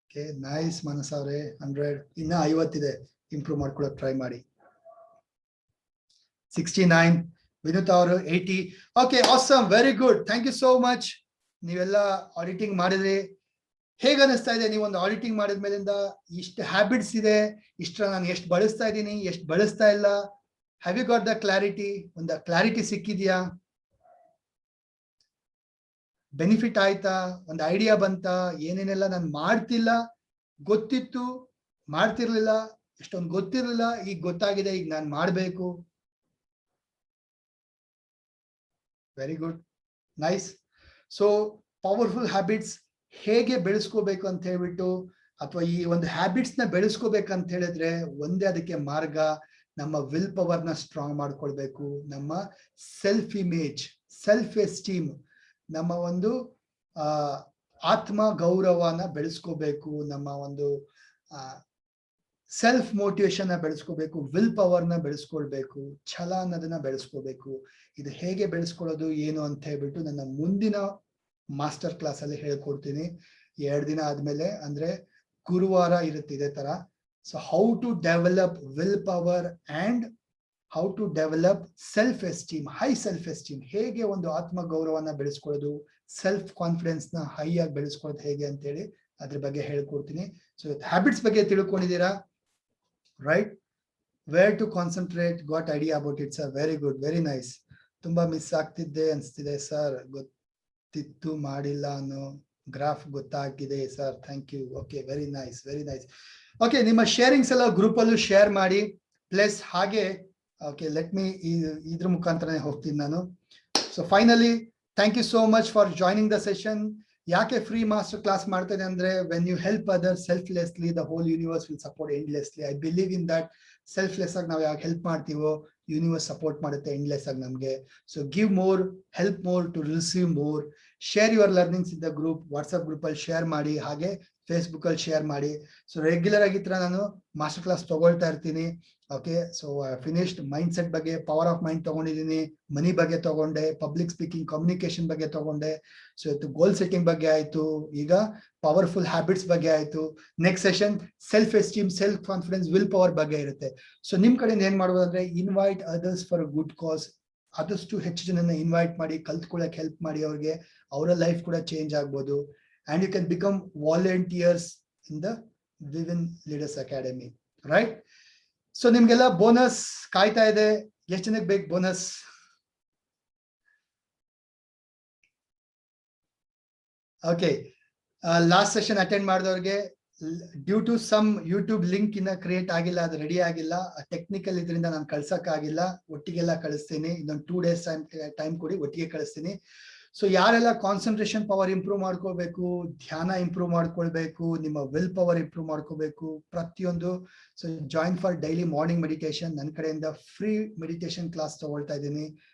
ಓಕೆ, ನೈಸ್ ಮಾನಸ ಅವರೇ. 100. ಇನ್ನ 50 ಇದೆ, ಇಂಪ್ರೂವ್ ಮಾಡ್ಕೊಳ್ಳೋಕೆ ಟ್ರೈ ಮಾಡಿ. 69 ವಿನುತಾ ಅವರು. 80. Okay, awesome, very good, thank you so much. ನೀವೆಲ್ಲ ಆಡಿಟಿಂಗ್ ಮಾಡಿದ್ರಿ. ಹೇಗೆ ಅನಿಸ್ತಾ ಇದೆ? ನೀವೊಂದು ಆಡಿಟಿಂಗ್ ಮಾಡಿದ್ಮೇಲಿಂದ ಇಷ್ಟು ಹ್ಯಾಬಿಟ್ಸ್ ಇದೆ, ಇಷ್ಟ ನಾನು ಎಷ್ಟು ಬಳಸ್ತಾ ಇದ್ದೀನಿ, ಎಷ್ಟು ಬಳಸ್ತಾ ಇಲ್ಲ. Have you got the clarity? ಒಂದು ಕ್ಲಾರಿಟಿ ಸಿಕ್ಕಿದ್ಯಾ? ಬೆನಿಫಿಟ್ ಆಯ್ತಾ? ಒಂದು ಐಡಿಯಾ ಬಂತಾ? ಏನೇನೆಲ್ಲ ನಾನು ಮಾಡ್ತಿಲ್ಲ, ಗೊತ್ತಿತ್ತು, ಮಾಡ್ತಿರ್ಲಿಲ್ಲ, ಎಷ್ಟೊಂದು ಗೊತ್ತಿರ್ಲಿಲ್ಲ, ಈಗ ಗೊತ್ತಾಗಿದೆ, ಈಗ ನಾನು ಮಾಡ್ಬೇಕು. Very good, nice. So powerful habits ಹೇಗೆ ಬೆಳೆಸ್ಕೋಬೇಕು ಅಂತ ಹೇಳ್ಬಿಟ್ಟು, ಅಥವಾ ಈ ಒಂದು ಹ್ಯಾಬಿಟ್ಸ್ ನ ಬೆಳೆಸ್ಕೋಬೇಕಂತ ಹೇಳಿದ್ರೆ ಒಂದೇ ಅದಕ್ಕೆ ಮಾರ್ಗ, ನಮ್ಮ ವಿಲ್ ಪವರ್ ನ ಸ್ಟ್ರಾಂಗ್ ಮಾಡ್ಕೊಳ್ಬೇಕು. ನಮ್ಮ ಸೆಲ್ಫ್ ಇಮೇಜ್, ಸೆಲ್ಫ್ ಎಸ್ಟೀಮ್, ನಮ್ಮ ಒಂದು ಆತ್ಮ ಗೌರವನ ಬೆಳೆಸ್ಕೋಬೇಕು. ನಮ್ಮ ಒಂದು ಸೆಲ್ಫ್ ಮೋಟಿವೇಶನ್ ನ ಬೆಳೆಸ್ಕೋಬೇಕು. ವಿಲ್ ಪವರ್ ನ ಬೆಳೆಸ್ಕೊಳ್ಬೇಕು. ಛಲ ಅನ್ನೋದನ್ನ ಬೆಳೆಸ್ಕೋಬೇಕು. ಇದು ಹೇಗೆ ಬೆಳೆಸ್ಕೊಳ್ಳೋದು ಏನು ಅಂತ ಹೇಳ್ಬಿಟ್ಟು ನನ್ನ ಮುಂದಿನ ಮಾಸ್ಟರ್ ಕ್ಲಾಸ್ ಅಲ್ಲಿ ಹೇಳ್ಕೊಡ್ತೀನಿ. 2 ದಿನ ಆದ್ಮೇಲೆ, ಅಂದ್ರೆ ಗುರುವಾರ ಇರುತ್ತೆ ಇದೇ ತರ. So how to develop will power and how to develop self esteem, high self esteem, ಹೇಗೆ ಒಂದು ಆತ್ಮ ಗೌರವನ ಬೆಳೆಸ್ಕೊಳ್ಳೋದು, ಸೆಲ್ಫ್ ಕಾನ್ಫಿಡೆನ್ಸ್ ನ ಹೈ ಆಗಿ ಬೆಳೆಸ್ಕೊಳ್ಳೋದು ಹೇಗೆ ಅಂತೇಳಿ ಅದ್ರ ಬಗ್ಗೆ ಹೇಳ್ಕೊಡ್ತೀನಿ. ಸೊ ಹ್ಯಾಬಿಟ್ಸ್ ಬಗ್ಗೆ ತಿಳ್ಕೊಂಡಿದ್ದೀರಾ, right? Where to concentrate, got idea about it sir, very good, very nice. ತುಂಬಾ ಮಿಸ್ ಆಗ್ತಿದ್ದೆ ಅನ್ಸ್ತಿದೆ ಸರ್, ಗೊತ್ತಿತ್ತು ಮಾಡಿಲ್ಲ ಅನ್ನೋ ಗ್ರಾಫ್ ಗೊತ್ತಾಗಿದೆ sir, thank you. Okay, very nice, very nice. Okay, ನಿಮ್ಮ ಶೇರಿಂಗ್ಸ್ ಎಲ್ಲ ಗ್ರೂಪ್ ಅಲ್ಲೂ ಶೇರ್ ಮಾಡಿ ಪ್ಲಸ್ ಹಾಗೆ. ಓಕೆ, ಲೆಟ್ ಮೀ ಇದ್ರ ಮುಖಾಂತರನೇ ಹೋಗ್ತೀನಿ ನಾನು. So finally thank you so much for joining the session. ಯಾಕೆ ಫ್ರೀ ಮಾಸ್ಟರ್ ಕ್ಲಾಸ್ ಮಾಡ್ತೇನೆ ಅಂದ್ರೆ, when you help other selflessly, the whole universe will support endlessly. I believe in that. Selfless ಆಗಿ ನಾವು ಯಾಕೆ ಹೆಲ್ಪ್ ಮಾಡ್ತೀವೋ, ಯೂನಿವರ್ಸ್ ಸಪೋರ್ಟ್ ಮಾಡುತ್ತೆ ಎಂಡ್ಲೆಸ್ ಆಗಿ ನಮ್ಗೆ. So give more, help more to receive more. Share your learnings in the group, WhatsApp group ಅಲ್ಲಿ ಶೇರ್ ಮಾಡಿ, ಹಾಗೆ ಫೇಸ್ಬುಕ್ ಅಲ್ಲಿ ಶೇರ್ ಮಾಡಿ. ಸೊ ರೆಗ್ಯುಲರ್ ಆಗಿ ನಾನು ಮಾಸ್ಟರ್ ಕ್ಲಾಸ್ ತಗೊಳ್ತಾ ಇರ್ತೀನಿ. Okay, so finished mind set ಬಗ್ಗೆ, ಪವರ್ ಆಫ್ ಮೈಂಡ್ ತಗೊಂಡಿದ್ದೀನಿ, ಮನಿ ಬಗ್ಗೆ ತಗೊಂಡೆ, ಪಬ್ಲಿಕ್ ಸ್ಪೀಕಿಂಗ್, ಕಮ್ಯುನಿಕೇಶನ್ ಬಗ್ಗೆ ತಗೊಂಡೆ. ಸೊ ಇವತ್ತು ಗೋಲ್ ಸೆಟ್ಟಿಂಗ್ ಬಗ್ಗೆ ಆಯ್ತು, ಈಗ ಪವರ್ಫುಲ್ ಹ್ಯಾಬಿಟ್ಸ್ ಬಗ್ಗೆ ಆಯ್ತು. Next session self esteem, self confidence, will power ಬಗ್ಗೆ ಇರುತ್ತೆ. ಸೊ ನಿಮ್ ಕಡೆಯಿಂದ ಏನ್ ಮಾಡ್ಬೋದು ಅಂದ್ರೆ, invite others for a good ಕಾಸ್. ಆದಷ್ಟು ಹೆಚ್ಚು ಜನನ ಇನ್ವೈಟ್ ಮಾಡಿ, ಕಲ್ತ್ಕೊಳ್ಳಕ್ ಹೆಲ್ಪ್ ಮಾಡಿ ಅವ್ರಿಗೆ, ಅವರ ಲೈಫ್ ಕೂಡ ಚೇಂಜ್ ಆಗ್ಬೋದು. And you can become volunteers in the Vivian Leaders Academy, right? So ನಿಮ್ಗೆಲ್ಲ ಬೋನಸ್ ಕಾಯ್ತಾ ಇದೆ. ಎಷ್ಟು ಜನಕ್ಕೆ ಬೇಕು bonus? Okay, last session attend ಮಾಡಿದವ್ರಿಗೆ due to some YouTube link ಇನ್ನ ಕ್ರಿಯೇಟ್ ಆಗಿಲ್ಲ, ಅದು ರೆಡಿ ಆಗಿಲ್ಲ, ಟೆಕ್ನಿಕಲ್ ಇದರಿಂದ ನಾನು ಕಳ್ಸಕ್ ಆಗಿಲ್ಲ. ಒಟ್ಟಿಗೆಲ್ಲ ಕಳಿಸ್ತೀನಿ, ಇನ್ನೊಂದು 2 days ಟೈಮ್ ಕೊಡಿ, ಒಟ್ಟಿಗೆ ಕಳಿಸ್ತೀನಿ. ಸೊ ಯಾರೆಲ್ಲ ಕಾನ್ಸಂಟ್ರೇಷನ್ ಪವರ್ ಇಂಪ್ರೂವ್ ಮಾಡ್ಕೋಬೇಕು, ಧ್ಯಾನ ಇಂಪ್ರೂವ್ ಮಾಡ್ಕೊಳ್ಬೇಕು, ನಿಮ್ಮ ವಿಲ್ ಪವರ್ ಇಂಪ್ರೂವ್ ಮಾಡ್ಕೋಬೇಕು, ಪ್ರತಿಯೊಂದು. So join for daily morning meditation. ನನ್ನ ಕಡೆಯಿಂದ ಫ್ರೀ ಮೆಡಿಟೇಷನ್ ಕ್ಲಾಸ್ ತಗೊಳ್ತಾ ಇದ್ದೀನಿ,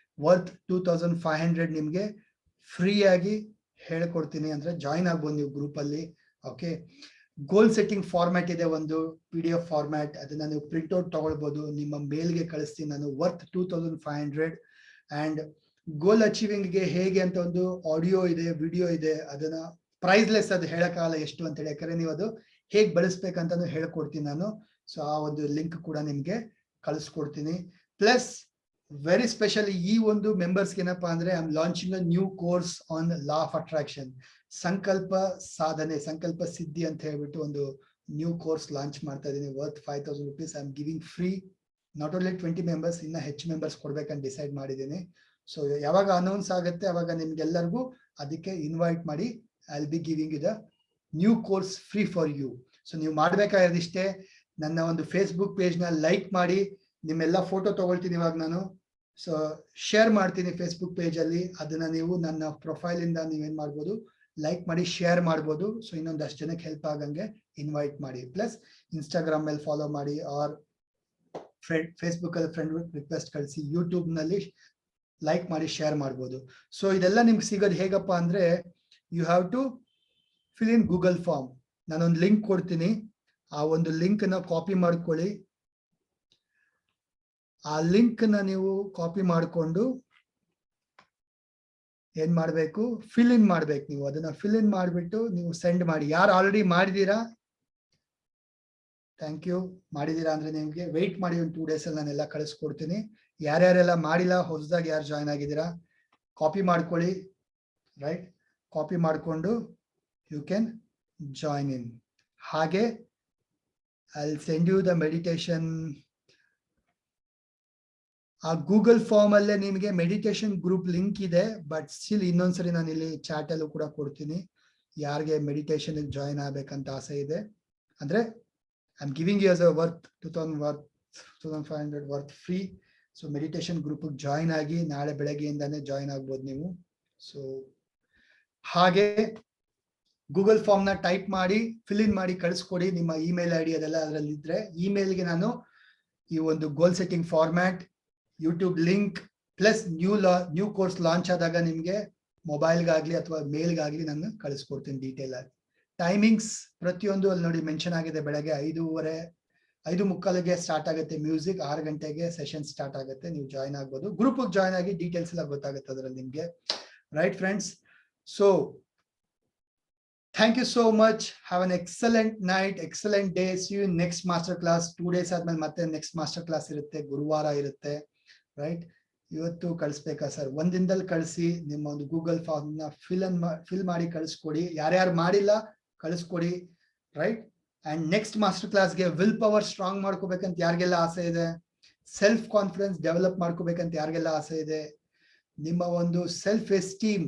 ವರ್ತ್ 2500 ನಿಮ್ಗೆ ಫ್ರೀ ಆಗಿ ಹೇಳ್ಕೊಡ್ತೀನಿ. ಅಂದ್ರೆ ಜಾಯಿನ್ ಆಗ್ಬೋದು ನೀವು ಗ್ರೂಪ್ ಅಲ್ಲಿ. ಓಕೆ, ಗೋಲ್ ಸೆಟ್ಟಿಂಗ್ ಫಾರ್ಮ್ಯಾಟ್ ಇದೆ, ಒಂದು PDF ಫಾರ್ಮ್ಯಾಟ್, ಅದನ್ನ ನೀವು ಪ್ರಿಂಟ್ಔಟ್ ತಗೊಳ್ಬಹುದು, ನಿಮ್ಮ ಮೇಲ್ಗೆ ಕಳಿಸ್ತೀನಿ ನಾನು, ವರ್ತ್ 2500. ಅಂಡ್ ಗೋಲ್ ಅಚೀವಿಂಗ್ ಗೆ ಹೇಗೆ ಅಂತ ಒಂದು ಆಡಿಯೋ ಇದೆ, ವಿಡಿಯೋ ಇದೆ, ಅದನ್ನ ಪ್ರೈಸ್ಲೆಸ್, ಅದು ಹೇಳಕ್ಕಾಗಲ್ಲ ಎಷ್ಟು ಅಂತ ಹೇಳಿ, ಯಾಕಂದ್ರೆ ನೀವು ಅದು ಹೇಗೆ ಬಳಸ್ಬೇಕಂತ ಹೇಳ್ಕೊಡ್ತೀನಿ ನಾನು. ಸೊ ಆ ಒಂದು ಲಿಂಕ್ ಕೂಡ ನಿಮ್ಗೆ ಕಳಿಸ್ಕೊಡ್ತೀನಿ. ಪ್ಲಸ್ ವೆರಿ ಸ್ಪೆಷಲಿ ಈ ಒಂದು ಮೆಂಬರ್ಸ್ಗೆ ಏನಪ್ಪಾ ಅಂದ್ರೆ, I am launching a new course on law of attraction, ಸಂಕಲ್ಪ ಸಾಧನೆ, ಸಂಕಲ್ಪ ಸಿದ್ಧಿ ಅಂತ ಹೇಳ್ಬಿಟ್ಟು ಒಂದು ನ್ಯೂ ಕೋರ್ಸ್ ಲಾಂಚ್ ಮಾಡ್ತಾ ಇದ್ದೀನಿ, worth 5000 rupees. I am giving free, not only 20 members, ಇನ್ನ ಹೆಚ್ಚು ಮೆಂಬರ್ಸ್ ಕೊಡ್ಬೇಕಂತ ಡಿಸೈಡ್ ಮಾಡಿದ್ದೀನಿ. ಸೊ ಯಾವಾಗ ಅನೌನ್ಸ್ ಆಗುತ್ತೆ ಅವಾಗ ನಿಮ್ಗೆಲ್ಲರಿಗೂ ಅದಕ್ಕೆ ಇನ್ವೈಟ್ ಮಾಡಿ, I will be giving you the new course free for you. So ನೀವು ಮಾಡ್ಬೇಕಾಗಿರೋದಿಷ್ಟೇ, ನನ್ನ ಒಂದು ಫೇಸ್ಬುಕ್ ಪೇಜ್ ನ ಲೈಕ್ ಮಾಡಿ, ನಿಮ್ಮೆಲ್ಲ ಫೋಟೋ ತಗೊಳ್ತೀನಿ ಇವಾಗ ನಾನು. ಸೊ ಶೇರ್ ಮಾಡ್ತೀನಿ ಫೇಸ್ಬುಕ್ ಪೇಜ್ ಅಲ್ಲಿ, ಅದನ್ನ ನೀವು ನನ್ನ ಪ್ರೊಫೈಲ್ ಇಂದ ನೀವೇನ್ ಮಾಡ್ಬೋದು, ಲೈಕ್ ಮಾಡಿ, ಶೇರ್ ಮಾಡ್ಬೋದು. ಸೊ ಇನ್ನೊಂದಷ್ಟು ಜನಕ್ಕೆ ಹೆಲ್ಪ್ ಆಗಂಗೆ ಇನ್ವೈಟ್ ಮಾಡಿ. ಪ್ಲಸ್ ಇನ್ಸ್ಟಾಗ್ರಾಮ್ ಮೇಲೆ ಫಾಲೋ ಮಾಡಿ, ಆರ್ ಫೇಸ್ಬುಕ್ ಅಲ್ಲಿ ಫ್ರೆಂಡ್ ರಿಕ್ವೆಸ್ಟ್ ಕಳಿಸಿ, ಯೂಟ್ಯೂಬ್ ನಲ್ಲಿ ಲೈಕ್ ಮಾಡಿ, ಶೇರ್ ಮಾಡ್ಬೋದು. ಸೊ ಇದೆಲ್ಲ ನಿಮ್ಗೆ ಸಿಗೋದು ಹೇಗಪ್ಪ ಅಂದ್ರೆ, you have to fill in Google form. ನಾನೊಂದು ಲಿಂಕ್ ಕೊಡ್ತೀನಿ, ಆ ಒಂದು ಲಿಂಕ್ ನ ಕಾಪಿ ಮಾಡ್ಕೊಳ್ಳಿ. ಆ ಲಿಂಕ್ ನ ನೀವು ಕಾಪಿ ಮಾಡಿಕೊಂಡು ಏನ್ ಮಾಡ್ಬೇಕು, ಫಿಲ್ ಇನ್ ಮಾಡ್ಬೇಕು. ನೀವು ಅದನ್ನ ಫಿಲ್ ಇನ್ ಮಾಡ್ಬಿಟ್ಟು ನೀವು ಸೆಂಡ್ ಮಾಡಿ. ಯಾರು ಆಲ್ರೆಡಿ ಮಾಡಿದೀರಾ, ಥ್ಯಾಂಕ್ ಯು. ಮಾಡಿದೀರಾ ಅಂದ್ರೆ ನಿಮ್ಗೆ ವೆಯ್ಟ್ ಮಾಡಿ, ಒಂದು 2 days ಅಲ್ಲಿ ನಾನೆಲ್ಲ ಕಳಿಸ್ಕೊಡ್ತೀನಿ. ಯಾರ್ಯಾರೆಲ್ಲ ಮಾಡಿಲ್ಲ, ಹೊಸದಾಗಿ ಯಾರು ಜಾಯ್ನ್ ಆಗಿದ್ದೀರಾ, ಕಾಪಿ ಮಾಡ್ಕೊಳ್ಳಿ, ರೈಟ್? ಕಾಪಿ ಮಾಡಿಕೊಂಡು ಯು ಕ್ಯಾನ್ ಜಾಯ್ನ್ ಇನ್. ಹಾಗೆ I will send you the meditation. ಆ ಗೂಗಲ್ ಫಾರ್ಮ್ ಅಲ್ಲೇ ನಿಮಗೆ ಮೆಡಿಟೇಷನ್ ಗ್ರೂಪ್ ಲಿಂಕ್ ಇದೆ, ಬಟ್ ಸ್ಟಿಲ್ ಇನ್ನೊಂದ್ಸರಿ ನಾನು ಇಲ್ಲಿ ಚಾಟ್ ಅಲ್ಲೂ ಕೂಡ ಕೊಡ್ತೀನಿ. ಯಾರಿಗೆ ಮೆಡಿಟೇಷನ್ ಜಾಯ್ನ್ ಆಗ್ಬೇಕಂತ ಆಸೆ ಇದೆ ಅಂದ್ರೆ, I am giving you as a worth 2500 worth free. So meditation group join ಆಗಿ, ನಾಳೆ ಬೆಳಗ್ಗೆಯಿಂದಾನೇ ಜಾಯ್ನ್ ಆಗ್ಬೋದು ನೀವು. ಸೊ ಹಾಗೆ ಗೂಗಲ್ ಫಾರ್ಮ್ ನ ಟೈಪ್ ಮಾಡಿ, ಫಿಲ್ ಇನ್ ಮಾಡಿ ಕಳಿಸ್ಕೊಡಿ, ನಿಮ್ಮ ಇಮೇಲ್ ID ಅದೆಲ್ಲ ಅದರಲ್ಲಿ ಇದ್ರೆ. ಇಮೇಲ್ಗೆ ನಾನು ಈ ಒಂದು goal setting format, YouTube link, plus new course launch ಆದಾಗ ನಿಮ್ಗೆ ಮೊಬೈಲ್ಗಾಗ್ಲಿ ಅಥವಾ ಮೇಲ್ಗಾಗ್ಲಿ ನಾನು ಕಳಿಸ್ಕೊಡ್ತೀನಿ ಡೀಟೇಲ್ ಆಗಿ. ಟೈಮಿಂಗ್ಸ್ ಪ್ರತಿಯೊಂದು ಅಲ್ಲಿ ನೋಡಿ ಮೆನ್ಷನ್ ಆಗಿದೆ. ಬೆಳಗ್ಗೆ 5:45ಗೆ ಸ್ಟಾರ್ಟ್ ಆಗುತ್ತೆ ಮ್ಯೂಸಿಕ್, 6 ಗಂಟೆಗೆ ಸೆಷನ್ ಸ್ಟಾರ್ಟ್ ಆಗುತ್ತೆ. ನೀವು ಜಾಯ್ನ್ ಆಗ್ಬೋದು, ಗ್ರೂಪ್ ಜಾಯ್ನ್ ಆಗಿ ಡೀಟೇಲ್ಸ್ ಎಲ್ಲ ಗೊತ್ತಾಗುತ್ತೆ ಅದರಲ್ಲಿ ನಿಮ್ಗೆ, right friends? So Thank you so much. Have an excellent night, excellent day. See you in next master class. 2 days ಆದ್ಮೇಲೆ ಮತ್ತೆ next master class ಇರುತ್ತೆ, ಗುರುವಾರ ಇರುತ್ತೆ, ರೈಟ್? ಇವತ್ತು ಕಳಿಸ್ಬೇಕಾ ಸರ್? ಒಂದಿನದಲ್ಲಿ ಕಳಿಸಿ. ನಿಮ್ಮ ಒಂದು ಗೂಗಲ್ ಫಾರ್ಮ್ ನ ಫಿಲ್ ಮಾಡಿ ಕಳಿಸ್ಕೊಡಿ. ಯಾರ್ಯಾರು ಮಾಡಿಲ್ಲ ಕಳಿಸ್ಕೊಡಿ, ರೈಟ್? ಅಂಡ್ ನೆಕ್ಸ್ಟ್ ಮಾಸ್ಟರ್ ಕ್ಲಾಸ್ಗೆ ವಿಲ್ ಪವರ್ ಸ್ಟ್ರಾಂಗ್ ಮಾಡ್ಕೋಬೇಕಂತ ಯಾರಿಗೆಲ್ಲ ಆಸೆ ಇದೆ, ಸೆಲ್ಫ್ ಕಾನ್ಫಿಡೆನ್ಸ್ ಡೆವಲಪ್ ಮಾಡ್ಕೋಬೇಕಂತ ಯಾರಿಗೆಲ್ಲ ಆಸೆ ಇದೆ, ನಿಮ್ಮ ಒಂದು ಸೆಲ್ಫ್ ಎಸ್ಟೀಮ್,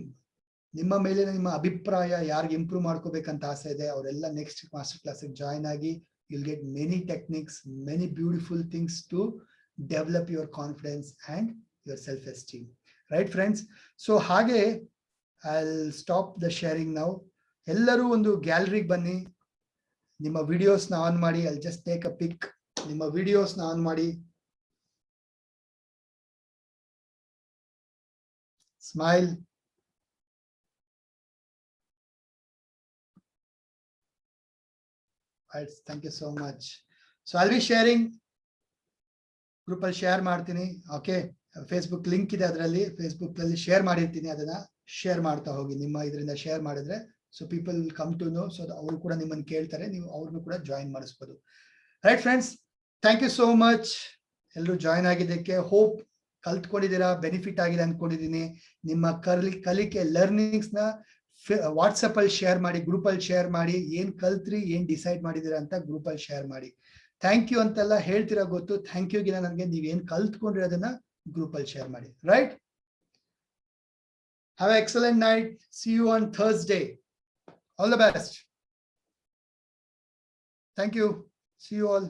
ನಿಮ್ಮ ಮೇಲೆ ನಿಮ್ಮ ಅಭಿಪ್ರಾಯ ಯಾರಿಗೆ ಇಂಪ್ರೂವ್ ಮಾಡ್ಕೋಬೇಕಂತ ಆಸೆ ಇದೆ, ಅವರೆಲ್ಲ ನೆಕ್ಸ್ಟ್ ಮಾಸ್ಟರ್ ಕ್ಲಾಸ್ ಜಾಯ್ನ್ ಆಗಿ you'll get many techniques, many beautiful things to develop your confidence and your self-esteem. Right, friends? So ಹಾಗೆ I'll stop the sharing now. ಎಲ್ಲರೂ ಒಂದು ಗ್ಯಾಲರಿಗೆ ಬನ್ನಿ, ನಿಮ್ಮ ವಿಡಿಯೋಸ್ ನ ಆನ್ ಮಾಡಿ. I'll just take a pic. ನಿಮ್ಮ ವಿಡಿಯೋಸ್ ನ ಆನ್ ಮಾಡಿ. Smile. Right, thank you so much. So I'll be sharing, group ಅಲ್ಲಿ ಶೇರ್ ಮಾಡ್ತೀನಿ. ಓಕೆ, ಫೇಸ್ಬುಕ್ ಲಿಂಕ್ ಇದೆ, ಅದರಲ್ಲಿ ಫೇಸ್ಬುಕ್ ಅಲ್ಲಿ ಶೇರ್ ಮಾಡಿರ್ತೀನಿ. ಅದನ್ನ ಶೇರ್ ಮಾಡ್ತಾ ಹೋಗಿ. ನಿಮ್ಮ ಇದರಿಂದ ಶೇರ್ ಮಾಡಿದ್ರೆ so people will come to know. So ಅವರು ಕೂಡ ನಿಮ್ಮನ್ನು ಕೇಳ್ತಾರೆ, ನೀವು ಅವ್ರನ್ನು ಕೂಡ ಜಾಯಿನ್ ಮಾಡಿಸ್ಬೋದು. Right friends, thank you so much ಎಲ್ಲರೂ ಜಾಯಿನ್ ಆಗಿದ್ದಕ್ಕೆ. ಹೋಪ್ ಕಲ್ತ್ಕೊಂಡಿದ್ದೀರಾ, ಬೆನಿಫಿಟ್ ಆಗಿದೆ ಅನ್ಕೊಂಡಿದ್ದೀನಿ. ನಿಮ್ಮ ಕಲಿಕೆ ಲರ್ನಿಂಗ್ಸ್ ನ ವಾಟ್ಸಪ್ ಅಲ್ಲಿ ಶೇರ್ ಮಾಡಿ, ಗ್ರೂಪ್ ಅಲ್ಲಿ ಶೇರ್ ಮಾಡಿ. ಏನ್ ಕಲ್ತ್ರಿ, ಏನ್ ಡಿಸೈಡ್ ಮಾಡಿದಿರಾ ಅಂತ ಗ್ರೂಪ್ ಅಲ್ಲಿ ಶೇರ್ ಮಾಡಿ. ಥ್ಯಾಂಕ್ ಯು ಅಂತೆಲ್ಲ ಹೇಳ್ತೀರಾ ಗೊತ್ತು. ಥ್ಯಾಂಕ್ ಯು ಗಿನ ನನಗೆ ನೀವ್ ಏನ್ ಕಲ್ತ್ಕೊಂಡ್ರಿ ಅದನ್ನ ಗ್ರೂಪ್ ಅಲ್ಲಿ ಶೇರ್ ಮಾಡಿ. Right? Have a excellent night. See you on Thursday. All the best. Thank you. See you all.